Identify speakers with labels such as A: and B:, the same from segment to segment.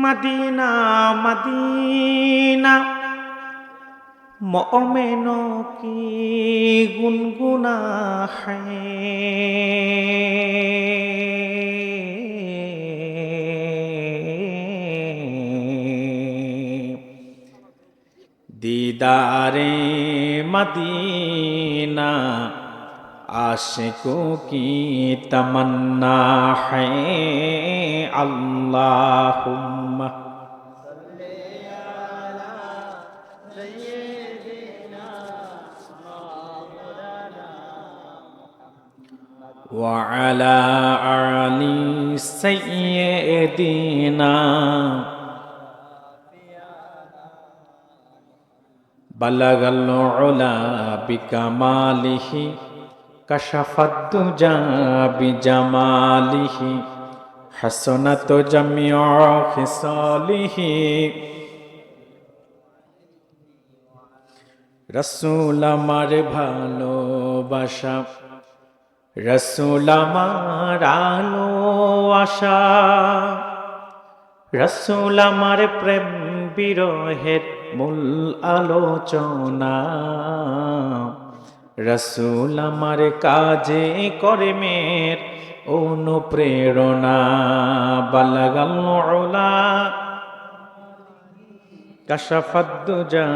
A: Medina Medina मोमेनों की गुनगुना है। दीदारे मदीना आशिकों की तमन्ना है। अल्लाहुम्मा وعلى آل سيدنا بلغ العلا بكماله كشف الدجى بجماله حسنت جميع خصاله رسول আমার ভালোবাসা রসুল আমার আলো আশা রসুল আমার প্রেম বিরহের মূল আলোচনা রসুল আমার কাজে কর্মের অনুপ্রেরণা বালাগাল উলা কাশাফাদ দুজা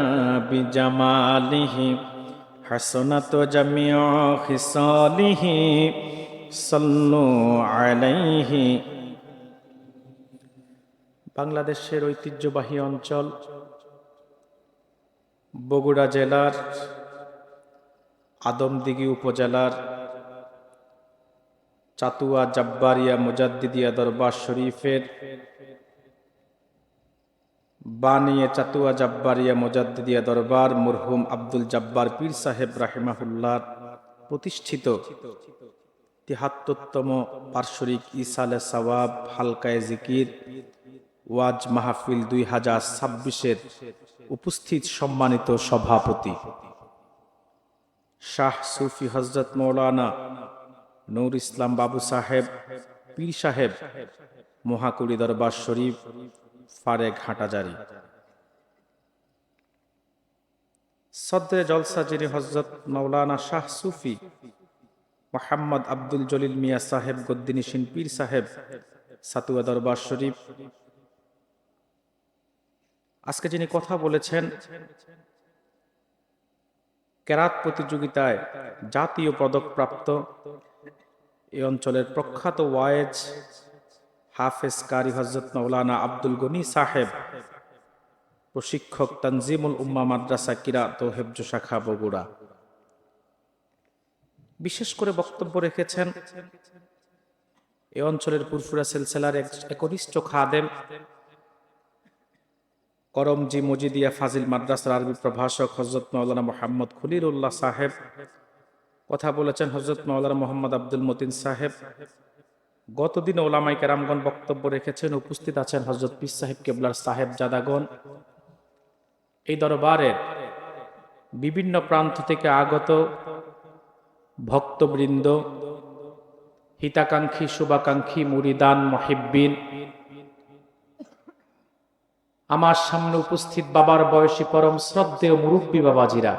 A: বিজামালিহি হাসনাত জামিউ খিসালিহি সাল্লু আলাইহি। বাংলাদেশের ঐতিহ্যবাহী অঞ্চল বগুড়া জেলার আদমদিঘি উপজেলার চাতুয়া জাব্বারিয়া মুজাদ্দিদিয়া দরবার শরীফের বানিয়ে চাতুয়া জাব্বারিয়া মুজাদ্দিদিয়া দরবার মরহুম আব্দুল জব্বার পীর সাহেব রাহিমাহুল্লাহ প্রতিষ্ঠিত ৭৩তম বার্ষিক ইসালে সওয়াব হালকায়ে জিকির ওয়াজ মাহফিল ২০২৬-এর উপস্থিত সম্মানিত সভাপতি শাহ সুফি হযরত মাওলানা নূর ইসলাম বাবু সাহেব পীর সাহেব মহাকুড়ি দরবার শরীফ ফারেক হাটাজারি, সদরে জলসা যিনি হযরত মাওলানা শাহ সুফি মোহাম্মদ আব্দুল জলিল মিয়া সাহেব গদ্দিনিশিন পীর সাহেব সাতুয়া দরবার শরীফ। আজকে যিনি কথা বলেছেন কেরাত প্রতিযোগিতায় জাতীয় পদকপ্রাপ্ত এই অঞ্চলের প্রখ্যাত ওয়াইজ হাফেজ কারি হযরত মাওলানা আব্দুল গনি সাহেব, প্রশিক্ষক তানজিমুল উম্মাহ মাদ্রাসা কিরাত ও হেফজ শাখা বগুড়া। বিশেষ করে বক্তব্য রেখেছেন এই অঞ্চলের ফুরফুরা সিলসিলার একনিষ্ঠ খাদেম করমজি মজিদিয়া ফাজিল মাদ্রাসার আরবি প্রভাষক হযরত মাওলানা মুহাম্মদ খলিলুল্লাহ সাহেব। কথা বলেছেন হযরত মাওলানা মুহাম্মদ আব্দুল মতিন সাহেব। গতদিন ওলামায়ে কেরামগণ বক্তব্য রেখেছেন, উপস্থিত আছেন হযরত পীর সাহেব কেবলার সাহেব জাদাগণ। এই দরবারের বিভিন্ন প্রান্ত থেকে আগত ভক্তবৃন্দ, হিতাকাঙ্ক্ষী শুভাকাঙ্ক্ষী মুরিদান মুহিব্বিন, আমার সামনে উপস্থিত বাবার বয়সী পরম শ্রদ্ধেয় মুরব্বী বাবাজিরা,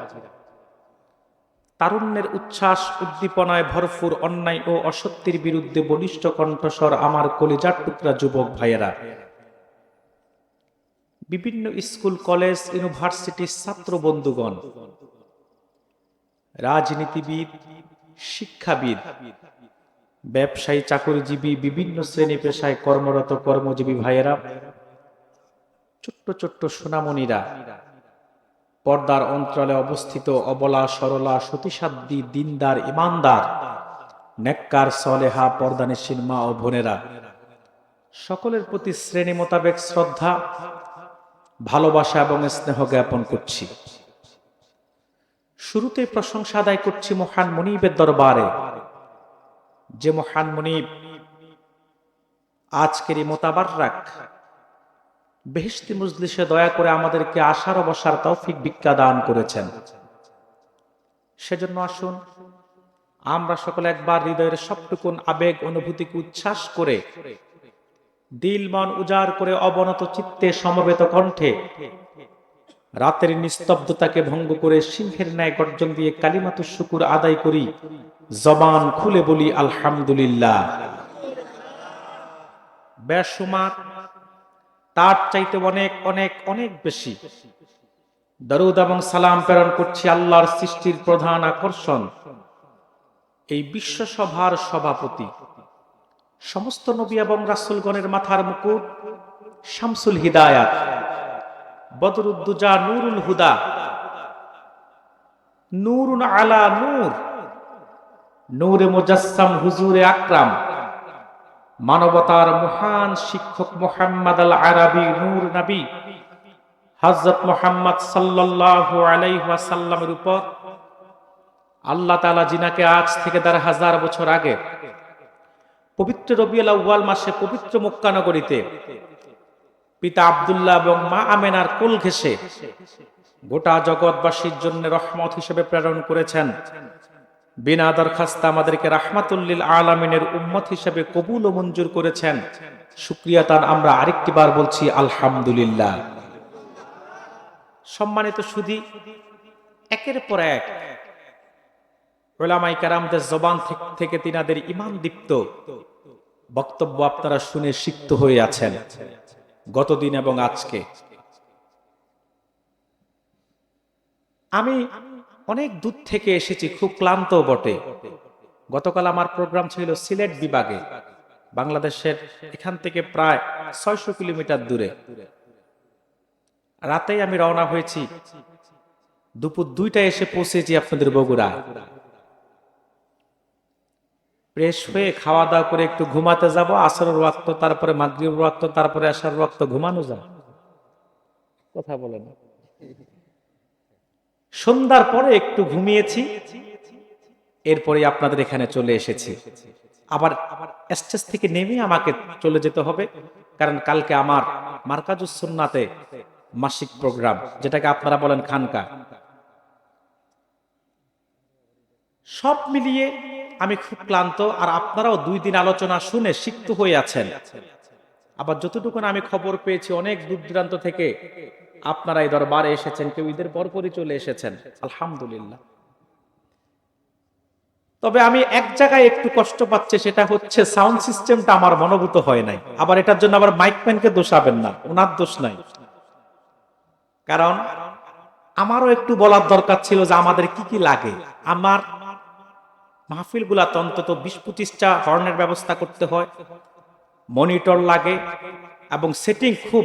A: তারুণ্যের উচ্ছ্বাস উদ্দীপনায় ভরপুর অন্যায় ও অসত্যের বিরুদ্ধে বলিষ্ঠ কণ্ঠস্বর আমার কলিজার টুকরা যুবক ভাইয়েরা, বিভিন্ন স্কুল কলেজ ইউনিভার্সিটির ছাত্র বন্ধুগণ, রাজনীতিবিদ, শিক্ষাবিদ, ব্যবসায়ী, চাকরিজীবী, বিভিন্ন শ্রেণী পেশায় কর্মরত কর্মজীবী ভাইয়েরা, ছোট্ট ছোট্ট সোনামণিরা, পর্দার অন্তরালে অবস্থিত অবলা সরলা সতীসাধ্বী দিনদার ইমানদার নেককার সলেহা পর্দানিশীন মা ও বোনেরা, সকলের প্রতি শ্রেণী মোতাবেক শ্রদ্ধা, ভালোবাসা এবং স্নেহ জ্ঞাপন করছি। শুরুতেই প্রশংসা আদায় করছি মহান মুনিবের দরবারে, যে মহান মুনিব আজকের এই মোতাবাররাক বেহেশতি মজলিসে দয়া করে আমাদেরকে আসার ও বসার তৌফিক ভিক্ষা দান করেছেন। সেজন্য আসুন আমরা সকলে একবার হৃদয়ের সবটুকুন আবেগ অনুভূতিকে উচ্ছ্বাস করে দিল মন উজাড় করে অবনত চিত্তে সমবেত কণ্ঠে রাতের নিস্তব্ধতাকে ভঙ্গ করে সিংহের ন্যায় গর্জন দিয়ে কালিমাতুশ শুকুর আদায় করি, জবান খুলে বলি আলহামদুলিল্লাহ। বেশুমার, তার চাইতে অনেক অনেক অনেক বেশি দরুদ এবং সালাম প্রেরণ করছি আল্লাহর সৃষ্টির প্রধান আকর্ষণ, এই বিশ্বসভার সভাপতি, সমস্ত নবী এবং রাসূলগণের মাথার মুকুট, শামসুল হিদায়াত, বদরুদ্দুজা, নূরুল হুদা, নূরুন আলা নূর, নূরে মুজাসসাম, হুজুরে আকরাম, মানবতার মহান শিক্ষক মুহাম্মদ আল আরাবী, নূর নবী হযরত মুহাম্মদ সাল্লাল্লাহু আলাইহি ওয়াসাল্লামের উপর আল্লাহ তাআলা জিনাকে আজ থেকে ১০০০ বছর আগে পবিত্র রবিউল আউয়াল মাসে পবিত্র মক্কা নগরীতে পিতা আব্দুল্লাহ এবং মা আমেনার কোল ঘেঁষে গোটা জগৎবাসীর জন্য রহমত হিসেবে প্রেরণ করেছেন। বিনা দরখাস্তে আমাদেরকে রাহমাতুল লিল আলামিনের উম্মত হিসেবে কবুল ও মঞ্জুর করেছেন। শুকরিয়া তার আমরা আরেকটি বার বলছি আলহামদুলিল্লাহ। সম্মানিত সুধী, একের পর এক উলামায়ে কেরামদের জবান থেকে তিনাদের ঈমান দীপ্ত বক্তব্য আপনারা শুনে সিক্ত হয়ে আছেন গতদিন এবং আজকে। আমি অনেক দূর থেকে এসেছি, খুব ক্লান্ত বটে। গতকাল আমার প্রোগ্রাম ছিল সিলেট বিভাগে, বাংলাদেশের এখান থেকে প্রায় ৬০০ কিলোমিটার দূরে। রাতেই আমি রওনা হয়েছি, দুপুর ২টায় এসে পৌঁছেছি আপনাদের বগুড়া। ফ্রেশ হয়ে খাওয়া দাওয়া করে একটু ঘুমাতে যাব, আসরের ওয়াক্ত, তারপরে মাগরিবের ওয়াক্ত, তারপরে আশার ওয়াক্ত, ঘুমানো যায়। কথা বলে না। সন্ধ্যার পরে একটু ঘুমিয়েছি, এরপরে আপনাদের এখানে চলে এসেছি। আবার স্টেজ থেকে নেমে আমাকে চলে যেতে হবে, কারণ কালকে আমার মারকাজুস সুন্নাতে মাসিক প্রোগ্রাম, যেটাকে আপনারা বলেন খানকা। সব মিলিয়ে আমি খুব ক্লান্ত, আর আপনারাও ২ দিন আলোচনা শুনে সিক্ত হয়ে আছেন। আবার যতটুকু আমি খবর পেয়েছি, অনেক দূর দূরান্ত থেকে আপনারা এই দরবারে এসেছেন, কেউ ঈদের পরপরই চলে এসেছেন, আলহামদুলিল্লাহ। তবে আমি এক জায়গায় একটু কষ্ট পাচ্ছি, সেটা হচ্ছে সাউন্ড সিস্টেমটা আমার মনোভূত হয় নাই। আবার এটার জন্য আবার মাইকম্যানকে দোষাবেন না, ওনার দোষ নাই। কারণ আমারও একটু বলার দরকার ছিল যে আমাদের কি কি লাগে। আমার মাহফিল গুলাতে অন্তত ২০-২৫টা হর্নের ব্যবস্থা করতে হয়, মনিটর লাগে, এবং সেটিং খুব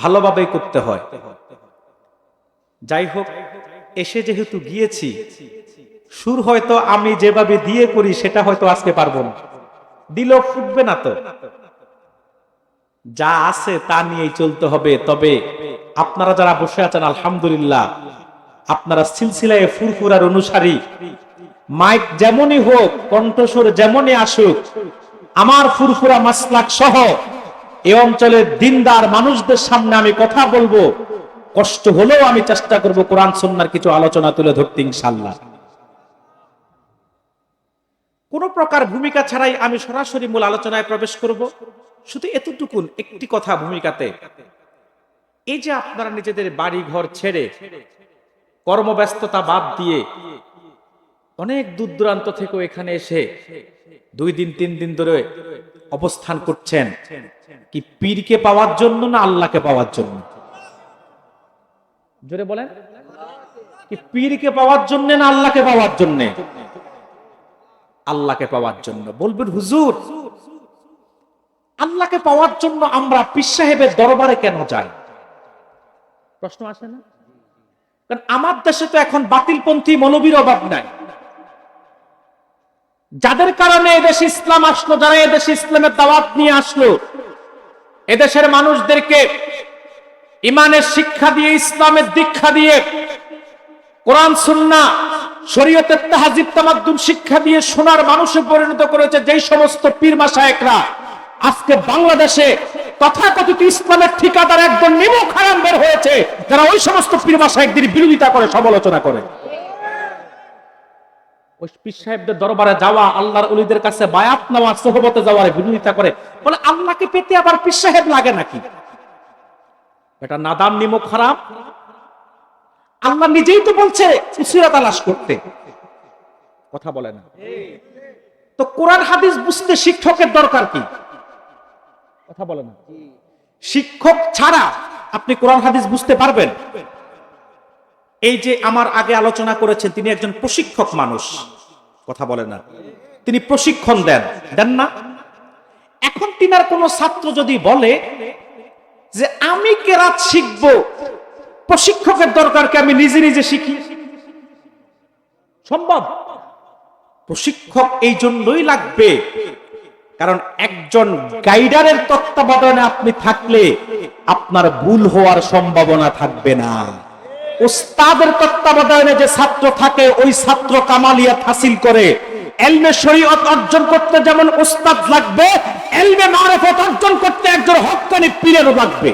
A: ভালোভাবে করতে হয়। যাই হোক, এসে যেহেতু গিয়েছি, সুর হয়তো আমি যেভাবে দিয়ে করি সেটা হয়তো আজকে পারবো না, দিলেও ফুটবে না। তো যা আছে তা নিয়েই চলতে হবে। তবে আপনারা যারা বসে আছেন, আলহামদুলিল্লাহ, আপনারা সিলসিলায় ফুরফুরার অনুসারী। মাইক যেমনই হোক, কণ্ঠস্বর যেমনই আসুক, আমার ফুরফুরা মাসলাক সহ এই অঞ্চলের দিনদার মানুষদের সামনে আমি কথা বলবো। কষ্ট হলেও আমি চেষ্টা করব কোরআন সুন্নাহর কিছু আলোচনা তুলে ধরতে, ইনশাআল্লাহ। কোন প্রকার ভূমিকা ছাড়াই আমি সরাসরি মূল আলোচনায় প্রবেশ করব। শুধু এতটুকু একটি কথা ভূমিকাতে, এই যে আপনারা নিজেদের বাড়ি ঘর ছেড়ে, কর্মব্যস্ততা বাদ দিয়ে অনেক দূর দূরান্ত থেকে এখানে এসে ২ দিন ৩ দিন ধরে অবস্থান করছেন, কি পীরকে পাওয়ার জন্য না আল্লাহকে পাওয়ার জন্য? জোরে বলেন, কি পীরকে পাওয়ার জন্য না আল্লাহকে পাওয়ার জন্য? আল্লাহকে পাওয়ার জন্য। বলবেন হুজুর, আল্লাহকে পাওয়ার জন্য আমরা পীর সাহেবের দরবারে কেন যাই? প্রশ্ন আসে না? কারণ আমার দেশে তো এখন বাতিলপন্থী মৌলবীর অভাব নাই, যাদের কারণে এদেশে ইসলাম আসলো, যারা এদেশে ইসলামের দাওয়াত নিয়ে আসলো, এদেশের মানুষদেরকে ইমানের শিক্ষা দিয়ে, ইসলামের দীক্ষা দিয়ে, কোরআন সুন্নাহ শরীয়তের তাহজিব তামাদ্দুন শিক্ষা দিয়ে সোনার মানুষে পরিণত করেছে যেই সমস্ত পীর মাশায়েখরা আজকে বাংলাদেশে তথাকথিত ইসলামের ঠিকাদার একদম নিমুখ হারাম বের হয়েছে, যারা ওই সমস্ত পীর মাশায়েখদের বিরোধিতা করে, সমালোচনা করে। ওই পীর সাহেবদের দরবারে যাওয়া, আল্লাহর ওলিদের কাছে বায়াত নেওয়া, সোহবতে যাওয়ার বিরোধিতা করে, বলে আল্লাহকে পেতে আবার পীর সাহেব লাগে নাকি? এটা নাদাম নিমক খারাপ। আল্লাহ নিজেই তো বলছে উসিলা তালাশ করতে, কথা বলে না। তো কোরআন হাদিস বুঝতে শিক্ষকের দরকার কি? কথা বলে না। শিক্ষক ছাড়া আপনি কোরআন হাদিস বুঝতে পারবেন? এই যে আমার আগে আলোচনা করেছেন, তিনি একজন প্রশিক্ষক মানুষ, কথা বলে না। তিনি প্রশিক্ষণ দেন না? এখন তিনার কোন ছাত্র যদি বলে যে আমি কেরাত শিখবো, প্রশিক্ষকের দরকার কি, আমি নিজে নিজে শিখি? সম্ভব? প্রশিক্ষক এই জন্যই লাগবে, কারণ একজন গাইডারের তত্ত্বাবধানে আপনি থাকলে আপনার ভুল হওয়ার সম্ভাবনা থাকবে না। উস্তাদের তত্ত্বাবধানে যে ছাত্র থাকে, ওই ছাত্র কামালিয়াত হাসিল করে। ইলমে শরীয়ত অর্জন করতে যেমন উস্তাদ লাগবে, ইলমে মারিফত অর্জন করতে একজন হক্কানি পীরেরও লাগবে।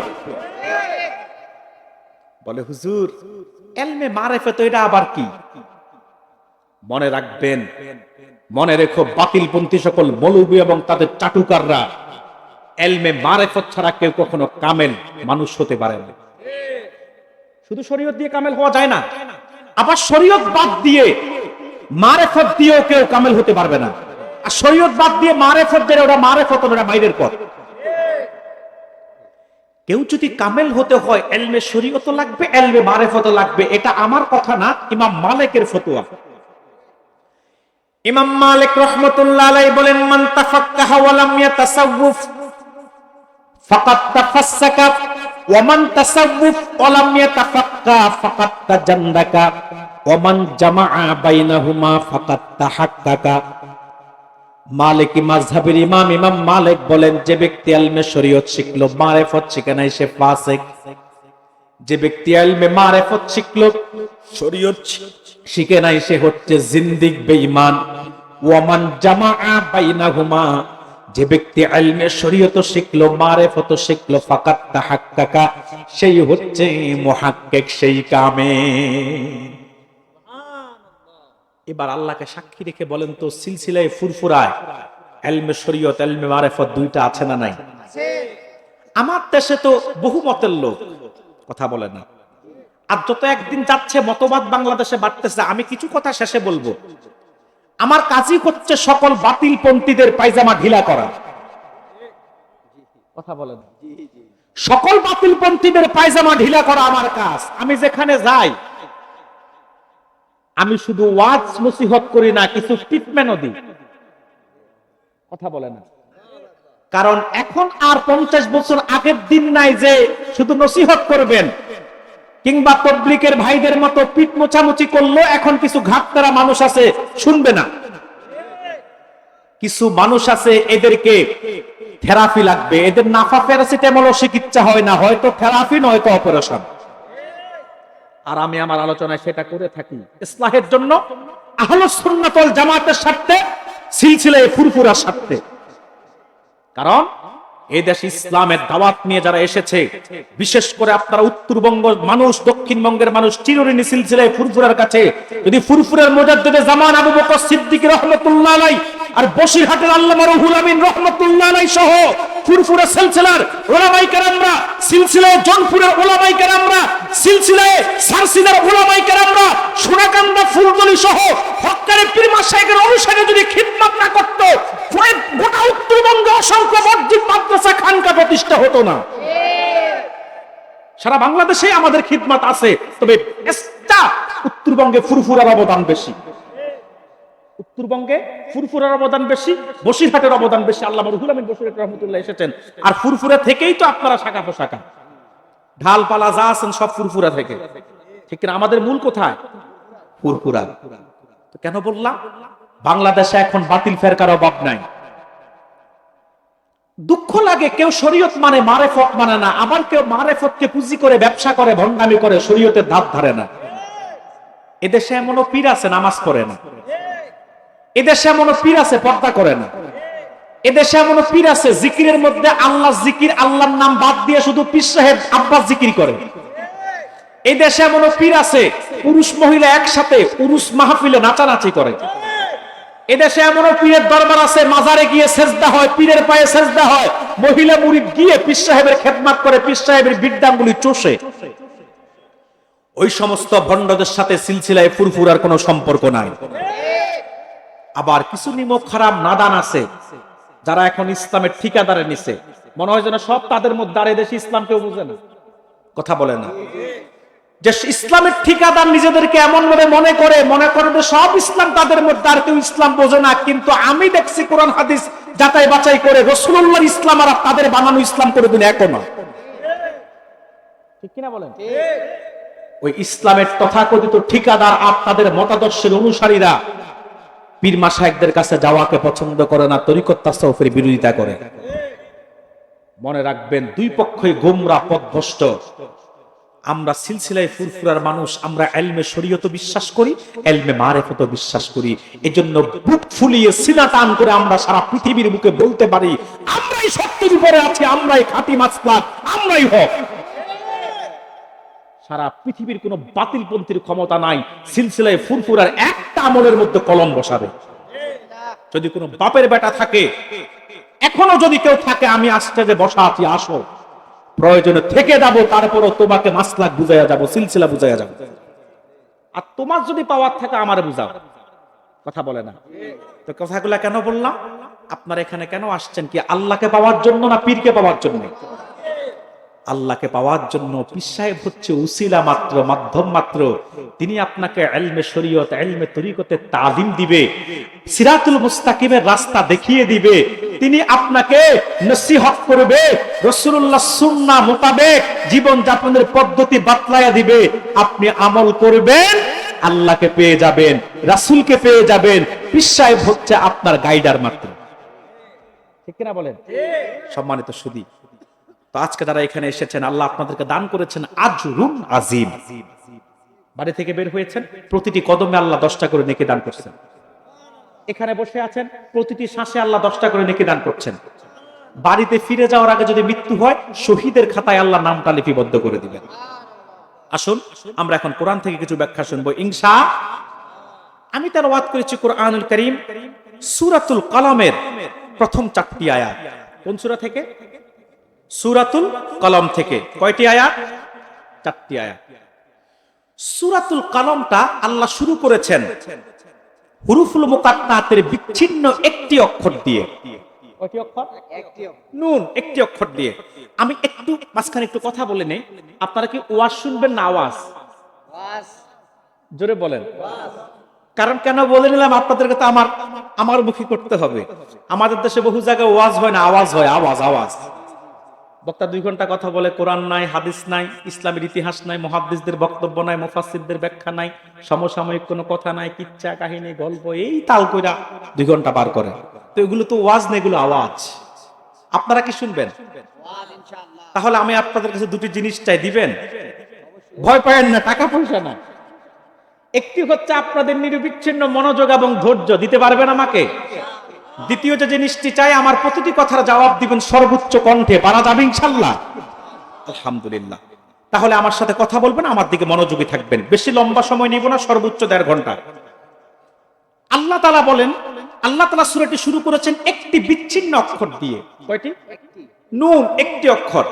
A: বলে হুজুর ইলমে মারিফত এটা আবার কি? মনে রাখবেন, মনে রেখো, বাতিলপন্থী সকল মৌলবী এবং তাদের চাটুকাররা ইলমে মারিফত ছাড়া কেউ কখনো কামেল মানুষ হতে পারে না। শুধু শরীয়ত দিয়ে কামেল হওয়া যায় না, আবার শরীয়ত বাদ দিয়ে মারিফত দিয়েও কেউ কামেল হতে পারবে না। আর শরীয়ত বাদ দিয়ে মারিফত দিলে ওটা মারিফত, ওটা বাইরের পথ। কেউ যদি কামেল হতে হয় ইলমে শরীয়ত লাগবে, ইলমে মারিফত লাগবে। এটা আমার কথা না, ইমাম মালিকের ফতোয়া। ইমাম মালিক রাহমাতুল্লাহ আলাইহি বলেন, মান তাফাক্কাহা ওয়া লাম ইয়াতাসাওয়াফ ফাকাদ তাফাসসাকা ওয়া মান তাসাওয়াফ ওয়া লাম ইয়াতাফাক্কা ফাকাদ তাজান্দাকা ওয়া মান জামাআ বাইনাহুমা ফাকাদ তাহাক্কাকা। মালিকি মাযহাবের ইমাম মালিক বলেন, যে ব্যক্তি ইলমে শরীয়ত শিখলো, মারিফত শিখে নাই, সে ফাসিক। যে ব্যক্তি ইলমে মারিফত শিখলো, শরীয়ত শিখে নাই, সে হচ্ছে জিন্দিক, বেঈমান। ওয়া মান জামাআ বাইনাহুমা, যে ব্যক্তি ইলমে শরীয়ত শিখলো, মারিফত শিখলো, ফাকাত তাহাক্কাকা, সেই হচ্ছে মুহাক্কিক, সেই কামেল। এবার আল্লাহকে সাক্ষী রেখে বলেন তো, সিলসিলায়ে ফুরফুরায় ইলমে শরীয়ত, ইলমে মারিফত দুইটা আছে না নাই? আমার দেশে তো বহু মতের লোক, কথা বলে না। আর যত একদিন যাচ্ছে মতবাদ বাংলাদেশে বাড়তেছে। আমি কিছু কথা শেষে বলবো। আমার কাজই হচ্ছে সকল বাতিলপন্থীদের পায়জামা ঢিলা করা, কথা বলেন। সকল বাতিলপন্থীদের পায়জামা ঢিলা করা আমার কাজ। আমি যেখানে যাই, আমি শুধু ওয়াজ নসিহত করি না, কিছু ট্রিটমেন্টও দিই, কথা বলে না। কারণ এখন আর 50 বছর আগের দিন নাই যে শুধু নসিহত করবেন, কিংবা তাবলীগের ভাইদের মতো পিঠ মোছামুছি করলো। এখন কিছু ঘাটতারা মানুষ আছে, শুনবে না। কিছু মানুষ আছে, এদেরকে থেরাপি লাগবে। এদের নাফা প্যারাসিটামলও চিকিৎসা হয় না, হয়তো থেরাপি নয়তো অপারেশন। আর আমি আমার আলোচনায় সেটা করে থাকি ইসলাহের জন্য, আহলুস সুন্নাত ওয়াল জামাতের স্বার্থে, সিলসিলায়ে ফুরফুরার স্বার্থে। কারণ এই দেশে ইসলামের দাওয়াত নিয়ে যারা এসেছে, বিশেষ করে আপনারা উত্তরবঙ্গ মানুষ, দক্ষিণবঙ্গের মানুষ, চিরঋণী সিলসিলায়ে ফুরফুরার কাছে। যদি ফুরফুরার মুজাদ্দিদে জামান আবু বকর সিদ্দিক রাহমাতুল্লাহ আলাইহি আর বসিরহাটের আল্লামা রুহুল আমিন রাহমাতুল্লাহ আলাইহি সহ ফুরফুরা সিলসিলার উলামায়ে কেরামরা, সিলসিলায়ে জনপুরের উলামায়ে কেরামরা, সিলসিলায়ে সারসিনার উলামায়ে কেরামরা, সোনাকান্দা ফুলতলি সহ হক্কানি পীর মাশায়েখের অনুসারে যদি খিদমত না করত, গোটা উত্তরবঙ্গে অসংখ্য মসজিদ, মাদ্রাসা, খানকা প্রতিষ্ঠা হতো না। সারা বাংলাদেশে আমাদের খিদমত আছে, তবে উত্তরবঙ্গে ফুরফুরার অবদান বেশি। উত্তরবঙ্গে ফুরফুরার অবদান বেশি, বসিরহাটের অবদান বেশি। আল্লামা রুহুল আমিন বসিরহাট রাহমাতুল্লাহ এসেছেন, আর ফুরফুরা থেকেই তো আপনারা শাখা পোশাখা, ঢালপালা যা আছেন সব ফুরফুরা থেকে, ঠিক না? আমাদের মূল কোথায়? ফুরফুরা। তো কেন বললাম? বাংলাদেশে এখন বাতিল ফেরকার অভাব নাই। দুঃখ লাগে, কেউ শরীয়ত মানে, মারিফত মানে না। আবার কেউ মারিফতকে পুঁজি করে ব্যবসা করে, ভণ্ডামি করে, শরীয়তের ধাপ ধারে না। এদেশে এমনও পীর আছে নামাজ পড়ে না। এদেশে এমনও পীর আছে পর্দা করে না। এদেশে এমনও পীর আছে জিকিরের মধ্যে আল্লাহ জিকির, আল্লাহর নাম বাদ দিয়ে শুধু পীর সাহেব আব্বাস জিকির করে। এই দেশে এমনও পীর আছে পুরুষ মহিলা একসাথে পুরুষ মাহফিলে নাচানাচি করে। এদেশে এমনও পীরের দরবার আছে, মাজারে গিয়ে সেজদা হয়, পীরের পায়ে সেজদা হয়, মহিলা মুরিদ গিয়ে পীর সাহেবের খেদমত করে, পীর সাহেবের বিদ্যাঙ্গুলি চষে। ওই সমস্ত ভণ্ডদের সাথে সিলসিলায় ফুরফুরার কোনো সম্পর্ক নাই। আবার কিছু নিমক খারাপ নাদান আছে যারা এখন ইসলামের ঠিকাদারে নিছে, মনে হয় যেন সব তাদের মধ্যে, আর এদেশে ইসলাম কেউ বুঝে না, কথা বলে না, যে ইসলামের ঠিকাদার নিজেদেরকে এমন ভাবে মনে করে যে সব ইসলাম তাদের মধ্যে, আর কেউ ইসলাম বোঝে না। কিন্তু আমি দেখছি কোরআন হাদিস যাচাই বাছাই করে রাসূলুল্লাহর ইসলাম আর তাদের বানানো ইসলাম করে দিন এক না, ঠিক কিনা বলেন? ওই ইসলামের তথাকথিত ঠিকাদার আর তাদের মতাদর্শের অনুসারীরা পীর মাশায়েখদের কাছে যাওয়াকে পছন্দ করে না, তরিকত তাসাউফের বিরোধিতা করে। মনে রাখবেন, দুই পক্ষই গোমরাহ পথভ্রষ্ট। আমরা সিলসিলায় ফুরফুরার মানুষ, আমরা ইলমে শরীয়ত বিশ্বাস করি, ইলমে মারিফত বিশ্বাস করি। এজন্য বুক ফুলিয়ে সিনা টান করে আমরা সারা পৃথিবীর বুকে বলতে পারি, আমরাই সত্যের উপরে আছি, আমরাই খাঁটি মাসলাক, আমরাই হক। সারা পৃথিবীর কোনো বাতিলপন্থীর ক্ষমতা নাই সিলসিলায় ফুরফুরার একটা আমলের মধ্যে কলম বসাবে। যদি কোনো বাপের বেটা থাকে, এখনো যদি কেউ থাকে, আমি আস্তে বসা আছি, আসো, প্রয়োজনে থেকে যাব, তারপরও তোমাকে মাসলাক বুঝাইয়া যাব, সিলসিলা বুঝাইয়া যাব। আর তোমার যদি পাওয়ার থাকে আমারে বুঝাও, কথা বলে না। তো কথাগুলা কেন বললাম? আপনারা এখানে কেন আসছেন? কি আল্লাহকে পাওয়ার জন্য না পীরকে পাওয়ার জন্য? আল্লাহকে পাওয়ার জন্য। পীর সাহেব হচ্ছে উসিলা মাত্র, মাধ্যম মাত্র। তিনি আপনাকে ইলমে শরীয়ত, ইলমে তরিকতে তালিম দিবে, সিরাতুল মুস্তাকিমের রাস্তা দেখিয়ে দিবে, তিনি আপনাকে নসিহত করবে, রাসূলুল্লাহ সুন্নাহ মোতাবেক জীবন যাপনের পদ্ধতি বাতলায়া দিবে। আপনি আমল করবেন, আল্লাহকে পেয়ে যাবেন, রাসূলকে পেয়ে যাবেন। পীর সাহেব হচ্ছে আপনার গাইডার মাত্র, ঠিক কিনা বলেন? সম্মানিত সুধী, তো আজকে যারা এখানে এসেছেন, আল্লাহ আপনাদেরকে দান করেছেন আজরুন আজিম। বাড়ি থেকে বের হয়েছেন, প্রতিটি কদমে আল্লাহ 10টা করে নেকি দান করছেন। এখানে বসে আছেন, প্রতিটি শ্বাসে আল্লাহ 10টা করে নেকি দান করছেন। বাড়িতে ফিরে যাওয়ার আগে যদি মৃত্যু হয়, শহীদের খাতায় আল্লাহ নামটা লিপিবদ্ধ করে দিবেন। আসুন আমরা এখন কোরআন থেকে কিছু ব্যাখ্যা শুনবো ইনশাআল্লাহ। আমি তেলাওয়াত করেছি কোরআনুল কারীম সূরাতুল কলমের প্রথম 4টি আয়াত। কোন সূরা থেকে? সূরাতুল কলম থেকে। কয়টি আয়াত? 4টি আয়াত। সূরাতুল কলমটা আল্লাহ শুরু করেছেন হুরুফুল মুকাত্তাতের বিচ্ছিন্ন একটি অক্ষর দিয়ে। কয়টি অক্ষর? একটি অক্ষর, নুন, একটি অক্ষর দিয়ে। আমি একটু মাঝখানে একটু কথা বলে নেই, আপনারা কি ওয়াজ শুনবেন না আওয়াজ? ওয়াজ। জোরে বলেন। ওয়াজ। কারণ কেন বলে নিলাম, আপনাদেরকে তো আমার মুখী করতে হবে। আমাদের দেশে বহু জায়গায় ওয়াজ হয় না, আওয়াজ হয়, আওয়াজ আওয়াজ। বক্তা 2 ঘন্টা কথা বলে, কোরআন নাই, হাদিস নাই, ইসলামের ইতিহাস নাই, মুহাদ্দিসদের বক্তব্য নাই, মুফাসসিরদের ব্যাখ্যা নাই, সমসাময়িক কোনো কথা নাই, কিচ্ছা কাহিনী গল্প এই তাল কইরা 2 ঘন্টা পার করে। তো এগুলো তো ওয়াজ না, এগুলো আওয়াজ। আপনারা কি শুনবেন? ওয়াজ ইনশাআল্লাহ। তাহলে আমি আপনাদের কাছে 2টি জিনিস চাই, দিবেন? ভয় পায়েন না, টাকা পয়সা না। একটি হচ্ছে আপনাদের নিরবিচ্ছিন্ন মনোযোগ এবং ধৈর্য, দিতে পারবেন আমাকে? দ্বিতীয় যে জিনিসটি চাই, আমার প্রতিটি কথার জবাব দিবেন সর্বোচ্চ কণ্ঠে। পারা যাবে ইনশাআল্লাহ? আলহামদুলিল্লাহ। তাহলে আমার সাথে কথা বলবেন, আমার দিকে মনোযোগী থাকবেন। বেশি লম্বা সময় নিব না, সর্বোচ্চ 1.5 ঘন্টা। আল্লাহ তাআলা বলেন, আল্লাহ তাআলা সূরাটি শুরু করেছেন একটি বিচ্ছিন্ন অক্ষর দিয়ে। কয়টি? নুন, একটি অক্ষর।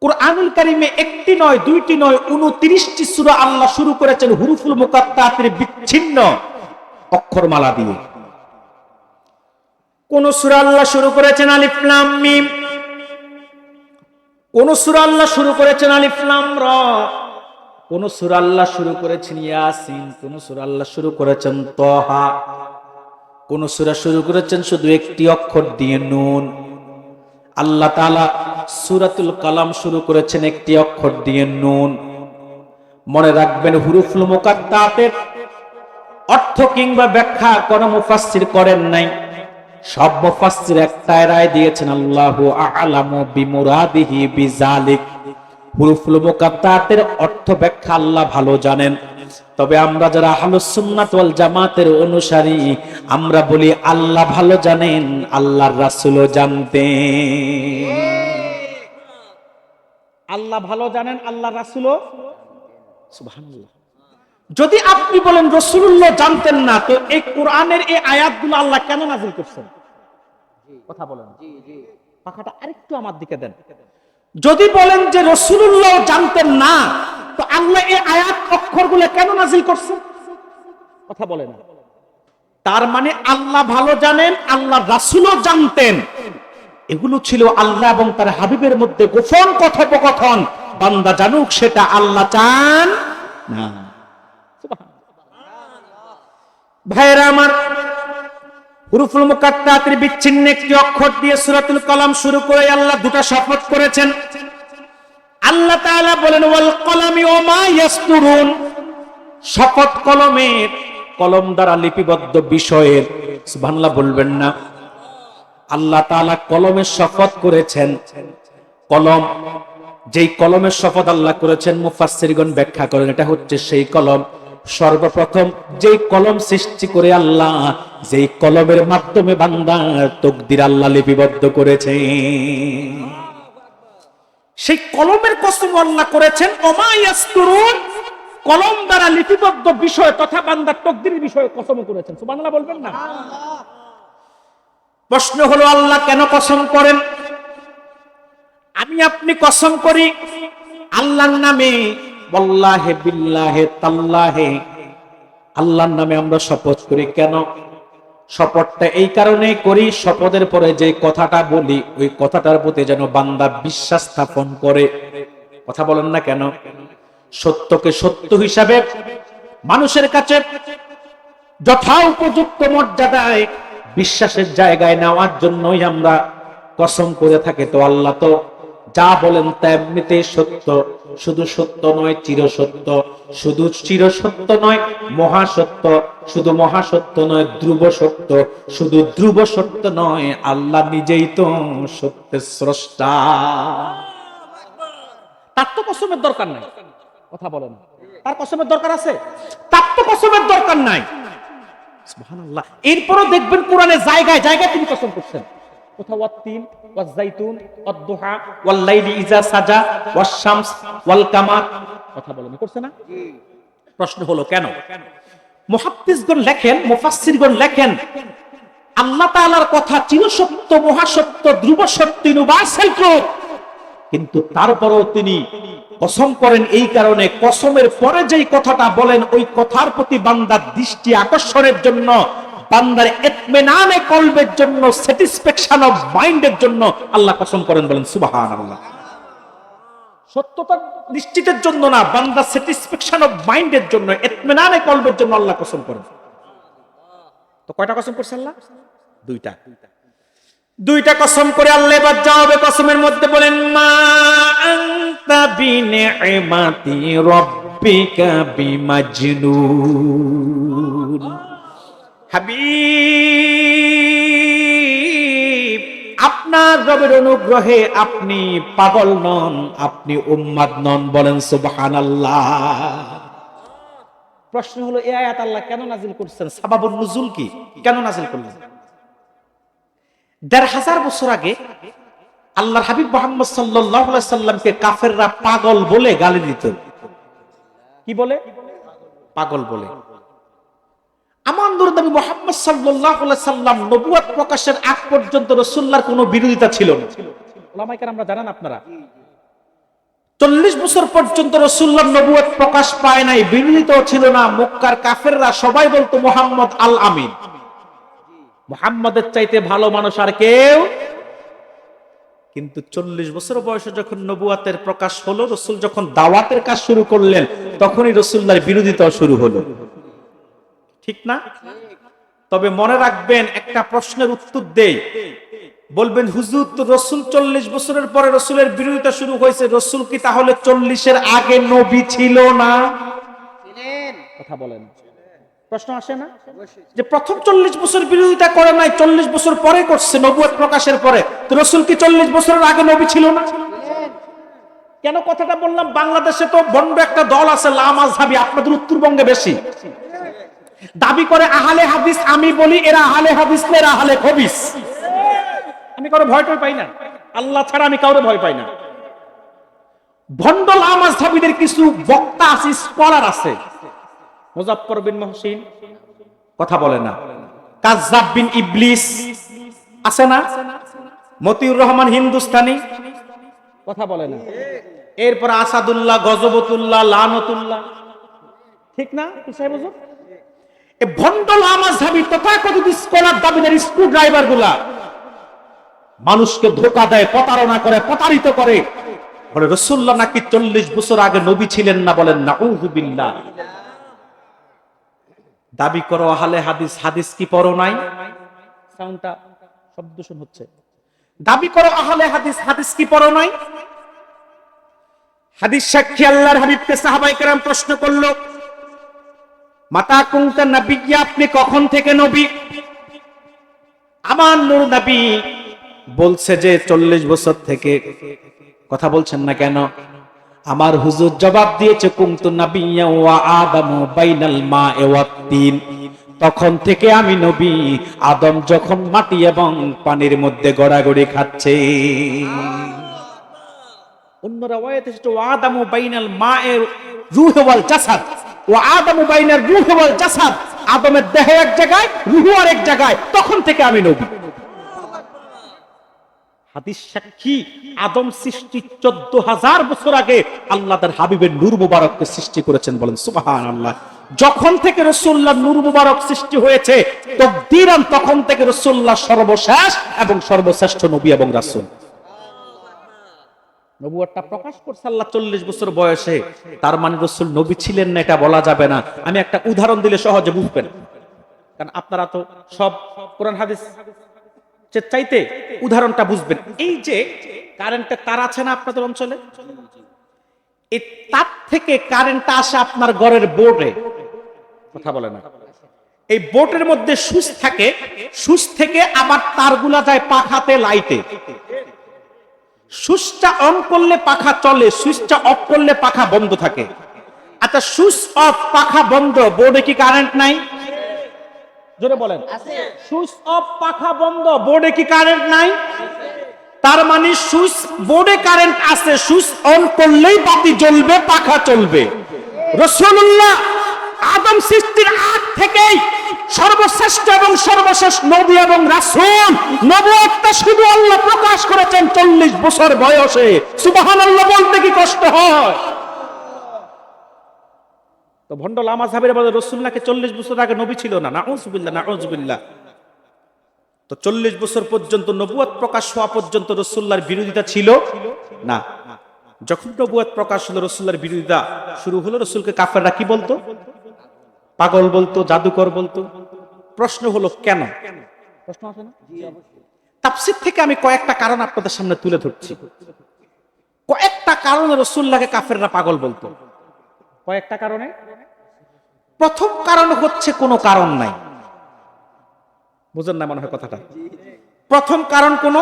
A: কুরআনুল কারীমে একটি নয়, 2টি নয়, 29টি সূরা আল্লাহ শুরু করেছেন হুরুফুল মুকাত্তাতের বিচ্ছিন্ন অক্ষরমালা দিয়ে। কোন সূরা আল্লাহ শুরু করেছেন আলিফ লাম মিম, কোন সূরা আল্লাহ শুরু করেছেন আলিফ লাম র, কোন সূরা আল্লাহ শুরু করেছেন ইয়াসিন, কোন সূরা আল্লাহ শুরু করেছেন তাহা, কোন সূরা শুরু করেছেন শুধু একটি অক্ষর দিয়ে নুন। আল্লাহ তাআলা সূরাতুল কলম শুরু করেছেন একটি অক্ষর দিয়ে নুন। মনে রাখবেন, হুরুফুল মুকাত্তাতের অর্থ কিংবা ব্যাখ্যা কোন মুফাসসির করেন নাই। সব মুফাসসির একটাই রায় দিয়েছেন, আল্লাহু আ'লামু বিমুরাদিহি বিযালিক। হুরুফুল মুকাত্তাতের অর্থ ব্যাখ্যা আল্লাহ ভালো জানেন। তবে আমরা যারা আহলুস সুন্নাত ওয়াল জামাতের অনুসারী, আমরা বলি আল্লাহ ভালো জানেন, আল্লাহর রাসূলও জানতেন। আল্লাহ ভালো জানেন, আল্লাহর রাসূলও। সুবহানাল্লাহ। যদি আপনি বলেন রাসূলুল্লাহ জানতেন না, তো এই কোরআনের এই আয়াতগুলো আল্লাহ কেন নাযিল করছেন? কথা বলেন। পাখাটা আরেকটু আমার দিকে দেন। যদি বলেন যে রাসূলুল্লাহ জানতেন না, তো আল্লাহ এই আয়াত অক্ষরগুলো কেন নাযিল করছেন? কথা বলেন। তার মানে আল্লাহ ভালো জানেন, আল্লাহ রাসূলও জানতেন। এগুলো ছিল আল্লাহ এবং তার হাবিবের মধ্যে গোপন কথোপকথন, বান্দা জানুক সেটা আল্লাহ চান না। ভাইরা আমার, হুরুফুল মুকাত্তাতের বিচ্ছিন্ন একটি অক্ষর দিয়ে সূরাতুল কলম শুরু করে আল্লাহ দুটো শপথ করেছেন। আল্লাহ তাআলা বলেন ওয়াল কলামি ওয়া মা ইয়াসতুরুন, শপথ কলমের, কলম দ্বারা লিপিবদ্ধ বিষয়ের। সুবহানাল্লাহ বলবেন না? আল্লাহ তাআলা কলমের শপথ করেছেন। কলম, যেই কলমের শপথ আল্লাহ করেছেন, মুফাসসিরগণ ব্যাখ্যা করেন এটা হচ্ছে সেই কলম, সর্বপ্রথম যেই কলম সৃষ্টি করে আল্লাহ, যেই কলমের মাধ্যমে বান্দার তাকদীর আল্লাহ লিপিবদ্ধ করেছে, সেই কলমের কসম আল্লাহ করেছেন। ওমা ইয়াসতুরুন, কলম দ্বারা লিপিবদ্ধ বিষয় তথা বান্দার তাকদীরের বিষয়ে কসম করেছেন। সুবহানাল্লাহ বলবেন না? প্রশ্ন হলো আল্লাহ কেন কসম করেন? আমি আপনি কসম করি আল্লাহর নামে, ওয়াল্লাহি বিল্লাহি তাল্লাহি, আল্লাহর নামে আমরা শপথ করি। কেন শপথটা? এই কারণে করি, শপথের পরে যে কথাটা বলি ওই কথাটার প্রতি যেন বান্দা বিশ্বাস স্থাপন করে। কথা বলেন না কেন? সত্যকে সত্য হিসাবে মানুষের কাছে যথা উপযুক্ত মর্যাদায় বিশ্বাসের জায়গায় নেওয়ার জন্যই আমরা কসম করে থাকি। তো আল্লাহ তো যা বলেন তা এমনিতেই সত্য, শুধু সত্য নয় চিরসত্য, শুধু চিরসত্য নয় মহাসত্য, শুধু মহাসত্য নয় ধ্রুব সত্য, শুধু ধ্রুব সত্য নয় আল্লাহ নিজেই তো সত্যের স্রষ্টা। তার তো কসমের দরকার নাই। কথা বলেন, তার কসমের দরকার আছে? তার তো কসমের দরকার নাই। সুবহানাল্লাহ। এরপরও দেখবেন কোরআনে জায়গায় জায়গায় তিনি কসম করছেন। কোথাও ওয়াত-তিন ওয়াজ-যাইতুন ওয়াদ-দুহা ওয়াল-লাইলি ইযা সাজা ওয়াশ-শামস ওয়াল-কামার। কথা বলেন, করছে না? প্রশ্ন হলো কেন? মুহাদ্দিসগণ লেখেন, মুফাসসিরগণ লেখেন, আল্লাহ তাআলার কথা চিরসত্য মহাসত্য ধ্রুব সত্য ইউনিভার্সাল ট্রুথ, কিন্তু তারপরেও তিনি কসম করেন এই কারণে, কসমের পরে যেই কথাটা বলেন ওই কথার প্রতি বান্দার দৃষ্টি আকর্ষণের জন্য, বান্দার ইতমিনানে কলবের জন্য, স্যাটিসফ্যাকশন অফ মাইন্ডের জন্য আল্লাহ কসম করেন। বলেন সুবহানাল্লাহ। সত্যতার নিশ্চিতের জন্য না, বান্দার স্যাটিসফ্যাকশন অফ মাইন্ডের জন্য, ইতমিনানে কলবের জন্য আল্লাহ কসম করেন। তো কয়টা কসম করছে আল্লাহ? দুইটা। দুইটা কসম করে আল্লাহ এবার জবাবে কসমের মধ্যে বলেন মা আনতা বিনি'মাতি রাব্বিকা বিমাজনুন। হাবিব, আপনার রবের অনুগ্রহে আপনি পাগল নন, আপনি উম্মাদ নন। বলেন সুবহানাল্লাহ। প্রশ্ন হলো এই আয়াত আল্লাহ কেন নাযিল করছেন? সাবাবুন নুজুল কি? কেন নাযিল করলেন? ১৫০০ বছর আগে আল্লাহর হাবিব মুহাম্মদ সাল্লাল্লাহু আলাইহি সাল্লামকে কাফেররা পাগল বলে গালি দিত। কি বলে? পাগল বলে। আমার নূর নবী মুহাম্মদ সাল্লাল্লাহু আলাইহি সাল্লাম নবুয়ত প্রকাশের আগ পর্যন্ত রাসূলুল্লাহর কোনো বিরোধিতা ছিল না। উলামায়ে কেরামরা জানেন আপনারা, ৪০ বছর পর্যন্ত রাসূলুল্লাহর নবুয়ত প্রকাশ পায় নাই, বিরোধিতাও ছিল না। মক্কার কাফেররা সবাই বলতো মুহাম্মদ আল আমিন, মুহাম্মাদের চাইতে ভালো মানুষ আর কেউ। কিন্তু ৪০ বছর বয়সে যখন নবুয়াতের প্রকাশ হলো, রাসূল যখন দাওয়াতের কাজ শুরু করলেন, তখনই রাসূলুল্লাহর বিরোধিতা শুরু হলো। ঠিক না? তবে মনে রাখবেন, একটা প্রশ্নের উত্তর দেই, বলবেন হুজুর তো রাসূল ৪০ বছরের পরে রাসূলের বিরোধিতা শুরু হয়েছে, রাসূল কি তাহলে ৪০-এর আগে নবী ছিল না? কথা বলেন। প্রশ্ন আসে না যে প্রথম ৪০ বছর বিরোধিতা করে নাই, ৪০ বছর পরে করছে নবুয়ত প্রকাশের পরে, তো রাসূল কি ৪০ বছরের আগে নবী ছিল না? কেন কথাটা বললাম? বাংলাদেশে তো বন্ড একটা দল আছে লামাযহাবী, আপনাদের উত্তরবঙ্গে বেশি, দাবি করে আহলে হাদিস। আমি বলি এরা আহলে হাদিস না, এরা আহলে খবিস। আমি কারো ভয় পাই না, আল্লাহ ছাড়া আমি কাউরে ভয় পাই না। ভন্ড লামাযহাবীদের কিছু বক্তা আছে, স্কলার আছে, মুজাফফর বিন মুহসিন, কথা বলে না। কাজ্জাব বিন ইবলিস আছে না? মতিউর রহমান হিন্দুস্তানি, কথা বলে না। এরপর আসাদুল্লাহ, গজবতুল্লাহ, লানতুল্লাহ, ঠিক না? এই ভণ্ড লামাযহাবী তথাকথিত স্কলার দাবিদার স্ক্রু ড্রাইভার গুলা মানুষকে ধোঁকা দেয়, প্রতারণা করে, প্রতারিত করে। বলে রাসূলুল্লাহ নাকি 40 বছর আগে নবী ছিলেন না, বলেন নাউযুবিল্লাহ। দাবি করো আহলে হাদিস, হাদিস কি পড়ো নাই? সাউন্ডটা শব্দ দূষণ হচ্ছে। দাবি করো আহলে হাদিস, হাদিস কি পড়ো নাই? হাদিস সাক্ষী আল্লাহর হাবিবকে সাহাবায়ে কেরাম প্রশ্ন করলো, মাতা কুনতা নবিয়্যা, আপনি কখন থেকে নবী? আমার নূর নবী বলছে যে 40 বছর থেকে। কথা বলছেন না কেন? আমার হুজুর জবাব দিয়েছে, কুনতু নাবিয়্যা ওয়া আদামু বাইনাল মা'i ওয়াত তিন, তখন থেকে আমি নবী, আদম যখন মাটি এবং পানির মধ্যে গড়াগড়ি খাচ্ছে। অন্য রাওয়ায়াতে এসেছে ওয়া আদামু বাইনাল মা'i রূহ ওয়াল জাসাদ, ওয়া আদামু বাইনার রূহ ওয়াল জাসাদ, আদমের দেহ এক জায়গায়, রূহ আরেক জায়গায়, তখন থেকে আমি নবী। হাদিস সাক্ষী আদম সৃষ্টি 14,000 বছর আগে আল্লাহ তার হাবিবের নূর মুবারককে সৃষ্টি করেছেন, বলেন সুবহানাল্লাহ। যখন থেকে রাসূলুল্লাহ নূর মুবারক সৃষ্টি হয়েছে তাকদীরান, তখন থেকে রাসূলুল্লাহ সর্বশেষ এবং সর্বশ্রেষ্ঠ নবী এবং রাসূল। নবুয়তটা প্রকাশ করছে আল্লাহ 40 বছর বয়সে। তার মানে রাসূল নবী ছিলেন না এটা বলা যাবে না। আমি একটা উদাহরণ দিলে সহজে বুঝবেন, কারণ আপনারা তো সব কোরআন হাদিস চাইতে উদাহরণটা বুঝবেন। এই যে কারেন্টের তার আছে না আপনাদের অঞ্চলে, এই তার থেকে কারেন্টটা আসে আপনার ঘরের বোর্ডে, কথা বলে না। এই বোর্ডের মধ্যে সুইচ থাকে, সুইচ থেকে আবার তারগুলা যায় পাখাতে, লাইটে। সুইচটা অন করলে পাখা চলে, সুইচটা অফ করলে পাখা বন্ধ থাকে। আচ্ছা, সুইচ অফ, পাখা বন্ধ, বোর্ডে কি কারেন্ট নাই? জোরে বলেন। সুইচ অফ, পাখা বন্ধ, বোর্ডে কি কারেন্ট নাই? তার মানে সুইচ বোর্ডে কারেন্ট আছে, সুইচ অন করলেই বাতি জ্বলবে, পাখা চলবে। রাসূলুল্লাহ আদম সৃষ্টির আগ থেকেই সর্বশ্রেষ্ঠ এবং সর্বশেষ নবী এবং রাসূল। নবুয়তটা শুধু আল্লাহ প্রকাশ করেছেন 40 বছর বয়সে। সুবহানাল্লাহ বলতে কি কষ্ট হয়? তো ভণ্ড লামাযহাবের বলে রাসূলুল্লাহকে 40 বছর আগে নবী ছিল না, নাউযুবিল্লাহ, নাউযুবিল্লাহ। তো 40 বছর পর্যন্ত নবুয়ত প্রকাশ হওয়া পর্যন্ত রাসূলুল্লাহর বিরোধিতা ছিল না। যখন নবুয়ত প্রকাশ হলো, রাসূলুল্লাহর বিরোধিতা শুরু হলো। রাসূলকে কাফেররা কি বলতো? পাগল বলতো, জাদুকর বলতো। প্রশ্ন হলো কেন? প্রশ্ন আছে না? তাফসীর থেকে আমি কয়েকটা কারণ আপনাদের সামনে তুলে ধরছি। কয়েকটা কারণে রাসূলুল্লাহকে কাফেররা পাগল বলতো, কয়েকটা কারণে। প্রথম কারণ হচ্ছে কোনো কারণ নাই। বুঝেন না মনে হয় কথাটা? প্রথম কারণ কোনো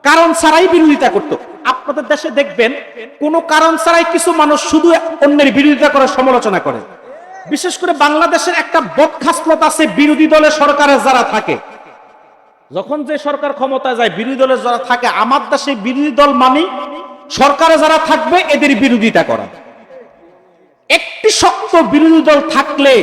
A: কারণ ছাড়াই বিরোধিতা করতো। আপনাদের দেশে দেখবেন কোনো কারণ ছাড়াই কিছু মানুষ শুধু অন্যের বিরোধিতা করে, সমালোচনা করে। বিশেষ করে বাংলাদেশের একটা বদখাসলত আছে, বিরোধী দলে সরকারে যারা থাকে, যখন যে সরকার ক্ষমতায় যায়, বিরোধী দলে যারা থাকে, আমার দেশে বিরোধী দল মানে সরকারে যারা থাকবে এদের বিরোধিতা করা। একটি শক্ত বিরোধী দল থাকলে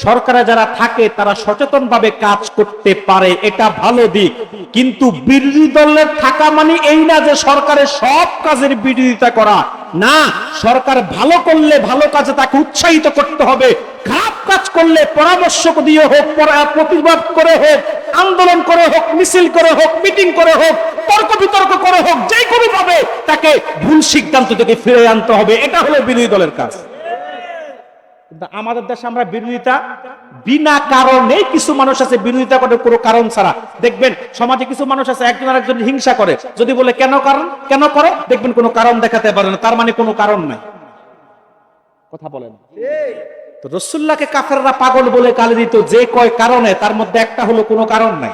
A: সরকারে যারা থাকে তারা সচেতন ভাবে কাজ করতে পারে, এটা ভালো দিক। কিন্তু বিরোধী দলের থাকা মানে এই না যে সরকারের সব কাজের বিরোধিতা করা, না। সরকার ভালো করলে ভালো কাজে তাকে উৎসাহিত করতে হবে, খারাপ কাজ করলে পরামর্শ দিয়ে হোক, প্রতিবাদ করে হোক, আন্দোলন করে হোক, মিছিল করে হোক, মিটিং করে হোক, তর্ক বিতর্ক করে হোক, যে কোনো ভাবে তাকে ভুল সিদ্ধান্ত থেকে ফিরে আনতে হবে। এটা হলো বিরোধী দলের কাজ। আমাদের দেশে আমরা বিরোধিতা বিনা কারণে, কিছু মানুষ আছে বিরোধিতা করে কোনো কারণ ছাড়া। দেখবেন সমাজে কিছু মানুষ আছে একজন আরেকজন হিংসা করে, যদি বলে কেন কারণ কেন করে, দেখবেন কোনো কারণ দেখাতে পারে না, তার মানে কোনো কারণ নাই। কথা বলেন। তো রাসূলুল্লাহকে কাফেররা পাগল বলে গালি দিত যে কয় কারণে, তার মধ্যে একটা হলো কোনো কারণ নাই।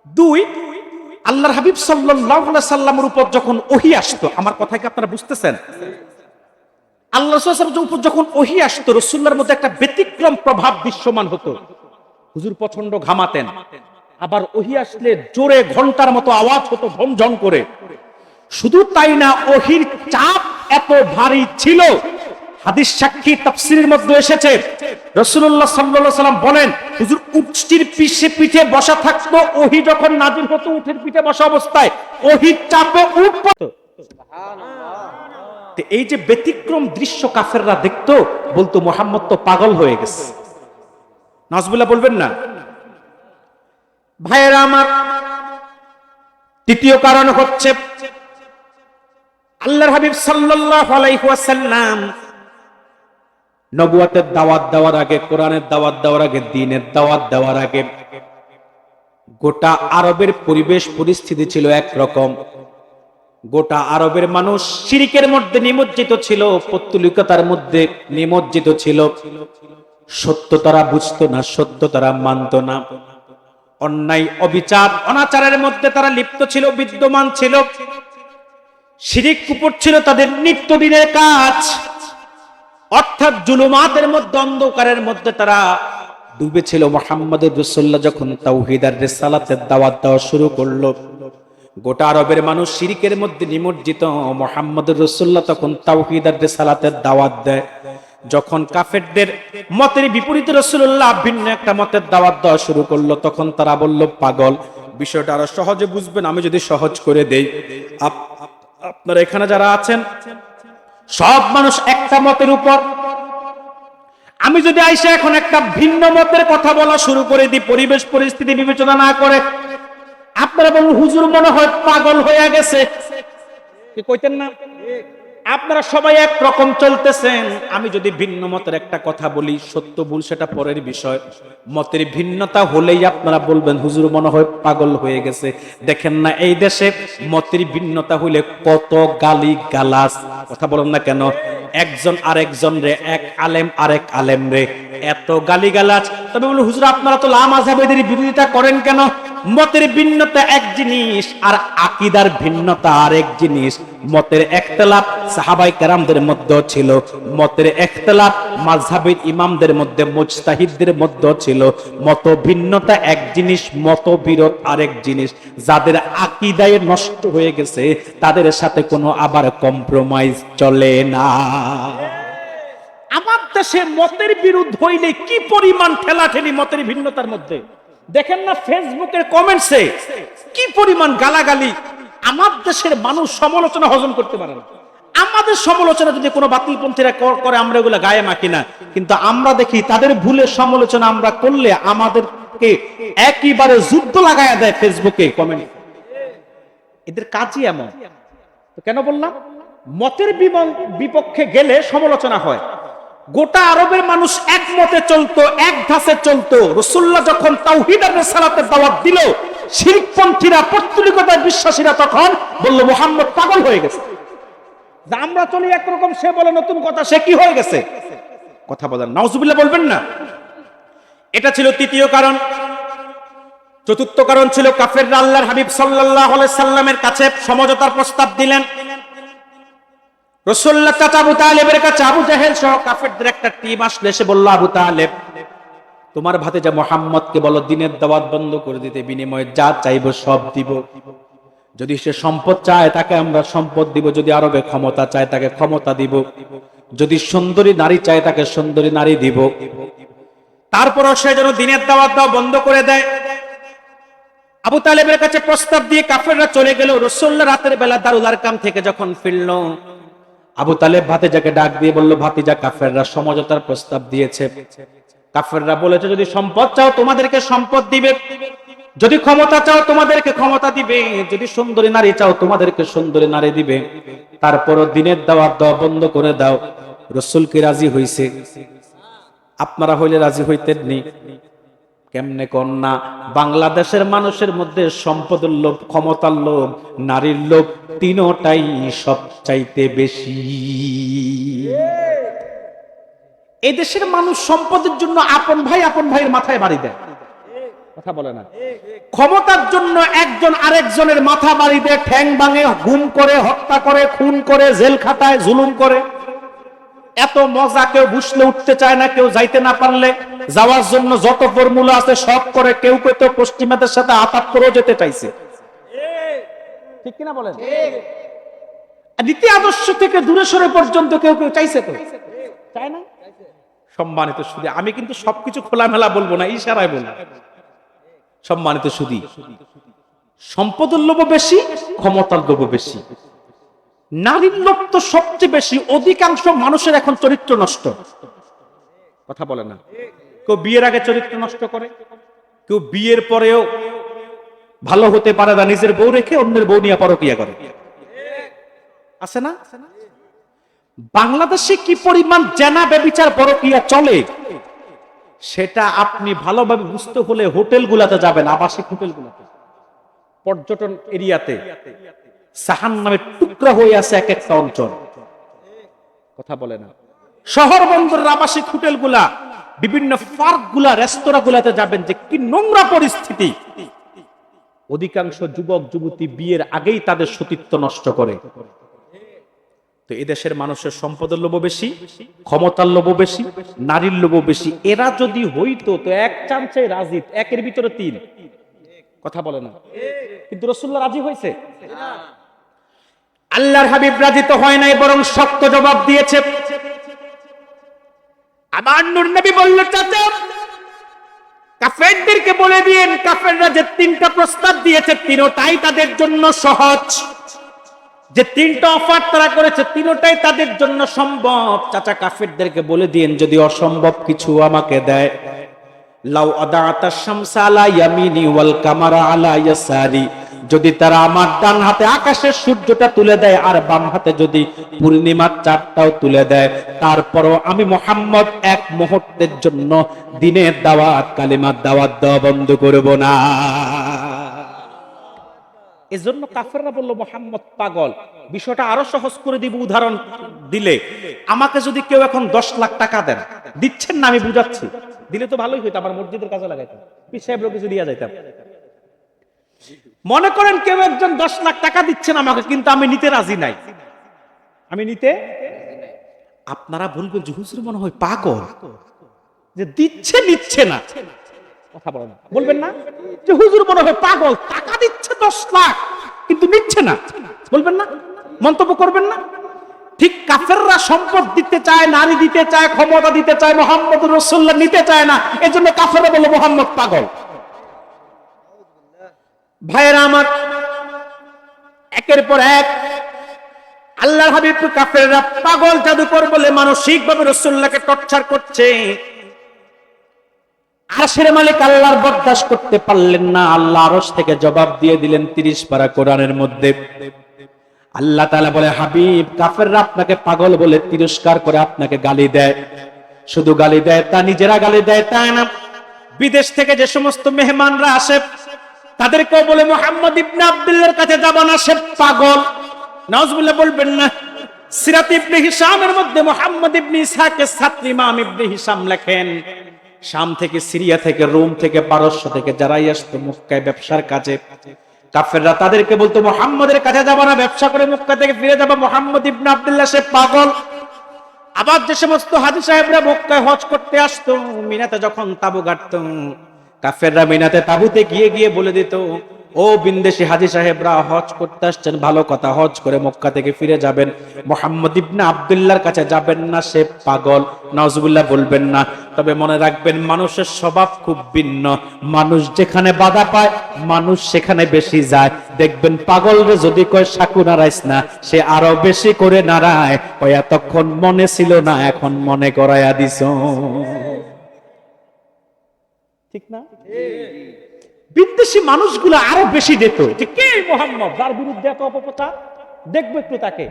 A: দুই, আল্লাহর হাবিব সাল্লাল্লাহু আলাইহি সাল্লামের উপর যখন ওহী আসতো, আমার কথা কি আপনারা বুঝতেছেন? আল্লাহ রাসূলের উপর যখন ওহী আসতো, রাসূলুল্লাহর মধ্যে একটা ব্যতিক্রম প্রভাব দৃশ্যমান হতো। হুজুর প্রচন্ড ঘামাতেন, আবার ওহী আসলে জোরে ঘন্টার মতো আওয়াজ হতো, ঝনঝন করে। শুধু তাই না, ওহীর চাপ এত ভারী ছিল, হাদিস সাক্ষী তাফসীরের মধ্যে এসেছে রাসূলুল্লাহ সাল্লাল্লাহু আলাইহি ওয়াসাল্লাম বলেন, হুজুর উটটির পিঠে বসা থাকতো, ওহী যখন নাযিল হতো উটের পিঠে বসা অবস্থায় ওহী চাপে উট পড়তো। সুবহানাল্লাহ। এই যে ব্যতিক্রম দৃশ্য কাফেররা দেখতো, বলতো মুহাম্মদ তো পাগল হয়ে গেছে। নাউজুবিল্লাহ বলবেন না? ভাইয়েরা আমার, তৃতীয় কারণ হচ্ছে আল্লাহর হাবিব সাল্লাল্লাহু আলাইহি ওয়াসাল্লাম নবুয়তের দাওয়াত দেওয়ার আগে, কোরআনের দাওয়াত দেওয়ার আগে, দ্বীনের দাওয়াত দেওয়ার আগে গোটা আরবের পরিবেশ পরিস্থিতি ছিল একরকম। গোটা আরবের মানুষ শিরকের মধ্যে নিমজ্জিত ছিল, পৌত্তলিকতার মধ্যে নিমজ্জিত ছিল। সত্য তারা বুঝতো না, সত্য তারা মানত না। অন্যায়, অবিচার, অনাচারের মধ্যে তারা লিপ্ত ছিল, বিদ্যমান ছিল। শিরিক কুফর ছিল তাদের নিত্যদিনের কাজ, অর্থাৎ জুলুমাতের মধ্যে, অন্ধকারের মধ্যে তারা ডুবে ছিল। মুহাম্মদুর রাসূলুল্লাহ যখন তাওহীদ আর রিসালাতের দাওয়াত দেওয়া শুরু করলো, গোটা আরবের মানুষ শিরকের মধ্যে নিমজ্জিত। মুহাম্মদুর রাসূলুল্লাহ তখন তাওহীদ আর রিসালাতের দাওয়াত দেয়। যখন কাফেরদের মতের বিপরীতে রাসূলুল্লাহ ভিন্ন একটা মতের দাওয়াত দেওয়া শুরু করলো, তখন তারা বলল, পাগল, বিষয়টা আরো সহজে বুঝবেন আমি যদি সহজ করে দেই। আপনারা এখানে যারা আছেন সব মানুষ একটা মতের উপর, আমি যদি আইসা এখন একটা ভিন্ন মতের কথা বলা শুরু করে দিই, পরিবেশ পরিস্থিতি বিবেচনা না করে, আপনারা বলুন হুজুর মনে হয় পাগল হয়ে গেছে, কি কইতেন না? আপনারা সবাই এক রকম চলতেছেন, আমি যদি ভিন্ন মতের একটা কথা বলি, সত্য ভুল সেটা পরের বিষয়, মতের ভিন্নতা হলেই আপনারা বলবেন হুজুর মনে হয় পাগল হয়ে গেছে। দেখেন না এই দেশে মতের ভিন্নতা হইলে কত গালি গালাজ, কথা বলেন না কেন? একজন আরেকজন রে, এক আলেম আরেক আলেম রে, এত গালি গালাজ। তবে বলুন হুজুর আপনারা তো লামাযহাবের বিরোধিতা করেন কেন? মতের ভিন্নতা এক জিনিস আর আকীদার ভিন্নতা আরেক জিনিস। মতের ইখতিলাফ সাহাবায়ে কেরামদের মধ্যে ছিল, মতের ইখতিলাফ মাযহাবের ইমামদের মধ্যে, মুজতাহিদদের মধ্যে ছিল। মত ভিন্নতা এক জিনিস, মতবিরোধ আরেক জিনিস। যাদের আকীদায় নষ্ট হয়ে গেছে তাদের সাথে কোনো আবার কম্প্রোমাইজ চলে না। আমার দেশে মতের বিরোধ হইলে কি পরিমাণ ঠেলাঠেলি মতের ভিন্নতার মধ্যে, দেখেন না ফেসবুকের কমেন্টসে কি পরিমাণ গালাগালি। আমার দেশের মানুষ সমালোচনা হজম করতে পারে না। আমাদের সমালোচনা যদি কোনো বাতিলপন্থীরা করে আমরা এগুলা গায়ে মাখি না, কিন্তু আমরা দেখি তাদের ভুলের সমালোচনা আমরা করলে আমাদেরকে একেবারে যুদ্ধ লাগায়া দেয় ফেসবুকে কমেন্ট। এদের কাজই এমন। তো কেন বললাম? মতের বিপক্ষে গেলে সমালোচনা হয়। গোটা আরবের মানুষ একমতে চলতো, এক ধাসে চলতো। রাসূলুল্লাহ যখন তাওহীদ আর রিসালাতের দাওয়াত দিল, শিরকপন্থীরা, পৌত্তলিকতায় বিশ্বাসীরা তখন বলল মুহাম্মদ পাগল হয়ে গেছে। আমরা চলি একরকম, সে বলে নতুন কথা, সে কি হয়ে গেছে? কথা বলেন নাউজুবিল্লাহ বলবেন না? এটা ছিল তৃতীয় কারণ। চতুর্থ কারণ ছিল কাফেররা আল্লাহর হাবিব সাল্লাল্লাহু আলাইহি সাল্লামের কাছে সমঝোতার প্রস্তাব দিলেন। রাসূলুল্লাহ চাচা আবু তালেবের কাছে আবু জাহেল সহ কাফেরদের একটা টিম আসলে, এসে বলল, আবু তালেব তোমার ভাতিজা মুহাম্মদকে বলো দ্বীনের দাওয়াত বন্ধ করে দিতে, বিনিময়ে যা চাইবো সব দিব। যদি সে সম্পদ চায় তাকে আমরা সম্পদ দিব, যদি আরবে ক্ষমতা চায় তাকে ক্ষমতা দিব, যদি সুন্দরী নারী চায় তাকে সুন্দরী নারী দিব। তারপরও সে যেন দ্বীনের দাওয়াত দেওয়া বন্ধ করে দেয়। আবু তালেবের কাছে প্রস্তাব দিয়ে কাফেররা চলে গেল। রাসূলুল্লাহ রাতের বেলা দারুল আরকাম থেকে যখন ফিরল, আবু তালেব ভাতিজাকে ডাক দিয়ে বলল, ভাতিজা কাফেররা সমঝোতার প্রস্তাব দিয়েছে। কাফেররা বলেছে যদি সম্পদ চাও তোমাদেরকে সম্পদ দিবে, যদি ক্ষমতা চাও তোমাদেরকে ক্ষমতা দিবে, যদি সুন্দরী নারী চাও তোমাদেরকে সুন্দরী নারী দিবে। তারপরও দ্বীনের দাওয়াত দেওয়া বন্ধ করে দাও। রাসূল কি রাজি হইছে? আপনারা হইলে রাজি হইতেননি? কেমনে কন্যা? বাংলাদেশের মানুষের মধ্যে সম্পদের লোভ, ক্ষমতার লোভ, নারীর লোভ, তিনটাই সবচাইতে বেশি। এই দেশের মানুষ সম্পদের জন্য আপন ভাইয়ের মাথায় বাড়ি দেয়, কথা বলে না। ক্ষমতার জন্য একজন আরেকজনের মাথা বাড়ি দেয়, ঠ্যাং ভাঙে, গুম করে, হত্যা করে, খুন করে, জেল খাটায়, জুলুম করে। এত মজা কেউ বুঝলে উঠতে চায় না, কেউ যাইতে না পারলে যাওয়ার জন্য যত ফর্মুলা আছে সব করে। কেউ কেউ তো পশ্চিমাদের সাথে আতাত করেও যেতে চাইছে, ঠিক কিনা বলেন? নীতি আদর্শ থেকে দূরে সরে পর্যন্ত কেউ কেউ চাইছে তো। চায় না? সম্মানিত সুধী, আমি কিন্তু সবকিছু খোলামেলা বলবো না, ইশারায় বলবো। সম্মানিত সুধী, সম্পদের লোভ বেশি, ক্ষমতার লোভ বেশি, নারীর লোভ তো সবচেয়ে বেশি। অধিকাংশ মানুষের এখন চরিত্র নষ্ট। কথা বলে না? কেউ বিয়ের আগে চরিত্র নষ্ট করে, কেউ বিয়ের পরেও ভালো হতে পারে না, নিজের বউ রেখে অন্যের বউ নিয়ে পরকিয়া করে। আছে না? বাংলাদেশে কি পরিমাণ জেনা ব্যভিচার পরকিয়া চলে সেটা আপনি ভালোভাবে বুঝতে হলে হোটেলগুলাতে যাবেন, আবাসিক হোটেলগুলাতে, পর্যটন এরিয়াতে সাহান নামের টুকরা হয়ে আছে এক একটা অঞ্চল। কথা বলে না? শহর বন্দরের আবাসিক হোটেলগুলা, বিভিন্ন পার্কগুলা, রেস্তোরাঁগুলাতে যাবেন যে কি নোংরা পরিস্থিতি। অধিকাংশ যুবক যুবতী বিয়ের আগেই তাদের সতীত্ব নষ্ট করে। তো এদেশের মানুষের সম্পদের লোভ বেশি, ক্ষমতার লোভ বেশি, নারীর লোভ বেশি। এরা যদি হইতো তো এক চামচে রাজি, একের ভিতরে তিন। কথা বলে না? কিন্তু রাসূলুল্লাহ রাজি হয়েছে? আল্লাহর হাবিব রাজি তো হয় নাই, বরং শক্ত জবাব দিয়েছে। আমার নূর নবী বলল, চাচা কাফেরদেরকে বলে দিয়েন, কাফেররা যে তিনটা প্রস্তাব দিয়েছে তিনটাই তাদের জন্য সহজ, যে তিনটা অফার তারা করেছে তিনটাই তাদের জন্য সম্ভব। চাচা কাফেরদেরকে বলে দিয়েন যদি অসম্ভব কিছু আমাকে দেয়, লাউ আদাআতা শামসা আলা ইয়ামিনি ওয়াল কামারা আলা ইয়াসারি, যদি তারা আমার ডান হাতে আকাশের সূর্যটা তুলে দেয় আর বাম হাতে যদি পূর্ণিমার চাঁদটাও তুলে দেয়, তারপরও আমি মুহাম্মদ এক মুহূর্তের জন্য দ্বীনের দাওয়াত, কালিমার দাওয়াত দেওয়া বন্ধ করব না। এজন্য কাফেররা বলল মুহাম্মদ পাগল। বিষয়টা আরো সহজ করে দিব উদাহরণ দিলে। আমাকে যদি কেউ এখন 10 লাখ টাকা দেন, দিচ্ছেন না, আমি বুঝাচ্ছি, দিলে তো ভালোই হইতো, আমার মসজিদের কাজে লাগাইতাম, পীর সাহেবরা কিছু দিয়া যাইতাম। মনে করেন কেউ একজন 10 লাখ টাকা দিচ্ছেন আমাকে, কিন্তু আমি নিতে রাজি নাই, আমি নিতে, আপনারা বলবেন যে হুজুর মনে হয় পাগল, যে দিচ্ছে নিচ্ছে না। কথা বলেন না, বলবেন না যে হুজুর মনে হয় পাগল, টাকা দিচ্ছে 10 লাখ কিন্তু নিচ্ছে না, বলবেন না? মন্তব্য করবেন না? ঠিক কাফেররা সম্পদ দিতে চায়, নারী দিতে চায়, ক্ষমতা দিতে চায়, মুহাম্মদুর রাসূলুল্লাহ নিতে চায় না, এজন্য কাফেররা বলে মুহাম্মদ পাগল। ভাইয়েরা আমার, একের পর এক আল্লাহর হাবিব কাফেররা পাগল জাদুকর বলে মানসিকভাবে রাসূলুল্লাহকে টর্চার করছে। আরশের মালিক আল্লাহর বরদাশত করতে পারলেন না, আল্লাহ আরশ থেকে জবাব দিয়ে দিলেন 30 পারা কোরআনের মধ্যে। আল্লাহ তাআলা বলে, হাবিব কাফেররা আপনাকে পাগল বলে তিরস্কার করে, আপনাকে গালি দেয়। শুধু গালি দেয় তা নিজেরা গালি দেয় তা না, বিদেশ থেকে যে সমস্ত মেহমানরা আসে তাদেরকেও বলে মুহাম্মদ ইবনে আব্দুল্লাহর কাছে যাবেন না, সে পাগল। নাউজুবিল্লাহ বলবেন না? সিরাত ইবনে হিশামের মধ্যে মুহাম্মদ ইবনে ইসহাকের ছাত্র ইমাম ইবনে হিশাম লেখেন, শাম থেকে, সিরিয়া থেকে, রোম থেকে, পারস্য থেকে যারাই আসতো মক্কায় ব্যবসার কাজে, কাফেররা তাদেরকে বলতো মুহাম্মদের কাছে যাবা না, ব্যবসা করে মক্কা থেকে ফিরে যাবা, মুহাম্মদ ইবনে আব্দুল্লাহ সে পাগল। আবার যে সমস্ত হাজী সাহেবরা মক্কায় হজ করতে আসতো, মিনাতে যখন তাবু গাড়তো, কাফেররা মিনাতে তাবুতে গিয়ে গিয়ে বলে দিত, ও বিন্দেশী হাজী সাহেবরা হজ করতে আসছেন, ভালো কথা, হজ করে মক্কা থেকে ফিরে যাবেন, মুহাম্মদ ইবনে আব্দুল্লাহর কাছে যাবেন না, সে পাগল। নাউজুবিল্লাহ বলবেন না? তবে মনে রাখবেন, মানুষের স্বভাব খুব ভিন্ন, মানুষ যেখানে বাধা পায় মানুষ সেখানে বেশি যায়। দেখবেন পাগলরে যদি কয় সাকু নাড়াইস না, সে আরো বেশি করে নাড়ায়, ওই এতক্ষণ মনে ছিল না এখন মনে করাইয়া দিছ। ঠিক না? বিদেশি মানুষগুলো আরো বেশি দিত যে কে মুহাম্মদ, যার বিরুদ্ধে এত অপপ্রচার, দেখবো একটু তাকে।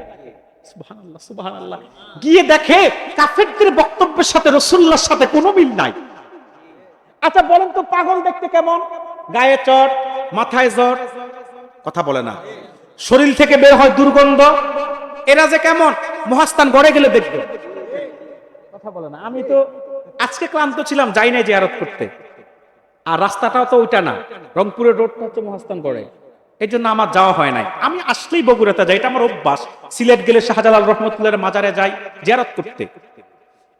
A: সুবহানাল্লাহ, সুবহানাল্লাহ। গিয়ে দেখে কাফেরদের বক্তব্যের সাথে রাসূলুল্লাহর সাথে কোনো মিল নাই। আচ্ছা বলেন তো, পাগল দেখতে কেমন? গায়ে চট, মাথায় জ্বর, কথা বলে না, শরীর থেকে বের হয় দুর্গন্ধ, এরা যে কেমন মহাস্থান গড়ে গেলে দেখবে। কথা বলে না? আমি তো আজকে ক্লান্ত ছিলাম, যাই নাই জিয়ারত করতে, আর রাস্তাটাও তো ওইটা না, রংপুরের রোডটা হচ্ছে মহাস্থান গড়ে, এই জন্য আমার যাওয়া হয় নাই। আমি আসলেই বগুড়াতে যাই, এটা আমার অভ্যাস। সিলেট গেলে শাহজালাল রহমতুল্লাহর মাজারে যাই জিয়ারত করতে,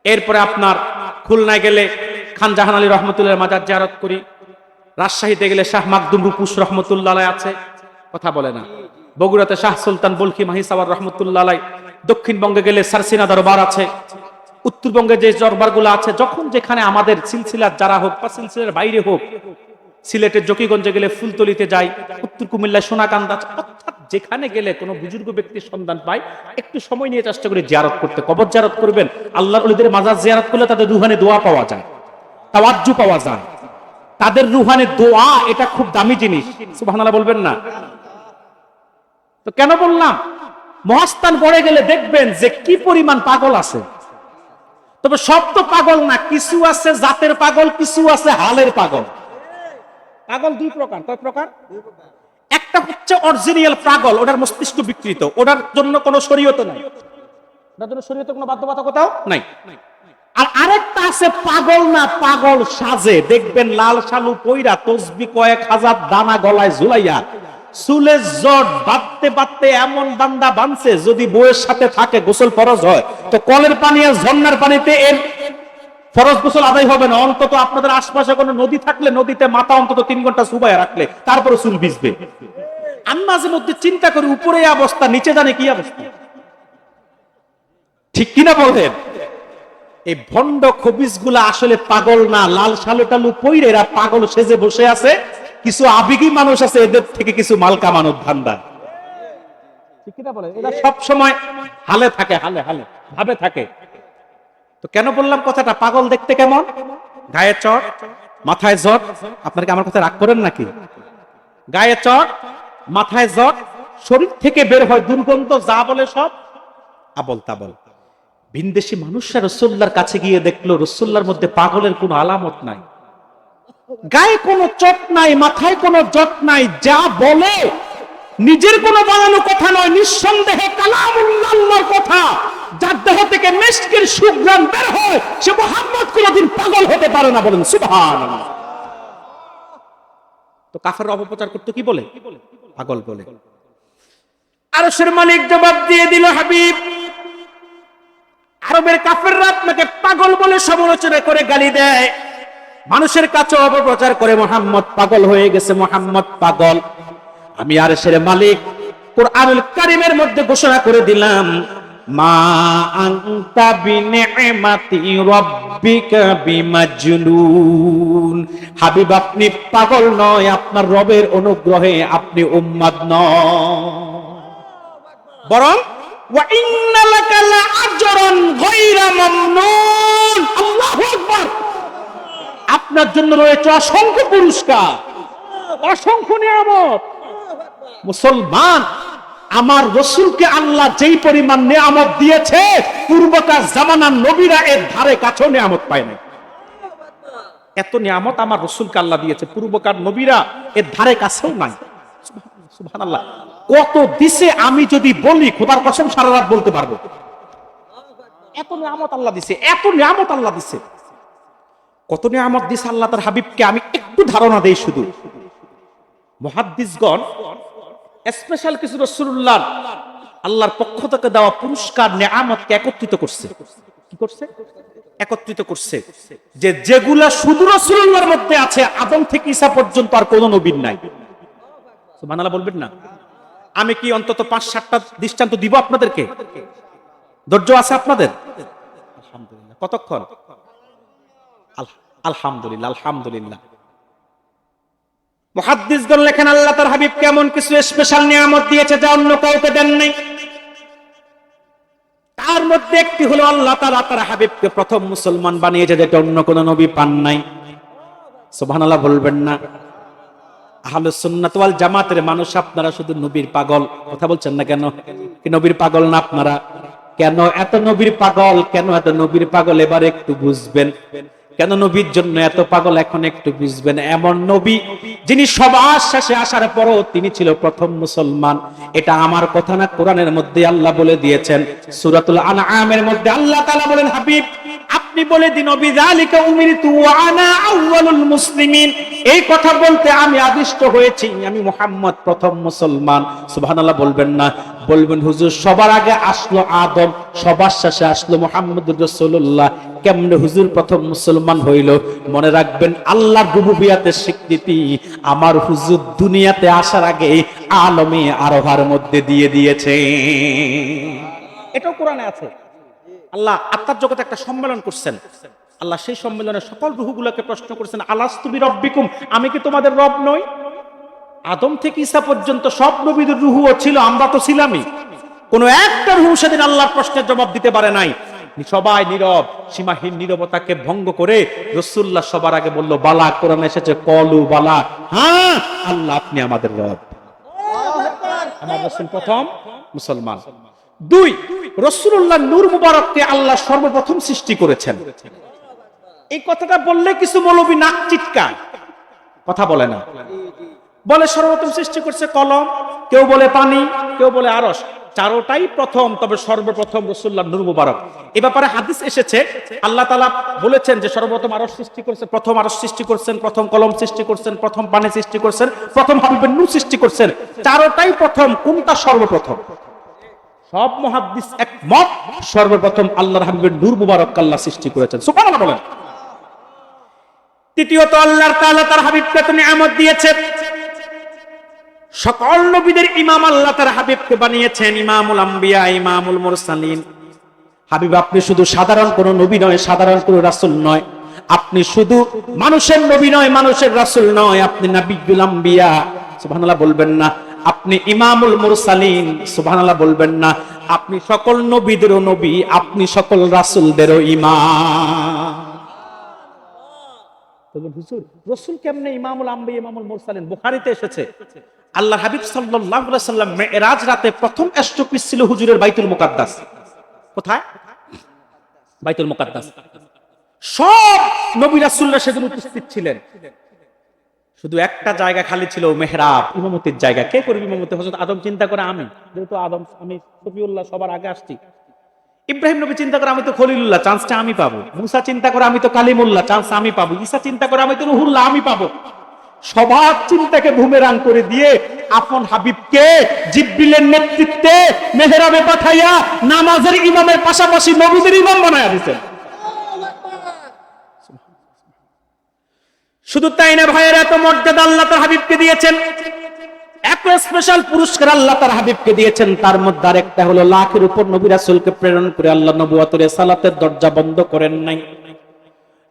A: এরপরে আপনার খুলনায় গেলে খান জাহান আলী রহমতুল্লাহর মাজার জিয়ারত করি, রাজশাহীতে গেলে শাহ মাকদুম রূপুস রহমতুল্লাহ আছে, কথা বলে না, বগুড়াতে শাহ সুলতান বলখি মাহিসাওয়ার রহমতুল্লাহ, দক্ষিণবঙ্গে গেলে সারসিনা দরবার আছে, উত্তরবঙ্গে যে দরবারগুলো আছে, যখন যেখানে আমাদের সিলসিলার যারা হোক বা সিলসিলার বাইরে হোক, সিলেটের জকিগঞ্জে গেলে ফুলতলিতে যাই, উত্তর কুমিল্লায় সোনাকান্দা, অর্থাৎ যেখানে গেলে কোনো বুজুর্গ ব্যক্তির সন্ধান পাই, একটু সময় নিয়ে চেষ্টা করে জিয়ারত করতে। কবর জিয়ারত করবেন, আল্লাহর ওলিদের মাজার জিয়ারত করলে তাদের রুহানি দোয়া পাওয়া যায়, তাওয়াজ্জু পাওয়া যায়। তাদের রুহানি দোয়া এটা খুব দামি জিনিস, সুবহানাল্লাহ বলবেন না? তো কেন বললাম, মহাস্থান পড়ে গেলে দেখবেন যে কি পরিমাণ পাগল আছে। তবে সব তো পাগল না, কিছু আছে জাতের পাগল, কিছু আছে হালের পাগল। পাগল দুই প্রকার। কয় প্রকার? একটা হচ্ছে অরিজিনাল পাগল, ওটার মস্তিষ্ক বিকৃত, ওটার জন্য কোনো শরীয়ত নাই, ওটার জন্য শরীয়তে কোনো বাধ্যবাধকতাও নাই। আর আরেকটা আছে পাগল না, পাগল সাজে। দেখবেন লাল শালু পইরা, তসবি কয়েক হাজার দানা গলায় ঝুলাইয়া, চুলে জট বাঁধতে বাঁধতে এমন বান্দা বানছে, যদি বউয়ের সাথে থাকে গোসল ফরজ হয়, তো কলের পানি আর ঝর্ণার পানিতে এর ফরজ গোসল আদায় হবে না। অন্তত আপনাদের আশপাশে কোনো নদী থাকলে নদীতে মাথা অন্তত 3 ঘন্টা চুবাইয়া রাখলে তারপরে চুল ভিজবে। আমি মাঝে মধ্যে চিন্তা করি, উপরে অবস্থা, নিচে জানে কি অবস্থা। ঠিক কিনা বলেন? এই ভণ্ড খবিস গুলা আসলে পাগল না, লাল শালু টালু পইরে এরা পাগল সেজে বসে আছে। কিছু আবেগী মানুষ আছে, এদের থেকে কিছু মাল কামানোর ধান্দা। ঠিক কিনা বলেন? এরা সব সময় হালে থাকে, হালে হালে ভাবে থাকে। তো কেন বললাম কথাটা? পাগল দেখতে কেমন? গায়ে চট, মাথায় জট। আপনারা কি আমার কথা রাগ করেন নাকি? গায়ে চট, মাথায় জট, শরীর থেকে বের হয় দুর্গন্ধ, যা বলে সব আবল তাবল। ভিনদেশি মানুষরা রাসূলুল্লাহর কাছে গিয়ে দেখলো রাসূলুল্লাহর মধ্যে পাগলের কোনো আলামত নাই, গায়ে কোনো চট নাই, মাথায় কোনো জট নাই, যা বলে নিজের কোনো বানানো কথা নয়, নিঃসন্দেহে কালামুল্লাহ, আল্লাহর কথা। যার দেহ থেকে মিস্কের সুঘ্রাণ বের হয়, সে মুহাম্মদ কোনদিন পাগল হতে পারে না। বলেন সুবহানাল্লাহ। তো কাফেররা অপপ্রচার করতে কি বলে? পাগল বলে। আরশের মালিক জবাব দিয়ে দিল, হাবিব, আরবের কাফেররা আপনাকে পাগল বলে সমালোচনা করে গালি দেয়, মানুষের কাছে অপপ্রচার করে মুহাম্মদ পাগল হয়ে গেছে, মুহাম্মদ পাগল। আমি আরশের মালিক কুরআনুল কারীমের মধ্যে ঘোষণা করে দিলাম, মা আনতা বিনিমাতি রাব্বিকা বিমাজনুন। হাবিব, আপনি পাগল নয়, আপনার রবের অনুগ্রহে আপনি উম্মাদ নয়, বরং ওয়া ইন্না লাকা লাআজরান গায়রা মামনুন। আল্লাহু আকবার। আপনার জন্য রয়েছে অসংখ্য পুরস্কার, অসংখ্য নিয়ামত। মুসলমান, আমার রাসূলকে আল্লাহ যেই পরিমাণ নিয়ামত দিয়েছে, পূর্বকার জামানার নবীরা এর ধারে কাছেও নিয়ামত পায় না। এত নিয়ামত আমার রাসূলকে আল্লাহ দিয়েছে, পূর্বকার নবীরা এর ধারে কাছেও নাই। সুবহানাল্লাহ। কত দিছে আমি যদি বলি, খোদার কসম সারা রাত বলতে পারবো। এত নিয়ামত আল্লাহ দিছে, এত নিয়ামত আল্লাহ দিছে। কত নিয়ামত দিছে আল্লাহ তার হাবিবকে, আমি একটু ধারণা দেই শুধু। মুহাদ্দিসগণ স্পেশাল কিছু রাসূলুল্লাহ আল্লাহর পক্ষ থেকে দেওয়া পুরস্কার নিয়ামতকে একত্রিত করছে। কি করছে? একত্রিত করছে, যে যেগুলা শুধু রাসূলুল্লাহর মধ্যে আছে, আদম থেকে ঈসা পর্যন্ত আর কোন নবীর নাই। সুবহানাল্লাহ বলবেন না? আমি কি অন্তত 5-7টা দৃষ্টান্ত দিব আপনাদেরকে? ধৈর্য আছে আপনাদের? আলহামদুলিল্লাহ। কতক্ষণ? আলহামদুলিল্লাহ, আলহামদুলিল্লাহ। মুহাদ্দিসগণ লেখেন, আল্লাহ তার হাবিব কেমন কিছু স্পেশাল নিয়ামত দিয়েছে যা অন্য কাউকে দেন নাই। তার মধ্যে একটি হলো আল্লাহ তাআলা তার হাবিবকে প্রথম মুসলমান বানিয়েছে, যেটা অন্য কোন নবী পান নাই। সুবহানাল্লাহ বলবেন না? আহলুস সুন্নাত ওয়াল জামাতের মানুষ আপনারা শুধু নবীর পাগল, কথা বলছেন না কেন? কি নবীর পাগল না আপনারা? কেন এত নবীর পাগল? কেন এত নবীর পাগল? এবার একটু বুঝবেন কেন নবীর জন্য এত পাগল, এখন একটু বুঝবেন। এমন নবী যিনি সবার শেষে আসার পরও তিনি ছিল প্রথম মুসলমান। এটা আমার কথা না, কোরআনের মধ্যে আল্লাহ বলে দিয়েছেন। সূরাতুল আনআমের মধ্যে আল্লাহ তাআলা বলেন, হাবিব আপনি বলে দিন, বিযালিকা উমিরতু ওয়া আনা আউয়ালুল মুসলিমিন। এই কথা বলতে আমি আদিষ্ট হয়েছি, আমি মুহাম্মদ প্রথম মুসলমান। সুবহানাল্লাহ বলবেন না? বলবেন, হুজুর সবার আগে আসলো আদম, সবার শেষে আসলো মুহাম্মদুর রাসূলুল্লাহ, কেমনে হুজুর প্রথম মুসলমান হইল? মনে রাখবেন, আল্লাহর রুবুবিয়াতের স্বীকৃতি আমার হুজুর দুনিয়াতে আসার আগে আলমে আরোহার মধ্যে দিয়ে দিয়েছে। এটাও কোরআনে আছে। আল্লাহ আত্মার জগতে একটা সম্মেলন করছেন। আল্লাহ সেই সম্মেলনে সকল রূহগুলোকে প্রশ্ন করছেন, আলাস্তু বিরব্বিকুম, আমি কি তোমাদের রব নই? আদম থেকে ঈসা পর্যন্ত সব নবীদের রূহও ছিল, আমরা তো ছিলামই। কোন একটা রূহ সেদিন আল্লাহর প্রশ্নের জবাব দিতে পারে নাই। সবাই নীরব, সীমাহীন নীরবতাকে ভঙ্গ করে রাসূলুল্লাহ সবার আগে বলল, বালা, কোরআনে এসেছে কলু বালা, হ্যাঁ আল্লাহ আপনি আমাদের রব। আমার রাসূল প্রথম মুসলমান। দুই, রাসূলুল্লাহ নূর মুবারককে আল্লাহ সর্বপ্রথম সৃষ্টি করেছেন। এই কথাটা বললে কিছু মৌলবী নাক চিৎকায়, কথা বলে না, বলে সর্বপ্রথম সৃষ্টি করছে কলম, কেউ বলে পানি, কেউ বলে আরশ। চারোটাই প্রথম, তবে সর্বপ্রথম রাসূলুল্লাহ নূর মুবারক। এই ব্যাপারে হাদিস এসেছে, আল্লাহ তাআলা বলেছেন যে সর্বপ্রথম আরশ সৃষ্টি করেছেন, প্রথম আরশ সৃষ্টি করছেন, প্রথম কলম সৃষ্টি করছেন, প্রথম পানি সৃষ্টি করছেন, প্রথম হাবিবের নূর সৃষ্টি করছেন। চারোটাই প্রথম, কোনটা সর্বপ্রথম? সব মুহাদ্দিস একমত, সর্বপ্রথম আল্লাহর হাবিবের নূর মুবারক আল্লাহ সৃষ্টি করেছেন। সুবহানাল্লাহ বলেন। তৃতীয়ত, আল্লাহ তাআলা তার হাবিবকে তো নিয়ামত দিয়েছেন। সকল নবীদের ইমাম আল্লাহ তার হাবিবকে বানিয়েছেন ইমামুল আম্বিয়া, ইমামুল মুরসালিন। হাবিব, আপনি শুধু সাধারণ কোন নবী নয়, সাধারণ কোন রাসূল নয়, আপনি শুধু মানুষের নবী নয়, মানুষের রাসূল নয়, আপনি নবিয়ুল আম্বিয়া, সুবহানাল্লাহ বলবেন না। আপনি ইমামুল মুরসালিন, সুবহানাল্লাহ বলবেন না। আপনি সকল নবীদেরও নবী, আপনি সকল রাসূলদেরও ইমাম। বলবেন হুজুর, রাসূল কেমনে ইমামুল আম্বিয়া, ইমামুল মুরসালিন? বুখারীতে এসেছে, আল্লাহ হাবিব সাল্লাল্লাহু আলাইহি সাল্লাম মিরাজ রাতে প্রথম এস্টপিস ছিল হুজুরের বাইতুল মুকাদ্দাস। কোথায়? বাইতুল মুকাদ্দাস। সব নবী রাসূলরা সেদিন উপস্থিত ছিলেন, শুধু একটা জায়গা খালি ছিল, মেহরাব, ইমামতির জায়গা। কে করবে ইমামতি? হযরত আদম চিন্তা করে আমি, যেহেতু আদম, আমি সফিউল্লাহ সবার আগে আসছি। ইব্রাহিম নবী চিন্তা করে আমি তো খলিলুল্লাহ, চান্সটা আমি পাবো। মুসা চিন্তা করে আমি তো কালিমুল্লাহ, চান্স আমি পাবো। ঈসা চিন্তা করে আমি তো রুহুল্লাহ, আমি পাবো। সবার চিন্তাকে বুমেরাং করে দিয়ে আপন হাবিবকে জিবরিলের নেতৃত্বে মেহরাবে পাঠাইয়া নামাজের ইমামের পাশাপাশি নবীদের ইমাম বানায়া দিয়েছেন। শুধু তাই না ভাইয়ের, এত মর্যাদা আল্লাহ তার হাবিবকে দিয়েছেন, এত স্পেশাল পুরস্কার আল্লাহ তার হাবিবকে দিয়েছেন। তার মধ্যে আরেকটা হলো, লাখের উপর নবী রাসূলকে প্রেরণ করে আল্লাহ নবুয়তের সালাতের দরজা বন্ধ করেন নাই,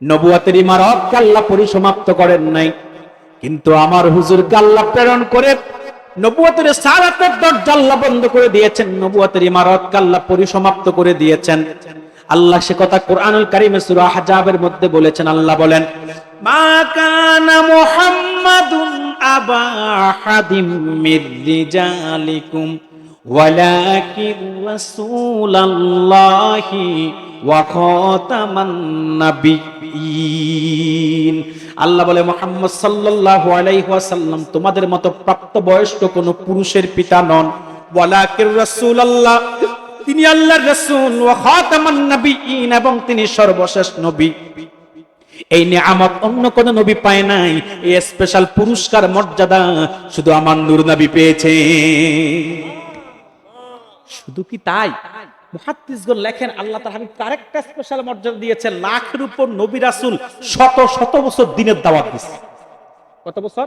A: নবুয়তের ইমারতকে আল্লাহ পরিসমাপ্ত করেন নাই। কিন্তু আমার হুজুরকে আল্লাহ প্রেরণ করে নবুয়তের সালাতের দরজা আল্লাহ বন্ধ করে দিয়েছেন, নবুয়তের ইমারতকে আল্লাহ পরিসমাপ্ত করে দিয়েছেন। আল্লাহ সে কথা কোরআনুল কারীমে সূরা আহজাবের মধ্যে বলেছেন। আল্লাহ বলেন, মা কানা মুহাম্মাদুন আবা আহাদিম মির রিজালিকুম ওয়ালাকিন রাসূলুল্লাহি ওয়া খাতামান নাবিয়্যিন। আল্লাহ বলে, মুহাম্মদ সাল্লাল্লাহু আলাইহি ওয়াসাল্লাম তোমাদের মতো প্রাপ্তবয়স্ক কোন পুরুষের পিতা নন, ওয়ালাকিন রাসূলুল্লাহ, তিনি আল্লাহর রাসূল, ওয়া খাতামান নাবিয়্যিন, এবং তিনি সর্বশেষ নবী। এই নিয়ামত অন্য কোন নবী পায় নাই। এই স্পেশাল পুরস্কার মর্যাদা শুধু আমার নূর নবী পেয়েছে। শুধু কি তাই? মুহাদ্দিসগণ লেখেন, আল্লাহ তাআলা হাবিবকে আরেকটা স্পেশাল মর্যাদা দিয়েছেন। লাখের উপর নবী রাসূল শত শত বছর দ্বীনের দাওয়াত দিয়েছে। কত বছর?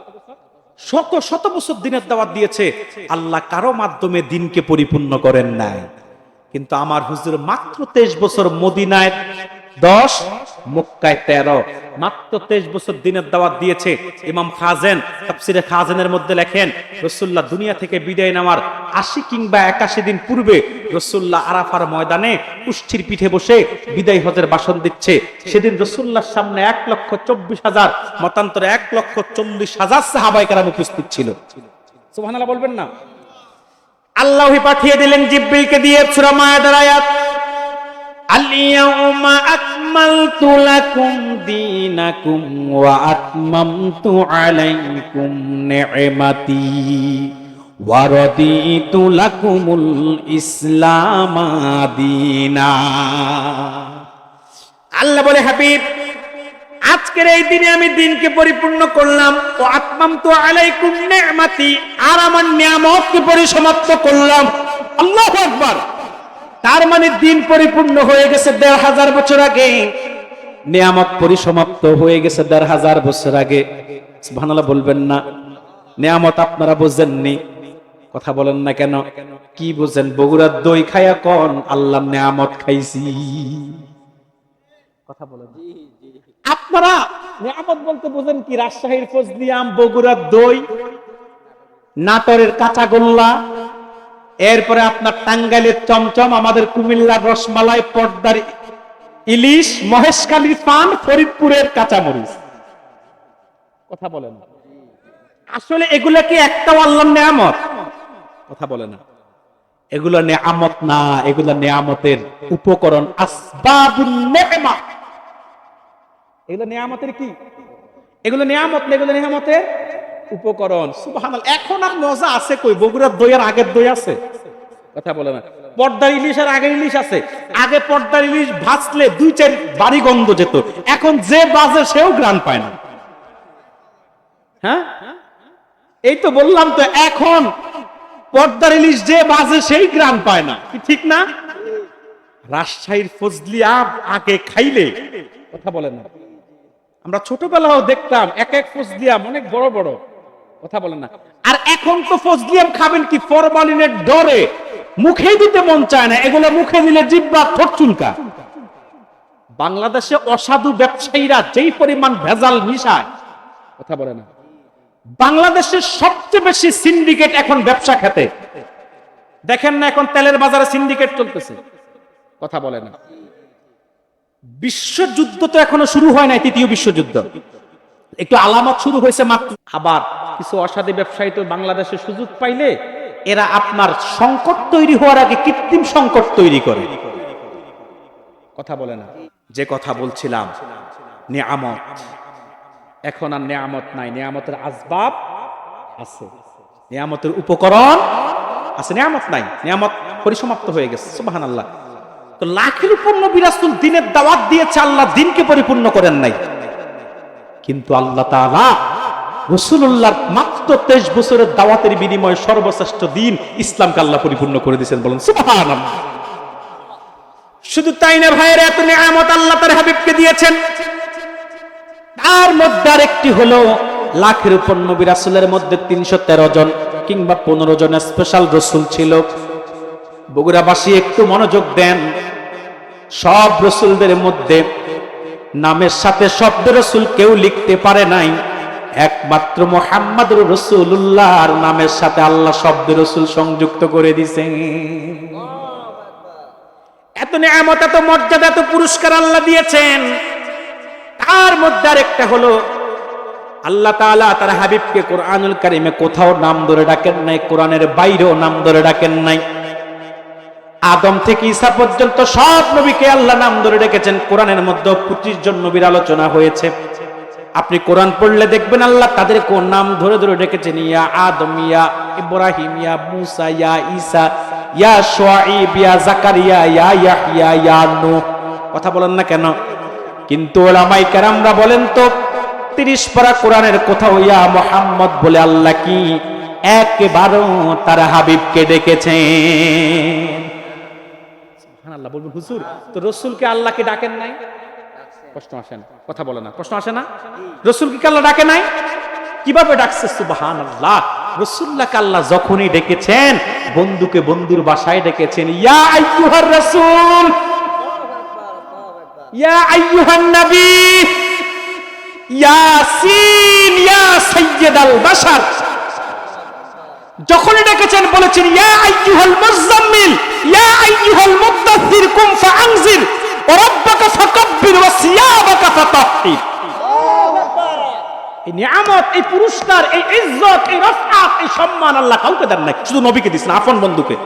A: শত শত বছর দ্বীনের দাওয়াত দিয়েছে। আল্লাহ কারো মাধ্যমে দ্বীনকে পরিপূর্ণ করেন নাই। কিন্তু আমার হুজুর মাত্র 23 বছর মদিনায় 10, মক্কায় 13, মাত্র 23 বছর দ্বীনের দাওয়াত দিয়েছে। ইমাম খাজেন তাফসীরে খাজেনের মধ্যে লেখেন, রাসূলুল্লাহ দুনিয়া থেকে বিদায় নেওয়ার 80 কিংবা 81 দিন পূর্বে রাসূলুল্লাহ আরাফার ময়দানে কুষ্ঠির পিঠে বসে বিদায় হজের ভাষণ দিচ্ছে। সেদিন রাসূলুল্লাহর সামনে 1,24,000, মতান্তরে 1,40,000 সাহাবায়ে কেরাম উপস্থিত ছিল। সুবহানাল্লাহ বলবেন না? আল্লাহ পাঠিয়ে দিলেন জিবরিলকে দিয়ে সূরা মায়েদার আয়াত, আল-ইয়াউমা আকমালতু লাকুম দীনাকুম ওয়া আতমামতু আলাইকুম নি'মাতি ওয়া রাদিতু লাকুমুল ইসলাম দীনা। আল্লাহ বলে, হাবিব, আজকের এই দিনে আমি দ্বীনকে পরিপূর্ণ করলাম। ও আতমামতু আলাইকুম নি'মাতি, আর আমার নিয়ামতকে পরিসমাপ্ত করলাম। আল্লাহু আকবার। তার মানে দ্বীন পরিপূর্ণ হয়ে গেছে 1,500 বছর আগে, নিয়ামত পরিসমাপ্ত হয়ে গেছে 1,500 বছর আগে। সুবহানাল্লাহ বলবেন না? নিয়ামত আপনারা বুঝেননি, কথা বলেন না কেন? কি বুঝেন? বগুড়ার দই খায়া কোন আল্লাহর নিয়ামত খাইছি। কথা বলেন। আপনারা নিয়ামত বলতে বুঝেন কি? রাজশাহীর ফজলি আম, বগুড়ার দই, নাটোরের কাঁচাগোল্লা, এরপরে আপনার টাঙ্গাইলের চমচম, আমাদের কুমিল্লার রসমালাই, পর্দার ইলিশ, মহেশখালীর পান, ফরিদপুরের কাঁচামরিচ। কথা বলেন। আসলে এগুলা কি একটাও আল্লাহর নিয়ামত? কথা বলে না। এগুলো নিয়ামত না, এগুলো নিয়ামতের উপকরণ, আসবাবুন নি'মা। এগুলো নিয়ামতের কি? এগুলো নিয়ামত না, এগুলো নিয়ামতের উপকরণ। সুবহানাল্লাহ। এখন আর মজা আছে কই? বগুড়ার দই আর আগের দই আছে? কথা বলে না। পর্দার ইলিশ আর আগের ইলিশ আছে? আগে পর্দার ইলিশ ভাজলে 2-4 বাড়ি গন্ধ যেত, এখন যে বাজে সেও গ্রান পায় না। হ্যাঁ, এই তো বললাম তো, এখন পর্দার ইলিশ যে বাজে সেই গ্রান পায় না, ঠিক না? রাজশাহীর ফজলি আম আগে খাইলে, কথা বলে না, আমরা ছোটবেলাও দেখতাম এক এক ফজলি আম অনেক বড় বড়। কথা বলেন না। আর এখন তো ফজলি আম খাবেন কি ফরমালিনের ডরে মুখে দিতে মন চায় না, এগুলো মুখে দিলে জিহ্বা ঠোঁট চুলকা। বাংলাদেশে অসাধু ব্যবসায়ীরা যেই পরিমাণ ভেজাল মিশায়, কথা বলে না, বাংলাদেশের সবচেয়ে বেশি সিন্ডিকেট এখন ব্যবসা খেতে। দেখেন না এখন তেলের বাজারে সিন্ডিকেট চলতেছে? কথা বলে না। বিশ্বযুদ্ধ তো এখনো শুরু হয় নাই, তৃতীয় বিশ্বযুদ্ধ একটু আলামত শুরু হয়েছে মাত্র। আবার কিছু অসাধু ব্যবসায়ী তো বাংলাদেশে সুযোগ পাইলে এরা আপনার সংকট তৈরি হওয়ার আগে কৃত্রিম সংকট তৈরি করে। কথা বলে না। যে কথা বলছিলাম নিয়ামত, এখন আর নিয়ামত নাই, নিয়ামতের আসবাব আছে, নিয়ামতের উপকরণ আছে, নিয়ামত নাই, নিয়ামত পরিসমাপ্ত হয়ে গেছে। সুবহানাল্লাহ। তো লাখের উপর নবী রাসূল দিনের দাওয়াত দিয়েছে, আল্লাহ দিনকে পরিপূর্ণ করেন নাই। কিন্তু আল্লাহ তাআলা রাসূলুল্লাহর মাত্র 23 বছরের দাওয়াতের বিনিময়ে সর্বশ্রেষ্ঠ দিন ইসলামকে আল্লাহ পরিপূর্ণ করে দিয়েছেন। বলেন সুবহানাল্লাহ। শুধু তাই না ভাইয়েরা, এত নিয়ামত আল্লাহ তার হাবিবকে দিয়েছেন। তার মধ্যে আরেকটি হলো, লাখের উপর নবী রাসূলের মধ্যে 313 জন কিংবা 15 জন স্পেশাল রাসূল ছিল। বগুড়াবাসী একটু মনোযোগ দেন, সব রাসূলদের মধ্যে নামের সাথে শব্দ রাসূল কেউ লিখতে পারে নাই, একমাত্র মুহাম্মদুর রাসূলুল্লাহর নামের সাথে আল্লাহ শব্দ রাসূল সংযুক্ত করে দিয়েছেন। এত নিয়ামত, এত মর্যাদা, এত পুরস্কার আল্লাহ দিয়েছেন। তার মধ্যে আরেকটা হলো, আল্লাহ তাআলা তার হাবিবকে কোরআনুল কারীমে কোথাও নাম ধরে ডাকেন নাই, কোরআনের বাইরেও নাম ধরে ডাকেন নাই। আদম থেকে ঈসা পর্যন্ত সব নবীকে আল্লাহ নাম ধরে ডেকেছেন। কোরআনের মধ্যে 25 জন নবীর আলোচনা হয়েছে। আপনি কোরআন পড়লে দেখবেন আল্লাহ তাদের কোন নাম ধরে ধরে ডেকেছেন। ইয়া আদম, ইয়া ইব্রাহিম, ইয়া মুসা, ইয়া ঈসা, ইয়া শুআইব, ইয়া জাকারিয়া, ইয়া ইয়াহইয়া, ইয়া নূহ। কথা বলেন না কেন? কিন্তু উলামায়ে কেরামরা বলেন তো, 30 পারা কোরআনের কোথাও ইয়া মুহাম্মদ বলে আল্লাহ কি একবারও তার হাবিবকে ডেকেছেন? সুবহানাল্লাহ। বলবেন হুজুর, তো রাসূলকে আল্লাহকে ডাকেন নাই? প্রশ্ন আসে না? কথা বলে না, প্রশ্ন আসে না? রাসূলকে আল্লাহ ডাকে নাই, কিভাবে ডাকছে? সুবহানাল্লাহ। রাসূলুল্লাহকে আল্লাহ যখনই ডেকেছেন, বন্ধুকে বন্ধুর বাসায় ডেকেছেন। ইয়া আইয়ুহার রাসূল, ইয়া আইয়ুহান নবী, ইয়াসিন, ইয়া সাইয়্যিদাল বাশার। যখনই ডেকেছেন বলেছেন ইয়া আইয়ুহাল মুযাম্মিল, ইয়া আইয়ুহাল মুদ্দাথির কুম ফাআনজির ওয়া রাব্বাকা ফাকাব্বির ওয়া সিয়াবাকা ফাতাহহির। এই নিয়ামত, এই পুরস্কার, এই ইজ্জত, এই রাফআত, এই সম্মান আল্লাহ কাউকে দেন নাই, শুধু নবীকে দিয়েছেন, আপন বন্ধুকে।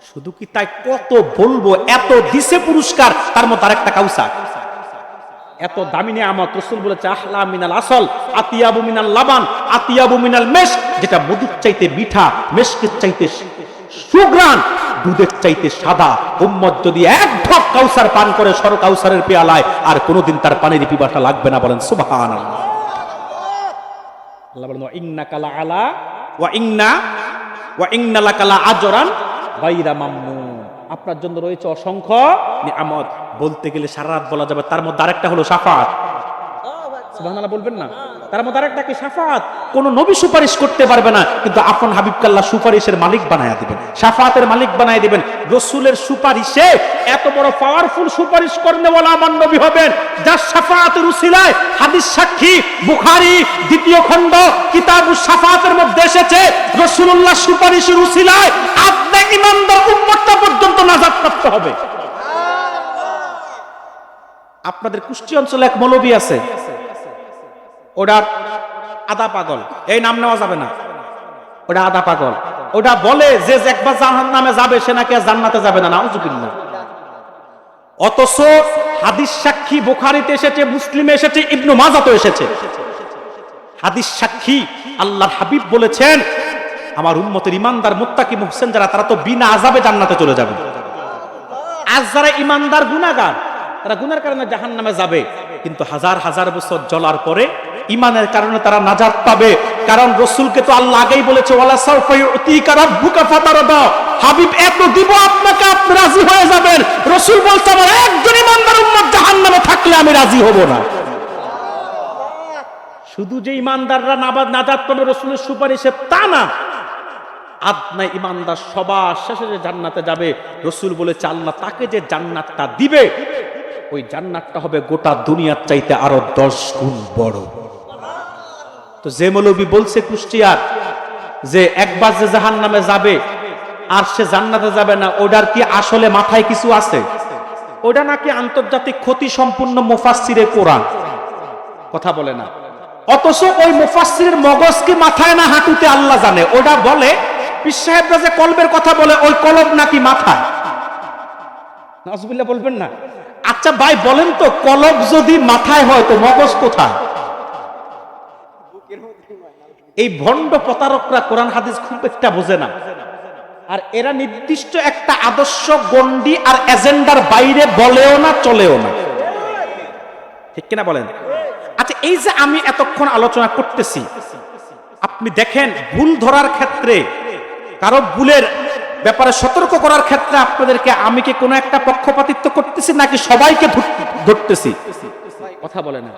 A: শুধু কি তাই? কত বলবো, এত দিছে পুরস্কার, তার মধ্যে আরেকটা কাউসার। এত দামি নিয়ামত। রাসূল বলেছে আহলা মিনাল আসল, আতিয়াবু মিনাল লাবান, আতিয়াবু মিনাল মেশক। যেটা মধুর চাইতে মিঠা, মেশকের চাইতে সুগ্রাণ, দুধের চাইতে সাদা। উম্মত যদি এক ঢোক কাউসার পান করে সর কাউসারের পেয়ালায়, আর কোনোদিন তার পানির পিপাসা লাগবে না। বলেন সুবহানাল্লাহ। আল্লাহ বলেন ওয়া ইন্নাকা লাআলা ওয়া ইন্না লাকা লাআজরান গায়রা মামনুন। আপনার জন্য রয়েছে অসংখ্য নিয়ামত, বলতে গেলে সারা রাত বলা যাবে। তার মধ্যে আরেকটা হলো শাফাআত। সুবহানাল্লাহ বলবেন না? তার মধ্যে আরেকটা কি শাফাআত। কোন নবী সুপারিশ করতে পারবে না, কিন্তু আপন হাবিবকে আল্লাহ সুপারিশের মালিক বানায়া দিবেন, শাফাআতের মালিক বানায়া দিবেন। রাসূলের সুপারিশে এত বড় পাওয়ারফুল সুপারিশ করনেওয়ালা আমার নবী হবেন, যার শাফাআতের উসিলায় হাদিস সাক্ষী বুখারী 2য় খণ্ড কিতাবুস শাফাআতের মধ্যে এসেছে, রাসূলুল্লাহ সুপারিশের উসিলায় আপনি ঈমানদার উম্মতটা পর্যন্ত নাজাত প্রাপ্ত হবে। আপনাদের কুষ্টি অঞ্চলে এক মৌলবী আছে, ওটা আদা পাগল, এই নাম নেওয়া যাবে না, ওটা আদা পাগল। ওটা বলে যে একবার জাহান্নামে যাবে সে নাকি আর জান্নাতে যাবে না, নাউজুবিল্লাহ। অথচ হাদিস সাক্ষী বুখারীতে এসেছে, মুসলিমে এসেছে, ইবনে মাজাহতে এসেছে। হাদিস সাক্ষী আল্লাহর হাবিব বলেছেন, আমার উম্মতের ঈমানদার মুত্তাকি মুহসিন যারা, তারা তো বিনা আযাবে জান্নাতে চলে যাবে। আজ যারা ঈমানদার গুনাহগার, তারা গুনার কারণে জাহান্নামে যাবে, কিন্তু হাজার হাজার বছর জ্বলার পরে ঈমানের কারণে তারা নাজাত পাবে। কারণ রাসূলকে তো আল্লাহ আগেই বলেছে, ওয়ালা সাউফা ইউতিকা রাব্বুকা ফাতারদা, হাবিব এত দিব আপনাকে, আপনি রাজি হয়ে যাবেন। রাসূল বলছে, আমার একজন ঈমানদার উম্মত জাহান্নামে থাকলে আমি রাজি হব না। শুধু যে ঈমানদাররা নাজাত পাবে রাসূলের সুপারিশে তা না, আদনা ঈমানদার সবার শেষে যে জান্নাতে যাবে, রাসূল বলেছে আল্লাহ তাকে যে জান্নাতটা দিবে, ওই জান্নাতটা হবে গোটা দুনিয়ার চাইতে আরো 10 গুণ বড়। তো যে মৌলবী বলছে কুষ্টিয়ার যে একবার যে জাহান্নামে যাবে আর সে জান্নাতে যাবে না, ওটার কি আসলে মাথায় কিছু আছে? ওটা নাকি আন্তর্জাতিক ক্ষতি সম্পূর্ণ মুফাসসিরে কোরআন, কথা বলে না। অথচ ওই মুফাসসিরের মগজ কি মাথায় না হাঁটুতে আল্লাহ জানে। ওটা বলে পীর সাহেবরা যে কলবের কথা বলে, ওই কলব নাকি মাথায়। নাউজুবিল্লাহ বলবেন না? আচ্ছা ভাই বলেন তো, কলব যদি মাথায় হয় তো মগজ কোথায়? এই ভণ্ড প্রতারকরা কোরআন হাদিস খুব একটা বোঝে না, আর এরা নির্দিষ্ট একটা আদর্শ গণ্ডি আর এজেন্ডার বাইরে বলেও না, চলেও না, ঠিক কিনা বলেন? আচ্ছা এই যে আমি এতক্ষণ আলোচনা করতেছি, আপনি দেখেন ভুল ধরার ক্ষেত্রে, কারো ভুলের ব্যাপারে সতর্ক করার ক্ষেত্রে আপনাদেরকে আমি কি কোনো একটা পক্ষপাতিত্ব করতেছি নাকি সবাইকে ধরতেছি? কথা বলে না।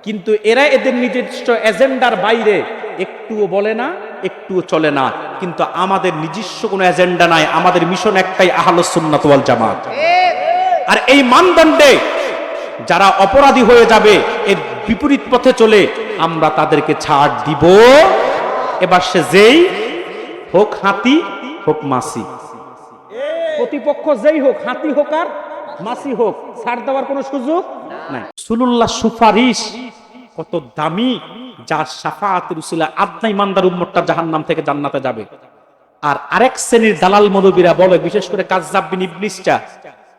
A: কিন্তু এরা এদের নিজস্ব এজেন্ডার বাইরে একটুও বলে না, একটুও চলে না। কিন্তু আমাদের নিজস্ব কোনো এজেন্ডা নাই, আমাদের মিশন একটাই, আহলুস সুন্নাত ওয়াল জামাত। আর এই মানদণ্ডে যারা অপরাধী হয়ে যাবে, এর বিপরীত পথে চলে, আমরা তাদেরকে ছাড় দিব। এবার সে যেই হোক, হাতি হোক মাসি, প্রতিপক্ষ যেই হোক, হাতি হোক আর মাসি হোক, ছাড় দেওয়ার কোনো সুযোগ নাই। রাসূলুল্লাহ সুপারিশ কত দামি, যার শাফাআতের উসিলায় আদনা ঈমানদার উম্মতটা জাহান্নাম থেকে জান্নাতে যাবে। আর আরেক শ্রেণীর দালাল মৌলবীরা বলে, বিশেষ করে কাযযাব বিন ইবলিসটা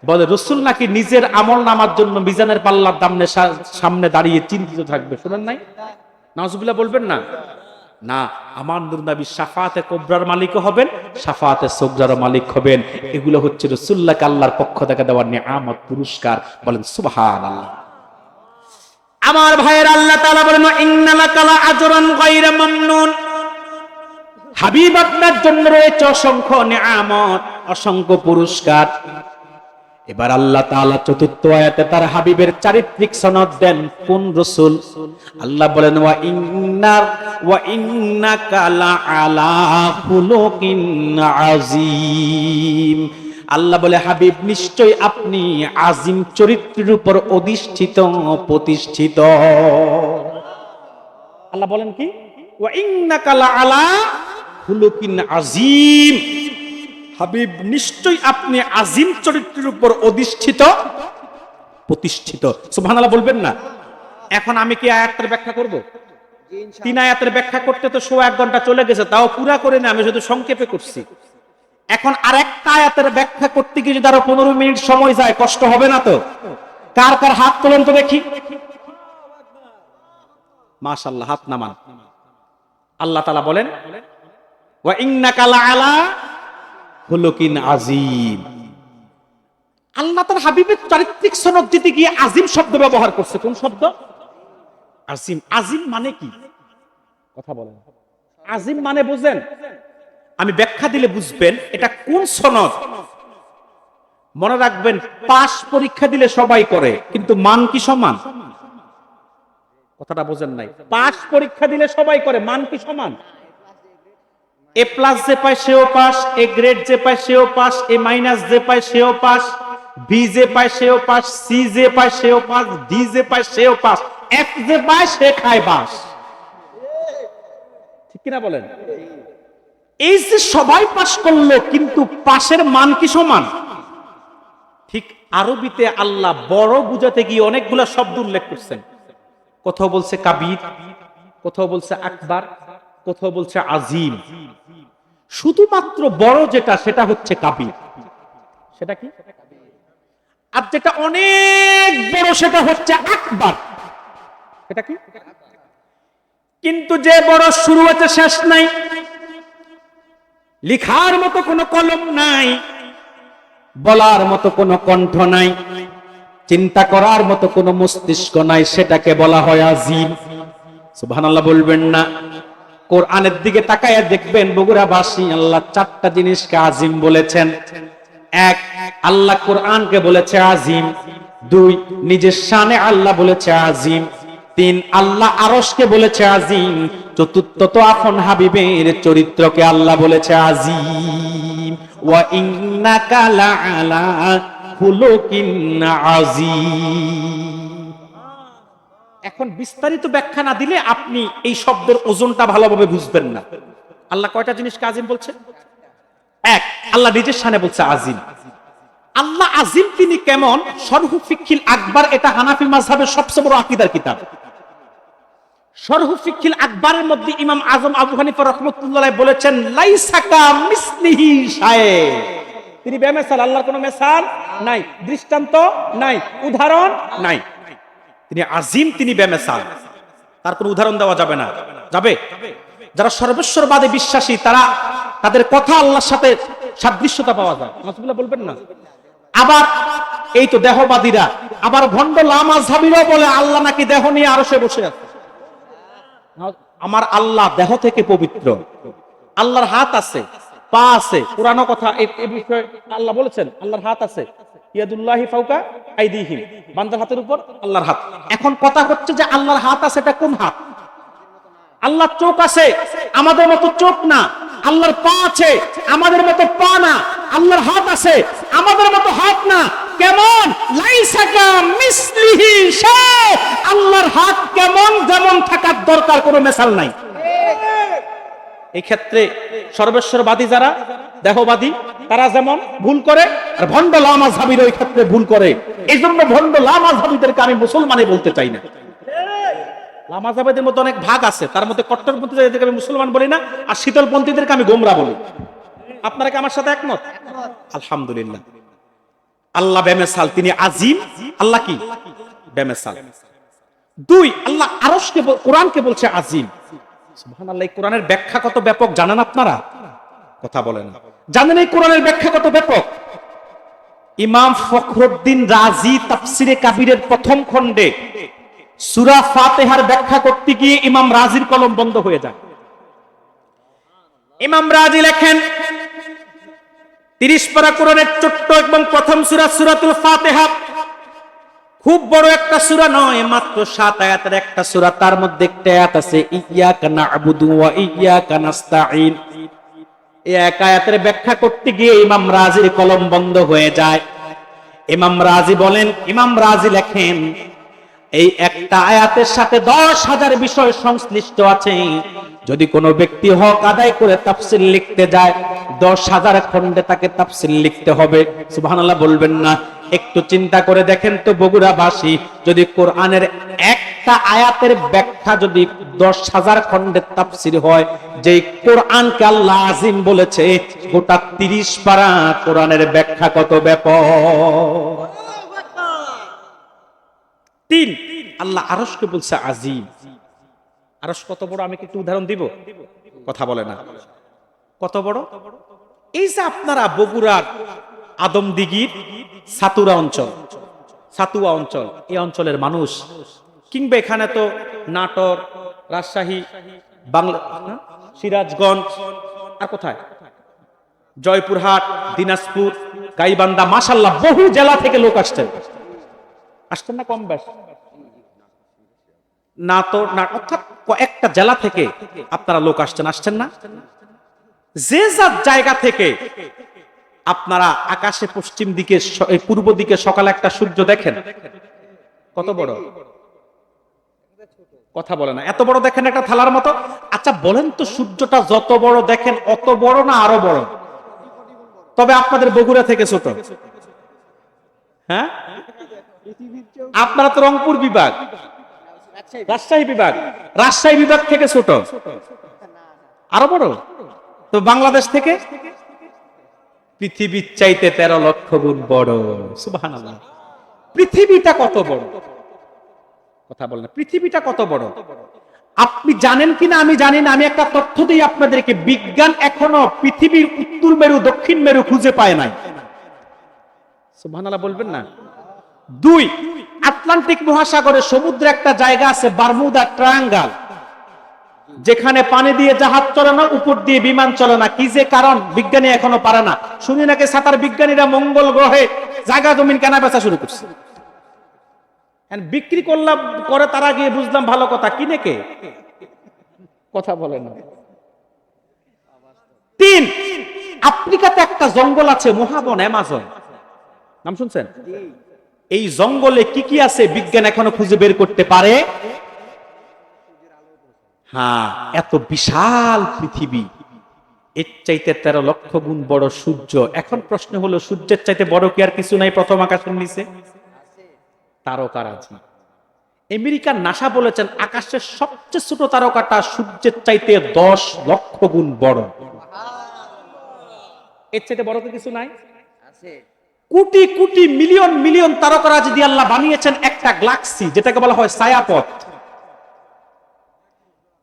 A: বলে, রাসূল নাকি নিজের আমল নামার জন্য মিজানের পাল্লার সামনে দাঁড়িয়ে চিন্তিত থাকবে। শুনেন নাই? নাউজুবিল্লাহ বলবেন না? না, আমার নূর নবী শাফাআতে কুবরার মালিকও হবেন, শাফাআতে সুগরার মালিক হবেন। এগুলো হচ্ছে রাসূলুল্লাহকে আল্লাহর পক্ষ থেকে দেওয়া নিয়ামত, পুরস্কার। বলেন সুবহানাল্লাহ। আমার ভাইয়ের, আল্লাহ তাআলা বলেন, ইন্নালাকা লা আজরান গায়রা মামনুন, হাবিব আপনার জন্য রয়েছে অসংখ্য নিয়ামত, অসংখ্য পুরস্কার। এবার আল্লাহ তাআলা চতুর্থ আয়াতে তার হাবিবের চারিত্রিক সনদ দেন। কোন রাসূল? আল্লাহ বলেন, ওয়া ইন্নাকা লাআলা খুলুকিন আযীম। আল্লাহ বলে, হাবিব নিশ্চয় আপনি আজিম চরিত্রের উপর অধিষ্ঠিত, প্রতিষ্ঠিত। আল্লাহ বলেন কি? ওয়া ইন্নাকা লাআলা খুলুকিন আযীম, হাবিব নিশ্চয় আপনি আজিম চরিত্রের উপর অধিষ্ঠিত, প্রতিষ্ঠিত। সুবহানাল্লাহ বলবেন না? এখন আমি কি আয়াতের ব্যাখ্যা করব? 3 আয়াতের ব্যাখ্যা করতে তো 1 ঘন্টা চলে গেছে, তাও পুরা করে না, আমি শুধু সংক্ষেপে করছি। এখন আরেকটা আয়াতের ব্যাখ্যা করতে গিয়ে যদি আরো 15 মিনিট সময় যায়, কষ্ট হবে না তো? কার কার হাত তোলেন তো দেখি। মাশাআল্লাহ, হাত নামান। আল্লাহ তাআলা বলেন, ওয়া ইন্নাকা লাআলা খুলুকিন আযীম। আল্লাহ তার হাবিবের চারিত্রিক সনদ দিতে গিয়ে আজিম শব্দ ব্যবহার করছে। কোন শব্দ? আজিম। আজিম মানে কি? কথা বলেন। আজিম মানে বুঝেন? আমি ব্যাখ্যা দিলে বুঝবেন এটা কোন সনদ। মনে রাখবেন, পাস পরীক্ষা দিলে সবাই করে, কিন্তু মান কি সমান? কথাটা বোঝেন নাই। পাস পরীক্ষা দিলে সবাই করে, মান কি সমান? এ প্লাস যে পায় সেও পাস, এ গ্রেড যে পায় সেও পাস, এ মাইনাস যে পায় সেও পাস, বি যে পায় সেও পাস, সি যে পায় সেও পাস, ডি যে পায় সেও পাস, এফ যে পায় সে খায় বাস। ঠিক কিনা বলেন? এই যে সবাই পাস করলো, কিন্তু পাশের মান কি সমান? ঠিক আরবিতে আল্লাহ বড় বুঝাতে গিয়ে অনেকগুলা শব্দ উল্লেখ করছেন। কোথাও বলছে কাবির, কোথাও বলছে আকবার, কোথাও বলছে আজিম। শুধুমাত্র বড় যেটা সেটা হচ্ছে কাবির, সেটা কি? আর যেটা অনেক বড় সেটা হচ্ছে আকবার, সেটা কি? কিন্তু যে বড় শুরু হচ্ছে শেষ নাই, লিখার মতো কোনো কলম নাই, বলার মতো কোনো কণ্ঠ নাই, চিন্তা করার মতো কোনো মস্তিষ্ক নাই, সেটাকে বলা হয় আজিম। সুবহানাল্লাহ বলবেন না? কোরআনের দিকে তাকায়া দেখবেন বগুড়াবাসী, আল্লাহ চারটা জিনিসকে আজিম বলেছেন। এক, আল্লাহ কোরআনকে বলেছে আজিম। দুই, নিজের শানে আল্লাহ বলেছে আজিম। তিন, আল্লাহ আরশকে বলেছে আজিম। চতুর্থ, তো আপন হাবিবের চরিত্রকে আল্লাহ বলেছে আজিম। ওয়া ইন্নাকা লাআলা খুলুকিন আযীম। এখন বিস্তারিত ব্যাখ্যা না দিলে আপনি এই শব্দের ওজনটা ভালোভাবে বুঝবেন না। আল্লাহ কয়টা জিনিসকে আজিম বলছে? এক, আল্লাহ নিজের শানে বলছে আজিম। আল্লাহ আজিম তিনি কেমন? শরহু ফিকহিল আকবার, এটা হানাফি মাযহাবের সবচেয়ে বড় আকীদার কিতাব। শরহু ফিকহিল আকবারের মধ্যে ইমাম আজম আবু হানিফা রাহমাতুল্লাহ বলেছেন, লাইসা কামিসলিহি শায়। তিনি বেমিসাল, আল্লাহর কোনো মিসাল নাই, দৃষ্টান্ত নাই, উদাহরণ নাই। তিনি আজিম, তিনি বেমিসাল, তার কোনো উদাহরণ দেওয়া যাবে না। যাবে? যারা সর্বেশ্বরবাদে বিশ্বাসী তারা, তাদের কথা আল্লাহর সাথে সাদৃশ্যতা পাওয়া যায়। নাউজুবিল্লাহ বলবেন না? আবার এই তো দেহবাদীরা, আবার ভণ্ড লামাযহাবীরাও বলে আল্লাহ নাকি দেহ নিয়ে আরশে বসে আছে। আমার আল্লাহ দেহ থেকে পবিত্র, আল্লাহর হাত আছে, পা আছে। পুরানো কথা এই বিষয়ে আল্লাহ বলেছেন আল্লাহর হাত আছে, ইয়াদুল্লাহি ফাওকা আইদিহিম, বান্দার হাতের উপর আল্লাহর হাত। এখন কথা হচ্ছে যে আল্লাহর হাত আছে, এটা কোন হাত? আল্লাহর চোখ আছে, আমাদের মতো চোখ না। আল্লাহর পা আছে, আমাদের মতো পা না। আল্লাহর হাত আছে, আমাদের মতো হাত না। কেমন? লাইসা কামিসলিহি শায়। আল্লাহর হাত কেমন, যেমন থাকার দরকার, কোনো মিসাল নাই। এই ক্ষেত্রে সর্বেশ্বরবাদী যারা দেহবাদী তারা যেমন ভুল করে, আর ভণ্ড লামাযহাবীরা ওই ক্ষেত্রে ভুল করে। এই জন্য ভণ্ড লামাযহাবীদেরকে আমি মুসলমানই বলতে চাই না। লামাযহাবীদের মধ্যে অনেক ভাগ আছে, তার মধ্যে কট্টরপন্থীদেরকে আমি মুসলমান বলি না, আর শীতলপন্থীদেরকে আমি গোমরা বলি। আপনারা কি আমার সাথে একমত? আলহামদুলিল্লাহ। আল্লাহ বেমিসাল, তিনি আজিম। আল্লাহ কি? বেমিসাল। দুই, আল্লাহ আরশকে, কোরআনকে বলছে আজিম। সুবহানাল্লাহ। এই কোরআনের ব্যাখ্যা কত ব্যাপক জানেন আপনারা? কথা বলেন। জানেন এই কোরআনের ব্যাখ্যা কত ব্যাপক? ইমাম ফখরুদ্দিন রাজি তাফসিরে কাবিরের প্রথম খণ্ডে সূরা ফাতিহার ব্যাখ্যা করতে গিয়ে ইমাম রাজির কলম বন্ধ হয়ে যায়। ইমাম রাজি লেখেন, 30 পারা কোরআনের ছোট্ট এবং প্রথম সূরা সূরাতুল ফাতিহা খুব বড় একটা সূরা নয়, মাত্র 7 আয়াতের একটা সূরা। তার মধ্যে একটা আয়াত আছে, ইয়্যাকা না'বুদু ওয়া ইয়্যাকা নাস্তাঈন। এই এক আয়াতের ব্যাখ্যা করতে গিয়ে ইমাম রাজির কলম বন্ধ হয়ে যায়। ইমাম রাজি বলেন, ইমাম রাজি লেখেন, এই একটা আয়াতের সাথে 10,000 বিষয় সংশ্লিষ্ট আছে। যদি কোনো ব্যক্তি হক আদায় করে তাফসীর লিখতে যায়, 10,000 খণ্ডে তাকে তাফসীর লিখতে হবে। সুবহানাল্লাহ বলবেন না? একটু চিন্তা করে দেখেন তো বগুড়াবাসী, যদি কোরআনের একটা আয়াতের ব্যাখ্যা যদি 10,000 খণ্ডের তাফসীর হয়, যেই কোরআনকে আল্লাহ আজিম বলেছে, গোটা 30 পারা কোরআনের ব্যাখ্যা কত ব্যাপক। তিন, আল্লাহ আরশকে বলছে আজিম। আরশ কত বড় আমি কি একটু উদাহরণ দিব? কথা বলে না? কত বড়? এই যে আপনারা বগুড়ার আদমদিঘির সাতুয়া অঞ্চল, এই অঞ্চলের মানুষ, কিংবা এখানে তো নাটোর, রাজশাহী, বাংলা, সিরাজগঞ্জ, আর কোথায়, জয়পুরহাট, দিনাজপুর, গাইবান্ধা, মাশাআল্লাহ বহু জেলা থেকে লোক আসছেন না? কম বেশ? না তো না, অর্থাৎ কয়েকটা জেলা থেকে আপনারা লোক আসছেন না? যে যার জায়গা থেকে আপনারা আকাশে পশ্চিম দিকে পূর্ব দিকে সকালে একটা সূর্য দেখেন, কত বড়? কথা বলে না, এত বড় দেখেন একটা থালার মতো। আচ্ছা বলেন তো, সূর্যটা যত বড় দেখেন অত বড় না আরো বড়? তবে আপনাদের বগুড়া থেকে ছোট। হ্যাঁ, আপনারা তো রংপুর বিভাগ, রাজশাহী বিভাগ, রাজশাহী বিভাগ থেকে ছোট, আরো বড়। তো বাংলাদেশ থেকে পৃথিবীর চাইতে 13 লক্ষ গুণ বড়। সুবহানাল্লাহ। পৃথিবীটা কত বড়, কথা বলেন, পৃথিবীটা কত বড় আপনি জানেন কিনা আমি জানি না। আমি একটা তথ্য দিই আপনাদেরকে, বিজ্ঞান এখনো পৃথিবীর উত্তর মেরু দক্ষিণ মেরু খুঁজে পায় নাই। সুবহানাল্লাহ বলবেন না? 2, আটলান্টিক মহাসাগরে সমুদ্রে একটা জায়গা আছে বারমুদা ট্রায়াঙ্গল, যেখানে পানি দিয়ে জাহাজ চলে না, উপর দিয়ে বিমান চলে না। কি যে কারণ বিজ্ঞানী এখনো পারে না। শুনি নাকি সাতার বিজ্ঞানীরা মঙ্গল গ্রহে জায়গা জমিন কেনা বেচা শুরু করছে। বিক্রি করলাম, করে তারা গিয়ে বুঝলাম ভালো কথা, কিনে কে? কথা বলে না। 3, আফ্রিকাতে একটা জঙ্গল আছে মহাবন অ্যামাজন, নাম শুনছেন? এই জঙ্গলে কি কি আছে বিজ্ঞান এখনো খুঁজে বের করতে পারে। হ্যাঁ, এত বিশাল পৃথিবী, এর চাইতে 13 লক্ষ গুণ বড় সূর্য। এখন প্রশ্ন হলো, সূর্যের চাইতে বড় কি আর কিছু নাই প্রথম আকাশের নিচে? তারকারাজি। আমেরিকার নাসা বলেছেন আকাশের সবচেয়ে ছোট তারকাটা সূর্যের চাইতে 10 লক্ষ গুণ বড়। এর চাইতে বড় কিছু নাই। কোটি কোটি মিলিয়ন মিলিয়ন তারকারাজি দিয়ে আল্লাহ বানিয়েছেন একটা গ্যালাক্সি, যেটাকে বলা হয় ছায়াপথ।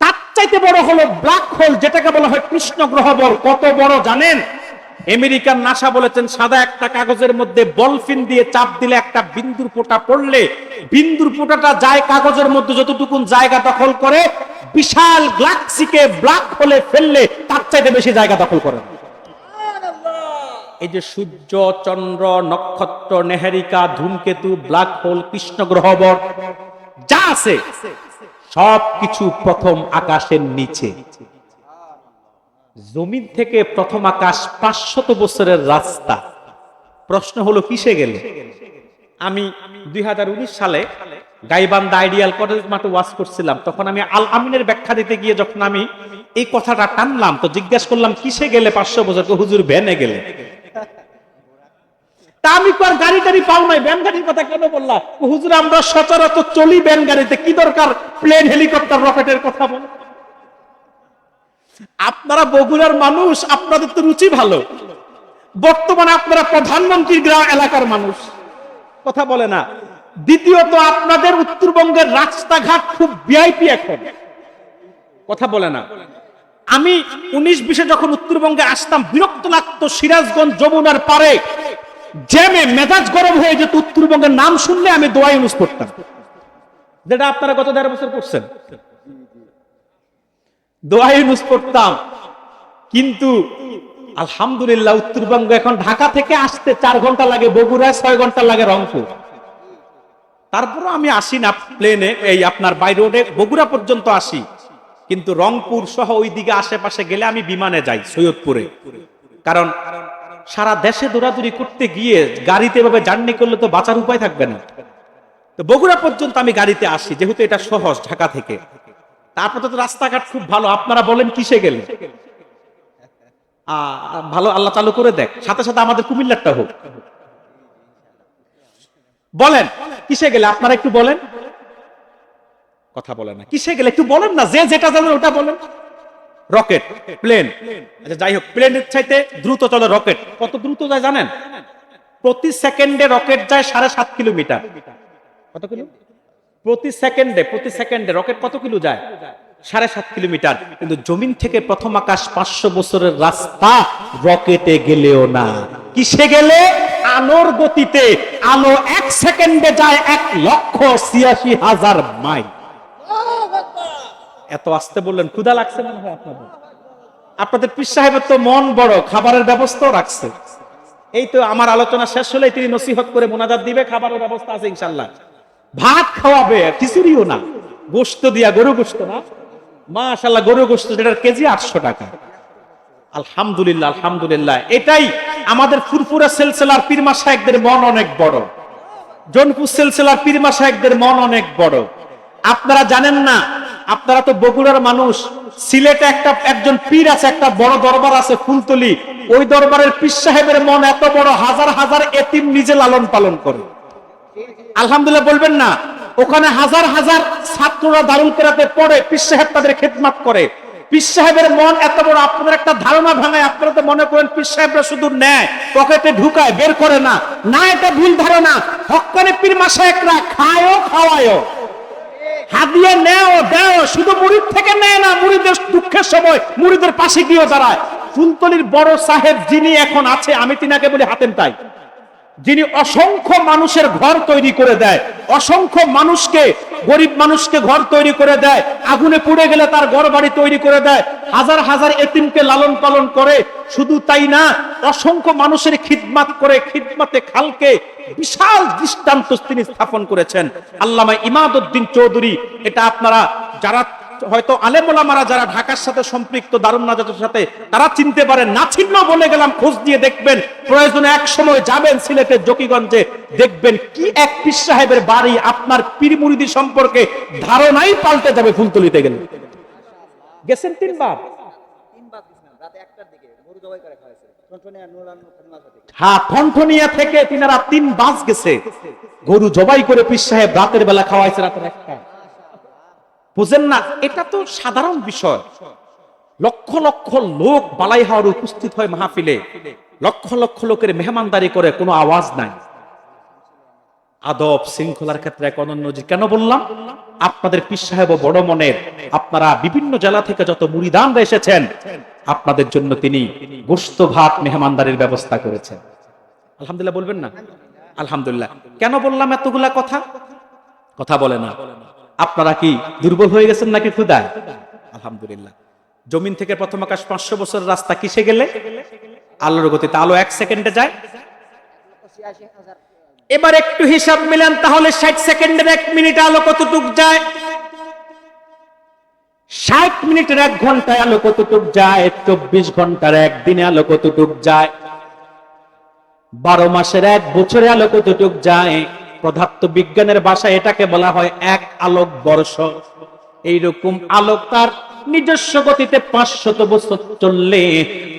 A: তার চাইতে বড় হলো ব্ল্যাক হোল, যেটাকে বলা হয় কৃষ্ণ গ্রহবর। কত বড় জানেন? আমেরিকান নাসা বলেছেন সাদা একটা কাগজের মধ্যে বলফিন দিয়ে চাপ দিলে একটা বিন্দুর ফোঁটা পড়লে বিন্দুর ফোঁটাটা যায় কাগজের মধ্যে যতটুকু জায়গা দখল করে, বিশাল গ্যালাক্সিকে ব্ল্যাক হোলে ফেললে তার চাইতে বেশি জায়গা দখল করে। এই যে সূর্য, চন্দ্র, নক্ষত্র, নেহেরিকা, ধূমকেতু, ব্ল্যাক হোল, কৃষ্ণ গ্রহবর যা আছে সবকিছু প্রথম আকাশের নিচে। জমিন থেকে প্রথম আকাশ 500 বছরের রাস্তা। প্রশ্ন হলো কিসে গেলে? আমি 2019 সালে গাইবান্ধা আইডিয়াল কলেজ মাঠে ওয়াজ করছিলাম, তখন আমি আল আমিনের ব্যাখ্যা দিতে গিয়ে যখন আমি এই কথাটা টানলাম, তো জিজ্ঞাসা করলাম কিসে গেলে 500 বছর? হুজুর ভ্যানে গেলে। তা আমি তো আর গাড়ি টাড়ি পাও নাই, ভ্যান গাড়ির কথা কেন বললাম? হুজুর আমরা সচরাচর চলি ভ্যান গাড়িতে, কি দরকার প্লেন, হেলিকপ্টার, রকেটের কথা বল? আপনারা বগুড়ার মানুষ, আপনাদের তো রুচি ভালো। বর্তমানে আপনারা প্রধানমন্ত্রীর গ্রাম এলাকার মানুষ, কথা বলে না। দ্বিতীয়ত আপনাদের উত্তরবঙ্গের রাস্তাঘাট খুব ভিআইপি এখন, কথা বলে না। আমি 19-20 যখন উত্তরবঙ্গে আসতাম বিরক্ত লাগতো, সিরাজগঞ্জ যমুনার পারে জ্যামে মেজাজ গরম হয়ে যেত। উত্তরবঙ্গের নাম শুনলে আমি দোয়া ইউজ করতাম, যেটা আপনারা গত 1.5 বছর করছেন। দোয়া ইউজ করতাম, কিন্তু আলহামদুলিল্লাহ উত্তরবঙ্গ এখন ঢাকা থেকে আসতে 4 ঘন্টা লাগে, বগুড়ায় 6 ঘন্টা লাগে, রংপুর। তারপরও আমি আসি না প্লেনে, এই আপনার বাই রোডে বগুড়া পর্যন্ত আসি, কিন্তু রংপুর সহ ওই দিকে আশেপাশে গেলে আমি বিমানে যাই সৈয়দপুরে। কারণ সারা দেশে দৌড়াদৌড়ি করতে গিয়ে গাড়িতে এভাবে জার্নি করলে তো বাঁচার উপায় থাকবে না। তো বগুড়া পর্যন্ত আমি গাড়িতে আসি, যেহেতু এটা সহজ ঢাকা থেকে। তারপর তো রাস্তাঘাট খুব ভালো। আপনারা বলেন কিসে গেলে? ভালো, আল্লাহ চালু করে দেখ, সাথে সাথে আমাদের কুমিল্লারটা হোক। বলেন কিসে গেলে? আপনারা একটু বলেন, কথা বলেন না। কিসে গেলে একটু বলেন না, যে যেটা জানেন ওটা বলেন। Rocket, plane. আচ্ছা যাই হোক, প্লেনের চাইতে দ্রুত চলে রকেট। কত দ্রুত যায় জানেন? প্রতি সেকেন্ডে রকেট যায় 7.5 কিলোমিটার। কত কিলো? প্রতি সেকেন্ডে রকেট কত কিলো যায়? 7.5 কিলোমিটার। কিন্তু জমিন থেকে প্রথম আকাশ 500 বছরের রাস্তা রকেটে গেলেও না। কিসে গেলে? আলোর গতিতে। আলো 1 সেকেন্ডে যায় 1,86,000 মাইল। এত আসতে বললেন, ক্ষুধা লাগছে মনে হয় আপনাদের। আপনাদের পীর সাহেবের তো মন বড়, খাবারের ব্যবস্থাও রাখছে। এই তো আমার আলোচনা শেষ হলে তিনি নসিহত করে মোনাজাত দিবে, খাবারের ব্যবস্থা আছে ইনশাআল্লাহ। ভাত খাওয়াবে, খিচুড়িও না, গোশত দিয়া, গরু গোশত না, মাশাআল্লাহ, গরু গোশত যেটার কেজি 800 টাকা। আলহামদুলিল্লাহ, আলহামদুলিল্লাহ। এটাই আমাদের ফুরফুরা সিলসিলার পীর মাশায়েখদের মন অনেক বড়, জৌনপুর সিলসিলার পীর মাশায়েখদের মন অনেক বড়। আপনারা জানেন না, আপনারা তো বগুড়ার মানুষ, সিলেটে একজন পীর আছে, একটা বড় দরবার আছে ফুলতলি, ওই দরবারের পীর সাহেবের মন এত বড়, হাজার হাজার এতিম নিজে লালন পালন করে। আলহামদুলিল্লাহ বলবেন না? ওখানে হাজার হাজার ছাত্ররা দারুল কেরাতে পড়ে, পীর সাহেব তাদের খেদমত করে। পীর সাহেবের মন এত বড়, আপনাদের একটা ধারণা ভাঙায়, আপনারা তো মনে করেন পীর সাহেবরা শুধু নেয়, পকেটে ঢুকায়, বের করে না। না, এটা ভুল ধারণা। হক্কানি পীর মাশায়েখরা খায়ও খাওয়ায়ও, হাদিয়া নেও দেও, শুধু মুরিদ থেকে নেয় না, মুরিদের দুঃখের সময় মুরিদের পাশে গিয়ে দাঁড়ায়। ফুলতলির বড় সাহেব যিনি এখন আছে, আমি তিনাকে বলি হাতেম তাই, যিনি অসংখ্য মানুষের ঘর তৈরি করে দেয়, অসংখ্য মানুষকে, গরিব মানুষকে ঘর তৈরি করে দেয়, আগুনে পুড়ে গেলে তার ঘর বাড়ি তৈরি করে দেয়, হাজার হাজার এতিমকে লালন পালন করে। শুধু তাই না, অসংখ্য মানুষের খিদমত করে, খিদমতে খালকে বিশাল দৃষ্টান্ত তিনি স্থাপন করেছেন। আল্লামা ইমাদউদ্দিন চৌধুরী, এটা আপনারা যারা হয়তো আলেম ওলামারা যারা ঢাকার সাথে সম্পৃক্ত, দারুন নাজাতের সাথে, তারা চিনতে পারেন। না চিনলেও বলে গেলাম, খোঁজ দিয়ে দেখবেন, প্রয়োজনে এক সময় যাবেন সিলেটের জকিগঞ্জে, দেখবেন কি এক পীর সাহেবের বাড়ি, আপনার পীর মুরিদি সম্পর্কে ধারণাই পাল্টে যাবে ফুলতলিতে গেলে। গেছেন 3 বার? হ্যাঁ, ঠনঠনিয়া থেকে তিনারা 3 বাস গেছে, গরু জবাই করে পীর সাহেব রাতের বেলা খাওয়াইছে, রাতের 1টা। বুঝেন না? এটা তো সাধারণ বিষয়। লক্ষ লক্ষ লোক বালাই হওয়ার উপস্থিত হয় মাহফিলে, লক্ষ লক্ষ লোকের মেহমানদারি করে, কোনো আওয়াজ নাই। আদব শৃঙ্খলার ক্ষেত্রে এক অনন্য। কেন বললাম? আপনাদের পীর সাহেব বড় মনের। আপনারা বিভিন্ন জেলা থেকে যত মুরিদানরা এসেছেন, আপনাদের জন্য তিনি গোশত ভাত মেহমানদারির ব্যবস্থা করেছেন। আলহামদুলিল্লাহ বলবেন না? আলহামদুলিল্লাহ। কেন বললাম এতগুলা কথা? কথা বলে না। আপনারা কি দুর্বল হয়ে গেছেন নাকি ক্ষুধায়? আলহামদুলিল্লাহ। জমিন থেকে প্রথম আকাশ 500 বছরের রাস্তা কিসে গেলে? আলোর গতিতে। আলো 1 সেকেন্ডে যায়। এবার একটু হিসাব মিলান, তাহলে 60 সেকেন্ডের 1 মিনিটে আলো কতটুক যায়? 60 মিনিটের 1 ঘন্টায় আলো কতটুক যায়? 24 ঘন্টার 1 দিনে আলো কতটুক যায়? 12 মাসের 1 বছরে আলো কতটুক যায়? পদার্থ বিজ্ঞানের ভাষায় এটাকে বলা হয় 1 আলোক বর্ষ। এইরকম আলোক তার নিজস্ব গতিতে 500 বছর চললে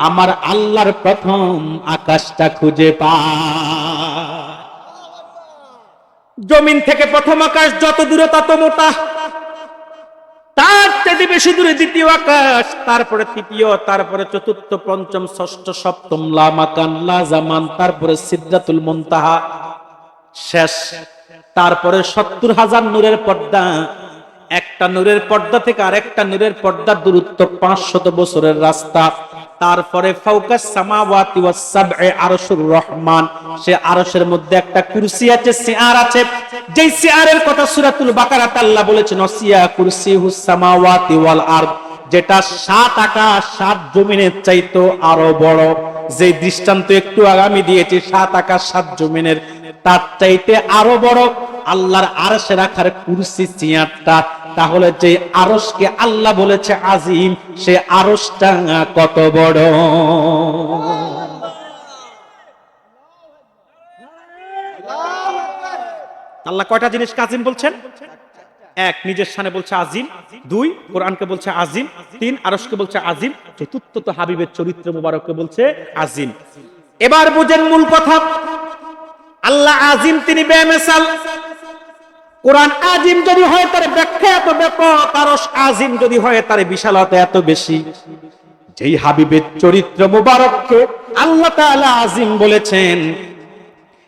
A: আমার আল্লাহর প্রথম আকাশটা খুঁজে পায়। জমিন থেকে প্রথম আকাশ যত দূরে তত মোটা, তার চেয়ে বেশি দূরে দ্বিতীয় আকাশ, তারপরে তৃতীয়, তারপরে চতুর্থ, পঞ্চম, ষষ্ঠ, সপ্তম, লা মাকান লা জামান, তারপরে সিদরাতুল মুনতাহা শেষ, তারপরে 70,000 নূরের পর্দা। একটা নূরের পর্দা থেকে আরেকটা নূরের পর্দার দূরত্ব 500 বছরের রাস্তা। তারপরে ফাওকাস সামাওয়াতি ওয়াস সাব'i আরশুর রহমান, সে আরশের মধ্যে একটা কুরসি আছে, সিআর আছে, যেই সিআরের কথা সূরাতুল বাকারাতে আল্লাহ বলেছেন, ওয়াসিয়া কুরসিহুস সামাওয়াতি ওয়াল আরদ, যেটা 7 আকাশ 7 জমিনের চাইতো আরো বড়। যে দৃষ্টান্ত একটু আগামী দিয়েছি, 7 আকাশ 7 জমিনের, তার চাইতে আরো বড় আল্লাহর আরশে রাখার কুরসি চেয়ারটা। তাহলে যে আরশকে আল্লাহ বলেছে আজিম, সে আরশটা কত বড়! আল্লাহ কয়টা জিনিস আজিম বলছেন? 1, নিজের শানে বলছে আজিম। 2, কোরআনকে বলছে আজিম। 3, আরশকে বলছে আজিম। চতুর্থ তো হাবিবের চরিত্র মুবারককে বলছে আজিম। এবার বুঝেন মূল কথা। আল্লাহ আজিম, তিনি বেমিসাল। কোরআন আজিম যদি হয়, তার ব্যাখ্যা এত ব্যাপক, আরশ আজিম যদি হয়, তার বিশালতা এত বেশি। যেই হাবিবের চরিত্র মুবারককে আল্লাহ তাআলা আজিম বলেছেন,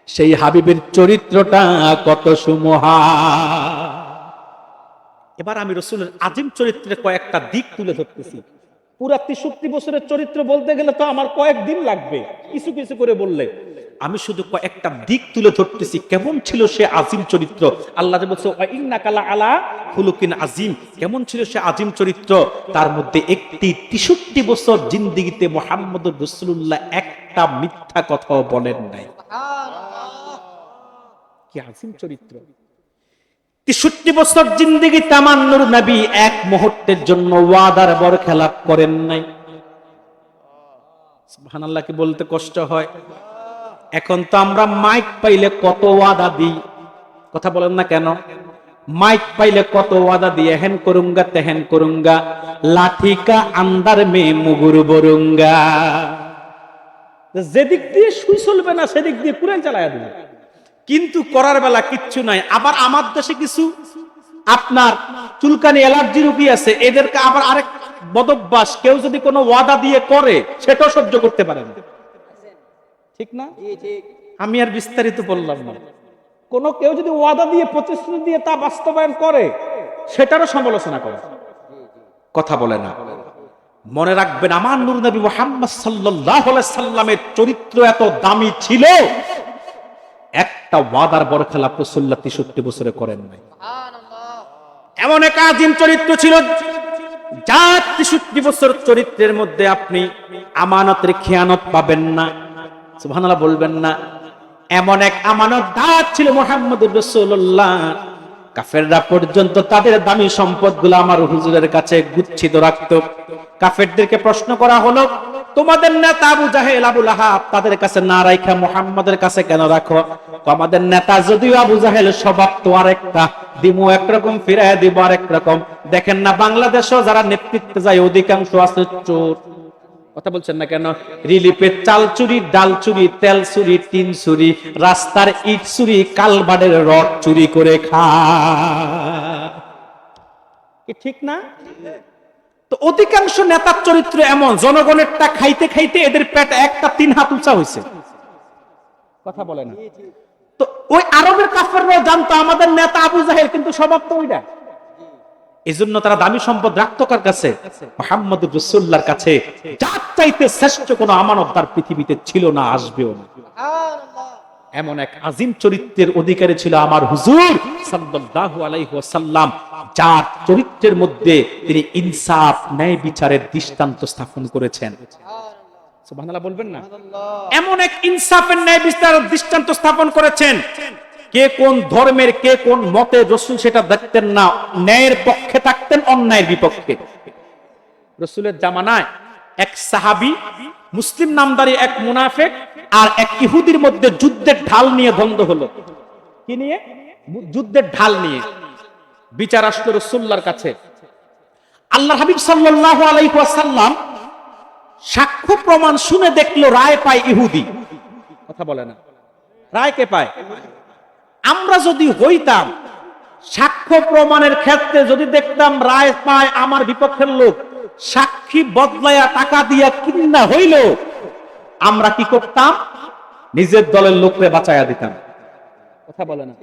A: সেই হাবিবের চরিত্রটা কত সুমহান। এবার আমি রাসূলের আজিম চরিত্রের কয়েকটা দিক তুলে ধরতেছি। পুরা 63 বছরের চরিত্র বলতে গেলে তো আমার কয়েকদিন লাগবে, কিছু কিছু করে বললে। আমি শুধু কয়েকটা দিক তুলে ধরতেছি, কেমন ছিল সে আজিম চরিত্র। আল্লাহ যে বলছে ওয়া ইন্নাকা আলা খুলুকিন আজিম, কেমন ছিল সে আজিম চরিত্র। তার মধ্যে একটি 63 বছর জিন্দেগিতে মুহাম্মদুর রাসূলুল্লাহ একটা মিথ্যা কথাও বলেন নাই। কি আজিম চরিত্র!
B: 63 বছর জিন্দেগি তামান্নুর নবী এক মুহূর্তের জন্য ওয়াদার বরখেলাপ করেন নাই। সুবহানাল্লাহ, কি বলতে কষ্ট হয়। এখন তো আমরা মাইক পাইলে কত ওয়াদা দিই, কথা বলেন না কেন? মাইক পাইলে কত ওয়াদা দিয়ে হেন করুঙ্গা তেহেন করুঙ্গা, লাঠি কা আন্দার মে মুগুর বরুঙ্গা। যেদিক দিয়ে সুই চলবে না সেদিক দিয়ে কুরআন চালায়া দিবে, কিন্তু করার বেলা কিচ্ছু নাই। আবার আমার দেশে কিছু আপনার চুলকানি অ্যালার্জি রোগী আছে, এদেরকে আবার আরেক বদভ্যাস, কেউ যদি কোনো ওয়াদা দিয়ে করে সেটাও সহ্য করতে পারে না, ঠিক না? আমি আর বিস্তারিত বললাম না। কোন কেউ যদি ওয়াদা দিয়ে প্রতিশ্রুতি দিয়ে তা বাস্তবায়ন করে সেটারও সমালোচনা করে, কথা বলে না। মনে রাখবেন, আমার নূর নবী মুহাম্মদ সাল্লাল্লাহু আলাইহি সাল্লামের চরিত্র এত দামি ছিল, একটা ওয়াদার বরখেলাপ রাসূলুল্লাহ 63 বছরে করেন নাই। এমন এক আযীম চরিত্র ছিল, যা 63 বছর চরিত্রের মধ্যে আপনি আমানতের খেয়ানত পাবেন না। সুবহানাল্লাহ বলবেন না? এমন এক আমানতদার ছিল মুহাম্মদুর রাসূলুল্লাহ, কাফেররা পর্যন্ত তাদের দামি সম্পদগুলো আমার হুজুরের কাছে গুচ্ছিত রাখতো। কাফেরদেরকে প্রশ্ন করা হলো, তোমাদের নেতা আবু জাহেল আবু লাহাব তাদের কাছে না রাখা মুহাম্মাদের কাছে কেন রাখো? আমাদের নেতা যদিও আবু জাহেল, স্বভাব তো আরেকটা, দিমু একরকম ফিরায় দিব আরেক রকম। দেখেন না, বাংলাদেশেও যারা নেতৃত্বে যায় অধিকাংশ আছে চোর, কথা বলছেন না কেন? রিলিফের চাল চুরি, ডাল চুরি, তেল চুরি, টিন চুরি, রাস্তার ইট চুরি, কালবাড়ের রড চুরি করে খায়, কি ঠিক না? তো অধিকাংশ নেতার চরিত্র এমন, জনগণেরটা খাইতে খাইতে এদের পেট একটা 3 হাত উঁচা হয়েছে, কথা বলে না? তো ওই আরবের কাফেররাও জানতো আমাদের নেতা আবু জাহেল, কিন্তু স্বভাব তো ওইটা। এজন্য তারা দামি সম্পদ রাখতো কার কাছে? মুহাম্মদুর রাসূলুল্লাহর কাছে। যার চাইতে শ্রেষ্ঠ কোন আমানতদার পৃথিবীতে ছিল না, আসবেও না। এমন এক আযীম চরিত্রের অধিকারী ছিল আমার হুজুর সাল্লাল্লাহু আলাইহি ওয়াসাল্লাম, যার চরিত্রের মধ্যে তিনি ইনসাফ, ন্যায় বিচারের দৃষ্টান্ত স্থাপন করেছেন। সুবহানাল্লাহ বলবেন না? এমন এক ইনসাফের, ন্যায় বিচারের দৃষ্টান্ত স্থাপন করেছেন, কে কোন ধর্মের, কে কোন মতের, রাসূল সেটা দেখতেন না, ন্যায়ের পক্ষে থাকতেন, অন্যায়ের বিপক্ষে। রাসূলের জামানায় এক সাহাবী, মুসলিম নামধারী এক মুনাফিক আর এক ইহুদির মধ্যে যুদ্ধের ঢাল নিয়ে দ্বন্দ্ব হলো। কি নিয়ে? যুদ্ধের ঢাল নিয়ে। বিচার আসলো রাসূলুল্লাহর কাছে। আল্লাহর হাবিব সাল্লাল্লাহু আলাইহি ওয়াসাল্লাম সাক্ষ্য প্রমাণ শুনে দেখলো, রায় পায় ইহুদি, কথা বলে না? রায় কে পায়? আমরা যদি হইতাম, সাক্ষ্য প্রমাণের ক্ষেত্রে যদি দেখতাম রায় পায় আমার বিপক্ষের লোক, সাক্ষী বদলায়া টাকা দিয়া কিনা হইল, আমরা কি করতাম? নিজের দলের লোকরে বাঁচায়া দিতাম, কথা বলে না?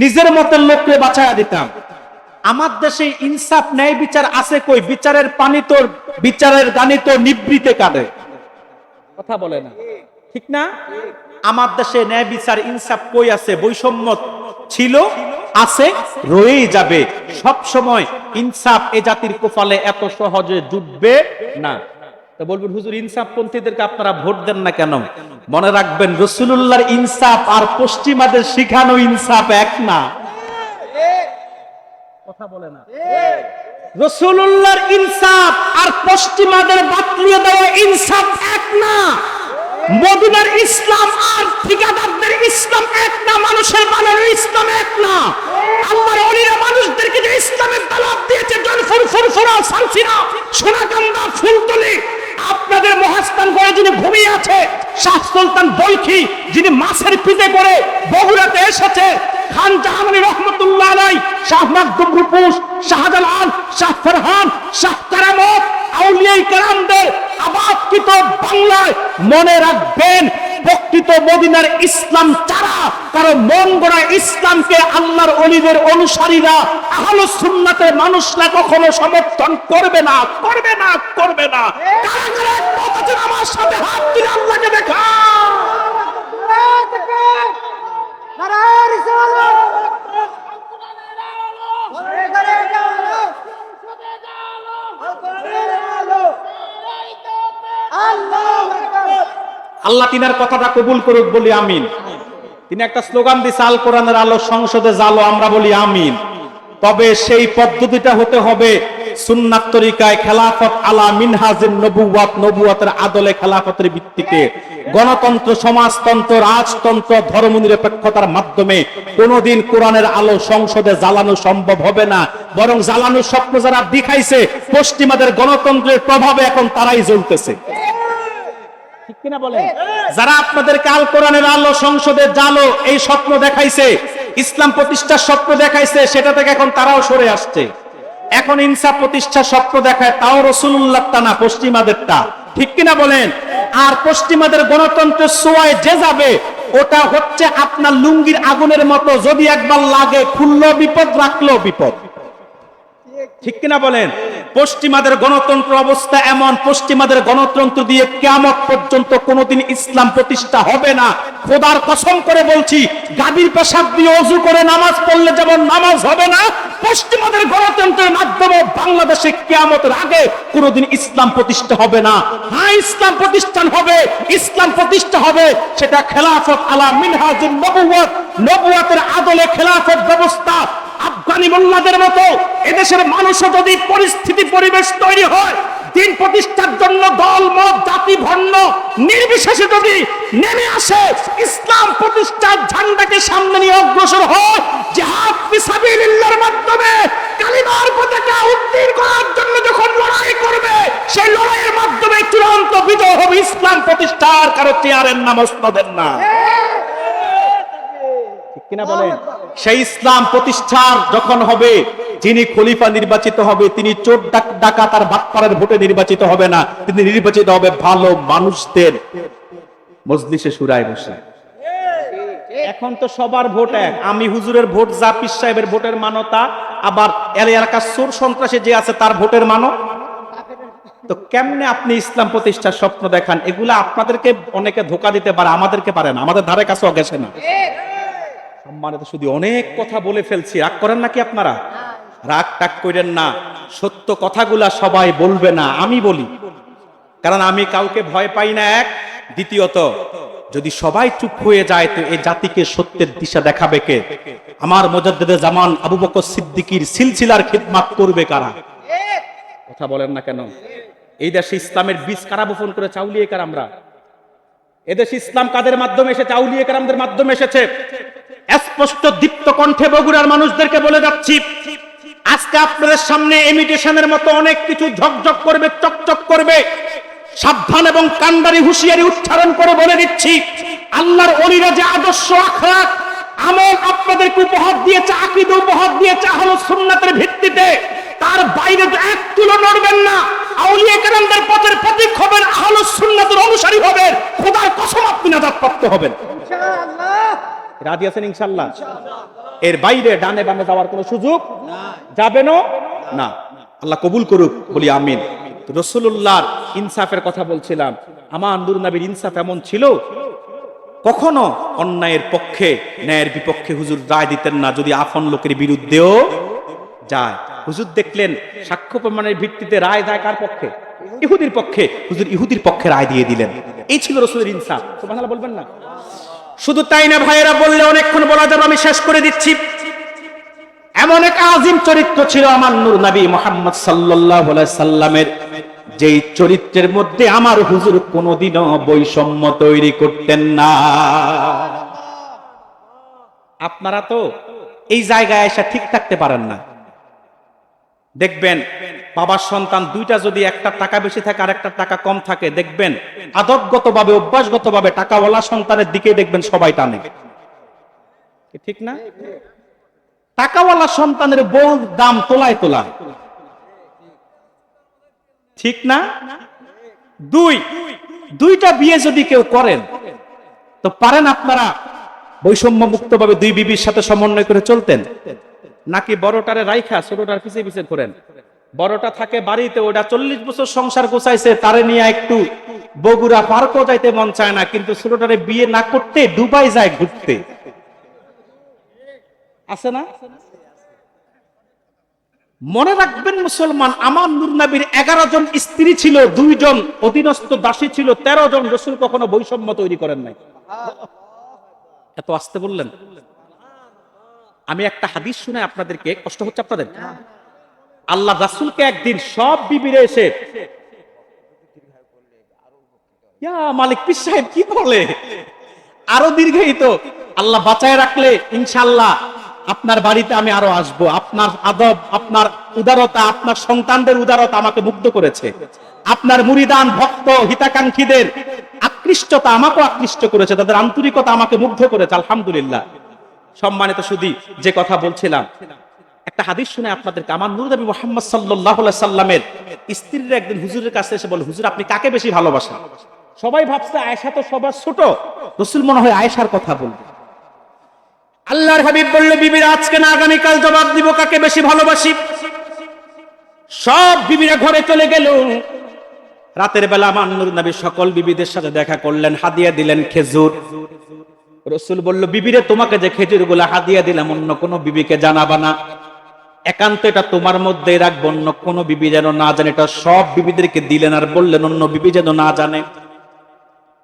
B: নিজের মতের লোকরে বাঁচায়া দিতাম। আমার দেশে ইনসাফ, ন্যায় বিচার আছে কই? বিচারের পানি তো, বিচারের গানি তো নিবৃতে কাঁদে, কথা বলে না? ঠিক না? আমার দেশে ন্যায় বিচার, ইনসাফ কই আছে? বৈষম্য ছিল, আছে, রয়েই যাবে সব সময়। ইনসাফ এ জাতির কপালে এত সহজে জুটবে না। তো বলবেন, হুজুর ইনসাফপন্থীদেরকে আপনারা ভোট দেন না কেন? মনে রাখবেন, রাসূলুল্লাহর ইনসাফ আর পশ্চিমাদের শিখানো ইনসাফ এক না, কথা বলে না? রাসূলুল্লাহর ইনসাফ আর পশ্চিমাদের বাতলিয়ে দেওয়া ইনসাফ এক না। মদিনার ইসলাম আর ঠিকাদারদের ইসলাম এক না, মানুষের বানানো ইসলাম এক না। আল্লাহর ওলিরা মানুষদেরকে যে ইসলামের দাওয়াত দিয়েছে, জলফুর, ফুরফুরা, সালসিনা, সোনাকান্দা, ফুলতলি, আপনাদের মহাস্থান করে যিনি ঘুমিয়ে আছে, শাহ সুলতান বলখি যিনি মাছের পিঠে করে বগুড়াতে এসেছে, খান জাহানি রহমতুল্লাহ আলাইহি, শাহ মাকদুম রূপুস, শাহজালাল, শাহ ফরহান, শাহ কারামত, আউলিয়া কেরামদের আবাদকৃত বাংলায়, মনে রাখবেন, প্রকৃত মদিনার ইসলাম ছাড়া কারো মন গড়া ইসলামকে আল্লাহর ওলিদের অনুসারীরা, আহলুস সুন্নাতের মানুষরা কখনো সমর্থন করবে না, করবে না, করবে না। কারা কারা একমত আছেন আমার সাথে? হাত তুলে আল্লাহকে দেখা। নারায়ে রিসালাত, আল্লাহ তিনার কথাটা কবুল করুক, বলি আমিন। তিনি একটা স্লোগান দিয়েছে, আল কোরআনের আলো সংসদে জালো, আমরা বলি আমিন। তবে সেই পদ্ধতিটা হতে হবে সুন্নাত তরিকায়, খেলাফত আলা মিনহাজের নবুওয়াত, নবুওয়াতের আদলে খেলাফতের ভিত্তিতে, গণতন্ত্র, সমাজতন্ত্র, রাজতন্ত্র, ধর্মনিরপেক্ষতার মাধ্যমে কোনোদিন কোরআনের আলো সংসদে জ্বালানো সম্ভব হবে না। বরং জ্বালানোর স্বপ্ন যারা দেখাইছে পশ্চিমাদের গণতন্ত্রের প্রভাবে এখন তারাই জ্বলতেছে। ঠিক কিনা বলেন? যারা আপনাদেরকে আল কোরআনের আলো সংসদে জ্বালো এই স্বপ্ন দেখাইছে, ইসলাম প্রতিষ্ঠার স্বপ্ন দেখাইছে, সেটা থেকে এখন তারাও সরে আসছে। এখন ইনসাফ প্রতিষ্ঠার স্বপ্ন দেখায়, তাও রাসূলুল্লাহ তা না, পশ্চিমাদেরটা। ঠিক কিনা বলেন? আর পশ্চিমাদের গণতন্ত্রের ছোঁয়ায় যে যাবে, ওটা হচ্ছে আপনার লুঙ্গির আগুনের মতো, যদি একবার লাগে খুললো বিপদ, রাখলো বিপদ। ঠিক কিনা বলেন? পশ্চিমাদের গণতন্ত্র অবস্থা এমন, পশ্চিমাদের গণতন্ত্র দিয়ে কিয়ামত পর্যন্ত কোনোদিন ইসলাম প্রতিষ্ঠা হবে না। খোদার কসম করে বলছি, গাদির পেশাব দিয়ে ওযু করে নামাজ পড়লে যেমন নামাজ হবে না, পশ্চিমাদের গণতন্ত্রের মাধ্যমে বাংলাদেশে কিয়ামতের আগে কোনোদিন ইসলাম প্রতিষ্ঠা হবে না। হ্যাঁ, ইসলাম প্রতিষ্ঠান হবে, ইসলাম প্রতিষ্ঠা হবে, সেটা খেলাফত আলা মিনহাজুন নবুওয়াত, নবুওয়াতের আদলে খেলাফত ব্যবস্থা। আফগানি মোল্লাদের মতো এদেশের মানুষও যদি পরিস্থিতি পরিবেশ তৈরি হয়, দিন প্রতিষ্ঠার জন্য দল মত জাতি বর্ণ নির্বিশেষে যদি নেমে আসে, ইসলাম প্রতিষ্ঠার ঝান্ডাকে সামনে নিয়ে অগ্রসর হয়, জিহাদ ফিসাবিলিল্লাহর মাধ্যমে কালিমার পতাকা উত্তীর্ণ করার জন্য যখন লড়াই করবে, সেই লড়াইয়ের মাধ্যমে চূড়ান্ত বিজয় হবে ইসলাম প্রতিষ্ঠার। কারো চেয়ারের না, মসনদের না। কিনা বলেন? সেই ইসলাম প্রতিষ্ঠার যখন হবে, যিনি খলিফা নির্বাচিত হবে, তিনি চোর ডাকাত আর বাটপারের ভোটে নির্বাচিত হবে না, তিনি নির্বাচিত হবে ভালো মানুষদের মজলিসে শুরায় বসে। এখন তো সবার ভোট এক, আমি হুজুরের ভোট যা, পীর সাহেবের ভোটের মানতা, আবার এলাকার চোর সন্ত্রাসী যে আছে তার ভোটের মানো। তো কেমনে আপনি ইসলাম প্রতিষ্ঠার স্বপ্ন দেখান? এগুলা আপনাদেরকে অনেকে ধোকা দিতে পারে, আমাদেরকে পারে না, আমাদের ধারে কাছেও গেছে না। সম্মানিত শুধু অনেক কথা বলে ফেলছি, রাগ করেন নাকি আপনারা? রাগ টাগ করেন না, সত্য কথাগুলা সবাই বলবে না, আমি বলি, কারণ আমি কাউকে ভয় পাই না। এক, দ্বিতীয়ত যদি সবাই চুপ হয়ে যায় তো এই জাতিকে সত্যের দিশা দেখাবে কে? আমার মুজাদ্দিদে জামান আবু বকর সিদ্দিকীর সিলসিলার খিদমত করবে কারা? কথা বলেন না কেন? এই দেশে ইসলামের বীজ কারা বপন করে? চাউলিয়ে কারামরা। এদেশে ইসলাম কাদের মাধ্যমে এসেছে? চাউলিয়ে কারামদের মাধ্যমে এসেছে। স্পষ্ট দীপ্ত কণ্ঠে বগুড়ার মানুষদেরকে বলে যাচ্ছি, আজকে আপনাদের সামনে ইমিটেশনের মতো অনেক কিছু ঝকঝক করবে, চকচক করবে। সাবধান এবং কান্ডারি হুঁশিয়ারি উচ্চারণ করে বলে দিচ্ছি, আল্লাহর ওলিরা যে আদর্শ আখলাক আমল আপনাদেরকে উপহার দিয়েছে, আকীদা উপহার দিয়েছে আহলুস সুন্নাতের ভিত্তিতে, তার বাইরে এক তুলো নড়বেন না। আউলিয়া কেরামদের পথের প্রতীক হবেন, আহলুস সুন্নাতের অনুসারী হবেন, খোদার কসম আপনি নাজাত প্রাপ্ত হবেন ইনশাআল্লাহ। রাজি আছেন ইনশাআল্লাহ? এর বাইরে ডানে বামে যাওয়ার কোনো সুযোগ যাবেন না। আল্লাহ কবুল করুক, বলি আমিন। রাসূলুল্লাহর ইনসাফের কথা বলছিলাম। আমার নূর নবীর ইনসাফ এমন ছিল, কখনো অন্যায়ের পক্ষে ন্যায়ের বিপক্ষে হুজুর রায় দিতেন না, যদি আপন লোকের বিরুদ্ধেও যায়। হুজুর দেখলেন সাক্ষ্য প্রমাণের ভিত্তিতে রায় যায় কার পক্ষে? ইহুদির পক্ষে। হুজুর ইহুদির পক্ষে রায় দিয়ে দিলেন। এই ছিল রাসূলের ইনসাফ। সুবহানাল্লাহ বলবেন না? শুধু তাই না ভাইয়েরা, বললে অনেকক্ষণ বলা যাবে, আমি শেষ করে দিচ্ছি। এমন এক আজিম চরিত্র ছিল আমার নূর নবী মুহাম্মদ সাল্লাল্লাহু আলাইহি সাল্লামের, যেই চরিত্রের মধ্যে আমার হুজুর কোনোদিনও বৈষম্য তৈরি করতেন না। আপনারা তো এই জায়গায় এসে ঠিক থাকতে পারেন না। দেখবেন বাবার সন্তান দুইটা যদি একটা টাকা বেশি থাকে আর একটা টাকা কম থাকে, দেখবেন আদবগতভাবে অভ্যাসগতভাবে টাকাওয়ালা সন্তানের দিকে দেখবেন সবাই টানে, ঠিক না? টাকাওয়ালা সন্তানের বউ দাম তোলায় তোলায়, ঠিক না? দুইটা বিয়ে যদি কেউ করেন তো পারেন আপনারা বৈষম্য মুক্তভাবে দুই বিবির সাথে সমন্বয় করে চলতেন? নাকি বড়টারে রাইখা ছোটটার পিছে পিছে করেন? বড়টা থাকে বাড়িতে, ওটা 40 বছর সংসার গোছাইছে, তারে নিয়ে একটু বগুড়া পার্কও যাইতে মন চায় না, কিন্তু ছোটটারে বিয়ে না করতে দুবাই যায় ঘুরতে, আছে না? মনে রাখবেন মুসলমান, আমার নূর নবীর 11 জন স্ত্রী ছিল, 2 জন অধীনস্থ দাসী ছিল, 13 জন। রাসূল কখনো বৈষম্য তৈরি করেন নাই। এত আসতে বললেন? আমি একটা হাদিস শুনে আপনাদেরকে, কষ্ট হচ্ছে আপনাদের? আল্লাহ রাসূলকে একদিন সব বিবিরে এসে, ইয়া মালিক পীর সাহেব কি বলে, আরো দীর্ঘায়িত, আল্লাহ বাঁচায় রাখলে ইনশাআল্লাহ আপনার বাড়িতে আমি আরো আসব। আপনার আদব, আপনার উদারতা, আপনার সন্তানদের উদারতা আমাকে মুগ্ধ করেছে। আপনার মুরিদান ভক্ত হিতাকাঙ্ক্ষীদের আকৃষ্টতা আমাকেও আকৃষ্ট করেছে, তাদের আন্তরিকতা আমাকে মুগ্ধ করেছে। আলহামদুলিল্লাহ। সম্মানিত সুধী, যে কথা বলছিলাম, একটা হাদিস শুনে আপনাদেরকে, আমার নূর নবী মুহাম্মদ সাল্লাল্লাহু আলাইহি সাল্লামের স্ত্রীরা একদিন হুজুরের কাছে এসে বলে, হুজুর আপনি কাকে বেশি ভালোবাসেন? সবাই ভাবছে আয়েশা তো সবার ছোট, রাসূল মনে হয় আয়েশার কথা বলবে। আল্লাহর হাবিব বললে, বিবিরা আজকে না আগামীকাল জবাব দিব কাকে বেশি ভালোবাসি। সব বিবিরা ঘরে চলে গেল। রাতের বেলা আমার নূর নবী সকল বিবিদের সাথে দেখা করলেন, হাদিয়া দিলেন খেজুর। রাসূল বলল, বিবিরে তোমাকে যে খেজুরগুলো হাদিয়া দিলাম অন্য কোনো বিবিকে জানাবা না, একান্ত এটা তোমার মধ্যেই রাখবো, অন্য কোনো বিবি যেন না জানে। এটা সব বিবিদেরকে দিলেন আর বললেন অন্য বিবি যেন না জানে।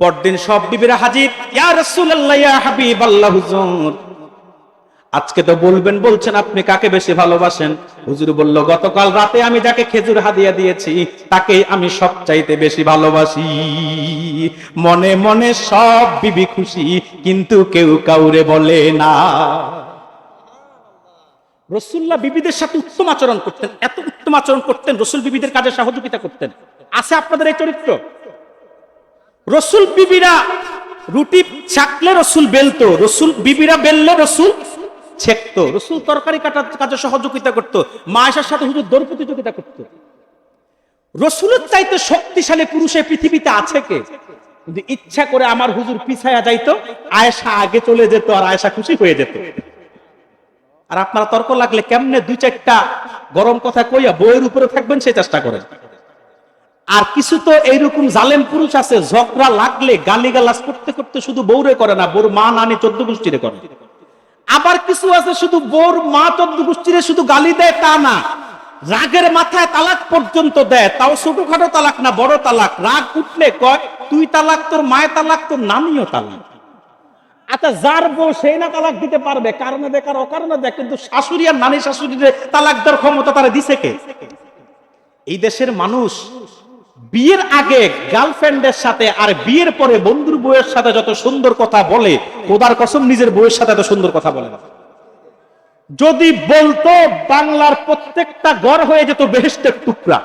B: পরদিন সব বিবিরা হাজির, ইয়া রাসূলুল্লাহ, ইয়া হাবিবাল্লাহ, হুজুর আজকে তো বলবেন বলছেন আপনি কাকে বেশি ভালোবাসেন। হুজুর বলল, গতকাল রাতে আমি যাকে খেজুর হাদিয়া দিয়েছি তাকেই আমি সবচাইতে বেশি ভালোবাসি। মনে মনে সব বিবি খুশি, কিন্তু কেউ কাউরে বলে না। রাসূলুল্লাহ বিবিদের সাথে উত্তম আচরণ করতেন, এত উত্তম আচরণ করতেন, রাসূল বিবিদের কাজে সহযোগিতা করতেন। আছে আপনাদের এই চরিত্র? রাসূল বিবিরা রুটি চাকলে রাসূল বেলতো, রাসূল বিবিরা বেললে রাসূল ছেকতো। রাসূল তরকারি কাটার কাজে সহযোগিতা করত, মা আয়েশার সাথে হুজুর দৌড় প্রতিযোগিতা করত। রাসূলের চাইতে শক্তিশালী পুরুষ এই পৃথিবীতে আছে কে? কিন্তু ইচ্ছা করে আমার হুজুর পিছায়া যাইতো, আয়েশা আগে চলে যেত আর আয়েশা খুশি হয়ে যেত। আর আপনারা তর্ক লাগলে কেমনে দুই চারটা গরম কথা কইয়া বইয়ের উপরে থাকবেন সেই চেষ্টা করেন। আর কিছু তো এইরকম জালেম পুরুষ আছে, ঝগড়া লাগলে গালিগালাজ করতে করতে শুধু বউরে করে না, বউর মা নানি 14 গোষ্ঠীরে করে। আবার কিছু আছে শুধু বউর মা 14 গোষ্ঠীরে শুধু গালি দেয় তা না, রাগের মাথায় তালাক পর্যন্ত দেয়, তাও ছোটখাটো তালাক না, বড় তালাক। রাগ উঠলে কয় তুই তালাক, তোর মায়ের তালাক, তোর নানিও তালাক। আচ্ছা, যার বউ সেই না তালাক দিতে পারবে, কারণে দেখ আর অকারণে দেখ, কিন্তু শাশুড়ি আর নানি শাশুড়ির তালাক দেওয়ার ক্ষমতা তারা দিছে কে? এই দেশের মানুষ বিয়ের আগে গার্লফ্রেন্ডের সাথে আর বিয়ের পরে বন্ধুর বউয়ের সাথে যত সুন্দর কথা বলে, খোদার কসম নিজের বউয়ের সাথে এত সুন্দর কথা বলে না। যদি বলতো বাংলার প্রত্যেকটা ঘর হয়ে যেত বেহেশতের টুকরা।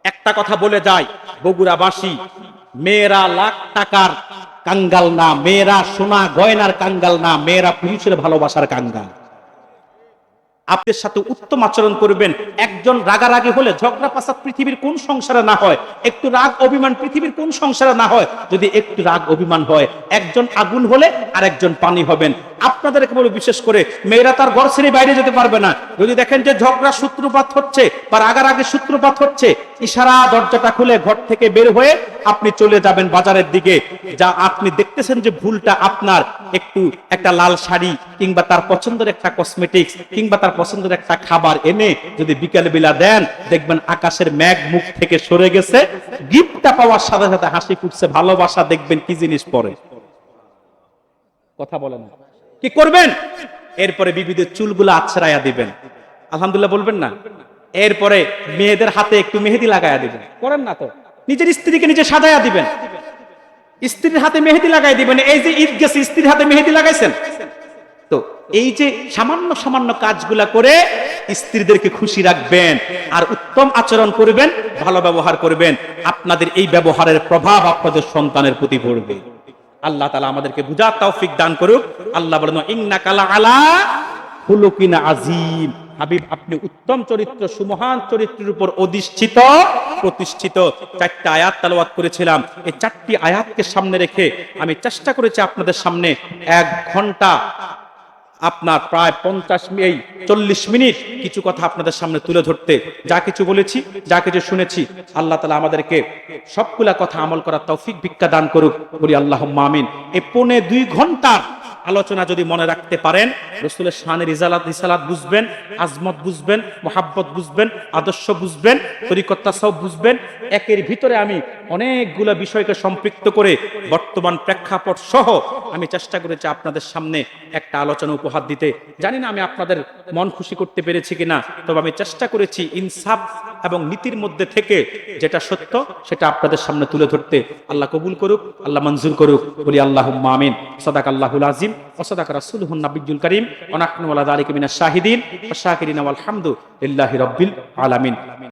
B: একটা কথা বলে যায় বগুড়াবাসী, মেয়েরা লাখ টাকার কাঙ্গাল না, মেয়েরা সোনা গয়নার কাঙ্গাল না, মেয়েরা পুরুষের ভালোবাসার কাঙ্গাল। আপনার সাথে উত্তম আচরণ করবেন। একজন রাগারাগি হলে ঝগড়া ফাসাদ পৃথিবীর কোন সংসারে না হয়? একটু রাগ অভিমান পৃথিবীর কোন সংসারে না হয়? যদি একটু রাগ অভিমান হয়, একজন আগুন হলে আর একজন পানি হবেন। আপনাদেরকে বলে, বিশেষ করে মেয়েরা তার ঘর ছেড়ে বাইরে যেতে পারবে না। যদি দেখেন যে ঝগড়া সূত্রপাত হচ্ছে বা রাগারাগি সূত্রপাত হচ্ছে, ইশারা দরজাটা খুলে ঘর থেকে বের হয়ে আপনি চলে যাবেন বাজারের দিকে। যা আপনি দেখতেছেন যে ভুলটা আপনার, একটু একটা লাল শাড়ি কিংবা তার পছন্দের একটা কসমেটিক্স কিংবা তার পছন্দের একটা খাবার এনে যদি বিকেল বেলা দেন, দেখবেন আকাশের মেঘ মুখ থেকে সরে গেছে, গিফটটা পাওয়ার সাথে সাথে হাসি ফুটছে। ভালোবাসা দেখবেন কি জিনিস পরে। কথা বলেন কি করবেন? এরপরে বিবিদের চুলগুলো আছড়াইয়া দিবেন, আলহামদুলিল্লাহ বলবেন না? এরপরে মেয়েদের হাতে একটু মেহেদি লাগাইয়া দিবেন, করেন না তো? নিজের স্ত্রীকে নিজে সাজাইয়া দিবেন, স্ত্রীর হাতে মেহেদি লাগাই দিবেন। এই যে ঈদ গেছে, স্ত্রীর হাতে মেহেদি লাগাইছেন তো, এই যে সামান্য সামান্য কাজগুলা করে স্ত্রীদেরকে খুশি রাখবেন আর উত্তম আচরণ করবেন, ভালো ব্যবহার করবেন। আপনাদের এই ব্যবহারের প্রভাব আপনাদের সন্তানের প্রতি পড়বে। আল্লাহ তাআলা আমাদেরকে বুঝার তৌফিক দান করুক। আল্লাহ বলেন, ইন্নাকা লাআলা খুলুকিন আযীম। হাবিব, আপনি উত্তম চরিত্র, সুমহান চরিত্রের উপর অধিষ্ঠিত, প্রতিষ্ঠিত। 4টা আয়াত তেলাওয়াত করেছিলাম। এই 4টি আয়াতকে সামনে রেখে আমি চেষ্টা করেছি আপনাদের সামনে 1 ঘন্টা, আপনার প্রায় 40 মিনিট কিছু কথা আপনাদের সামনে তুলে ধরতে। যা কিছু বলেছি, যা কিছু শুনেছি, আল্লাহ তাআলা আমাদেরকে সবগুলা কথা আমল করার তৌফিক ভিক্ষা দান করুক, বলি আল্লাহুম্মা আমিন। এই 1.25 ঘন্টার আলোচনা যদি মনে রাখতে পারেন, রাসূলের শানের রিসালাত বুঝবেন, আজমত বুঝবেন, মোহাব্বত বুঝবেন, আদর্শ বুঝবেন, তরিকত তাসাউফ বুঝবেন। একের ভিতরে আমি অনেকগুলো বিষয়কে সম্পৃক্ত করে বর্তমান প্রেক্ষাপট সহ আমি চেষ্টা করেছি আপনাদের সামনে একটা আলোচনা উপহার দিতে। জানি না আমি আপনাদের মন খুশি করতে পেরেছি কিনা, তবে আমি চেষ্টা করেছি ইনসাফ এবং নীতির মধ্যে থেকে যেটা সত্য সেটা আপনাদের সামনে তুলে ধরতে। আল্লাহ কবুল করুক, আল্লাহ মঞ্জুর করুক, বলি আল্লাহুম্মা আমিন। সাদাকাল্লাহুল আযীম ওয়া সাদাকা রাসূলুহুন নাবিয়্যুল কারীম ওয়া নাহনু আলা যালিকা মিনাশ শাহিদিন ওয়াশ শাকিরিন ওয়াল হামদুলিল্লাহি রাব্বিল আলামিন।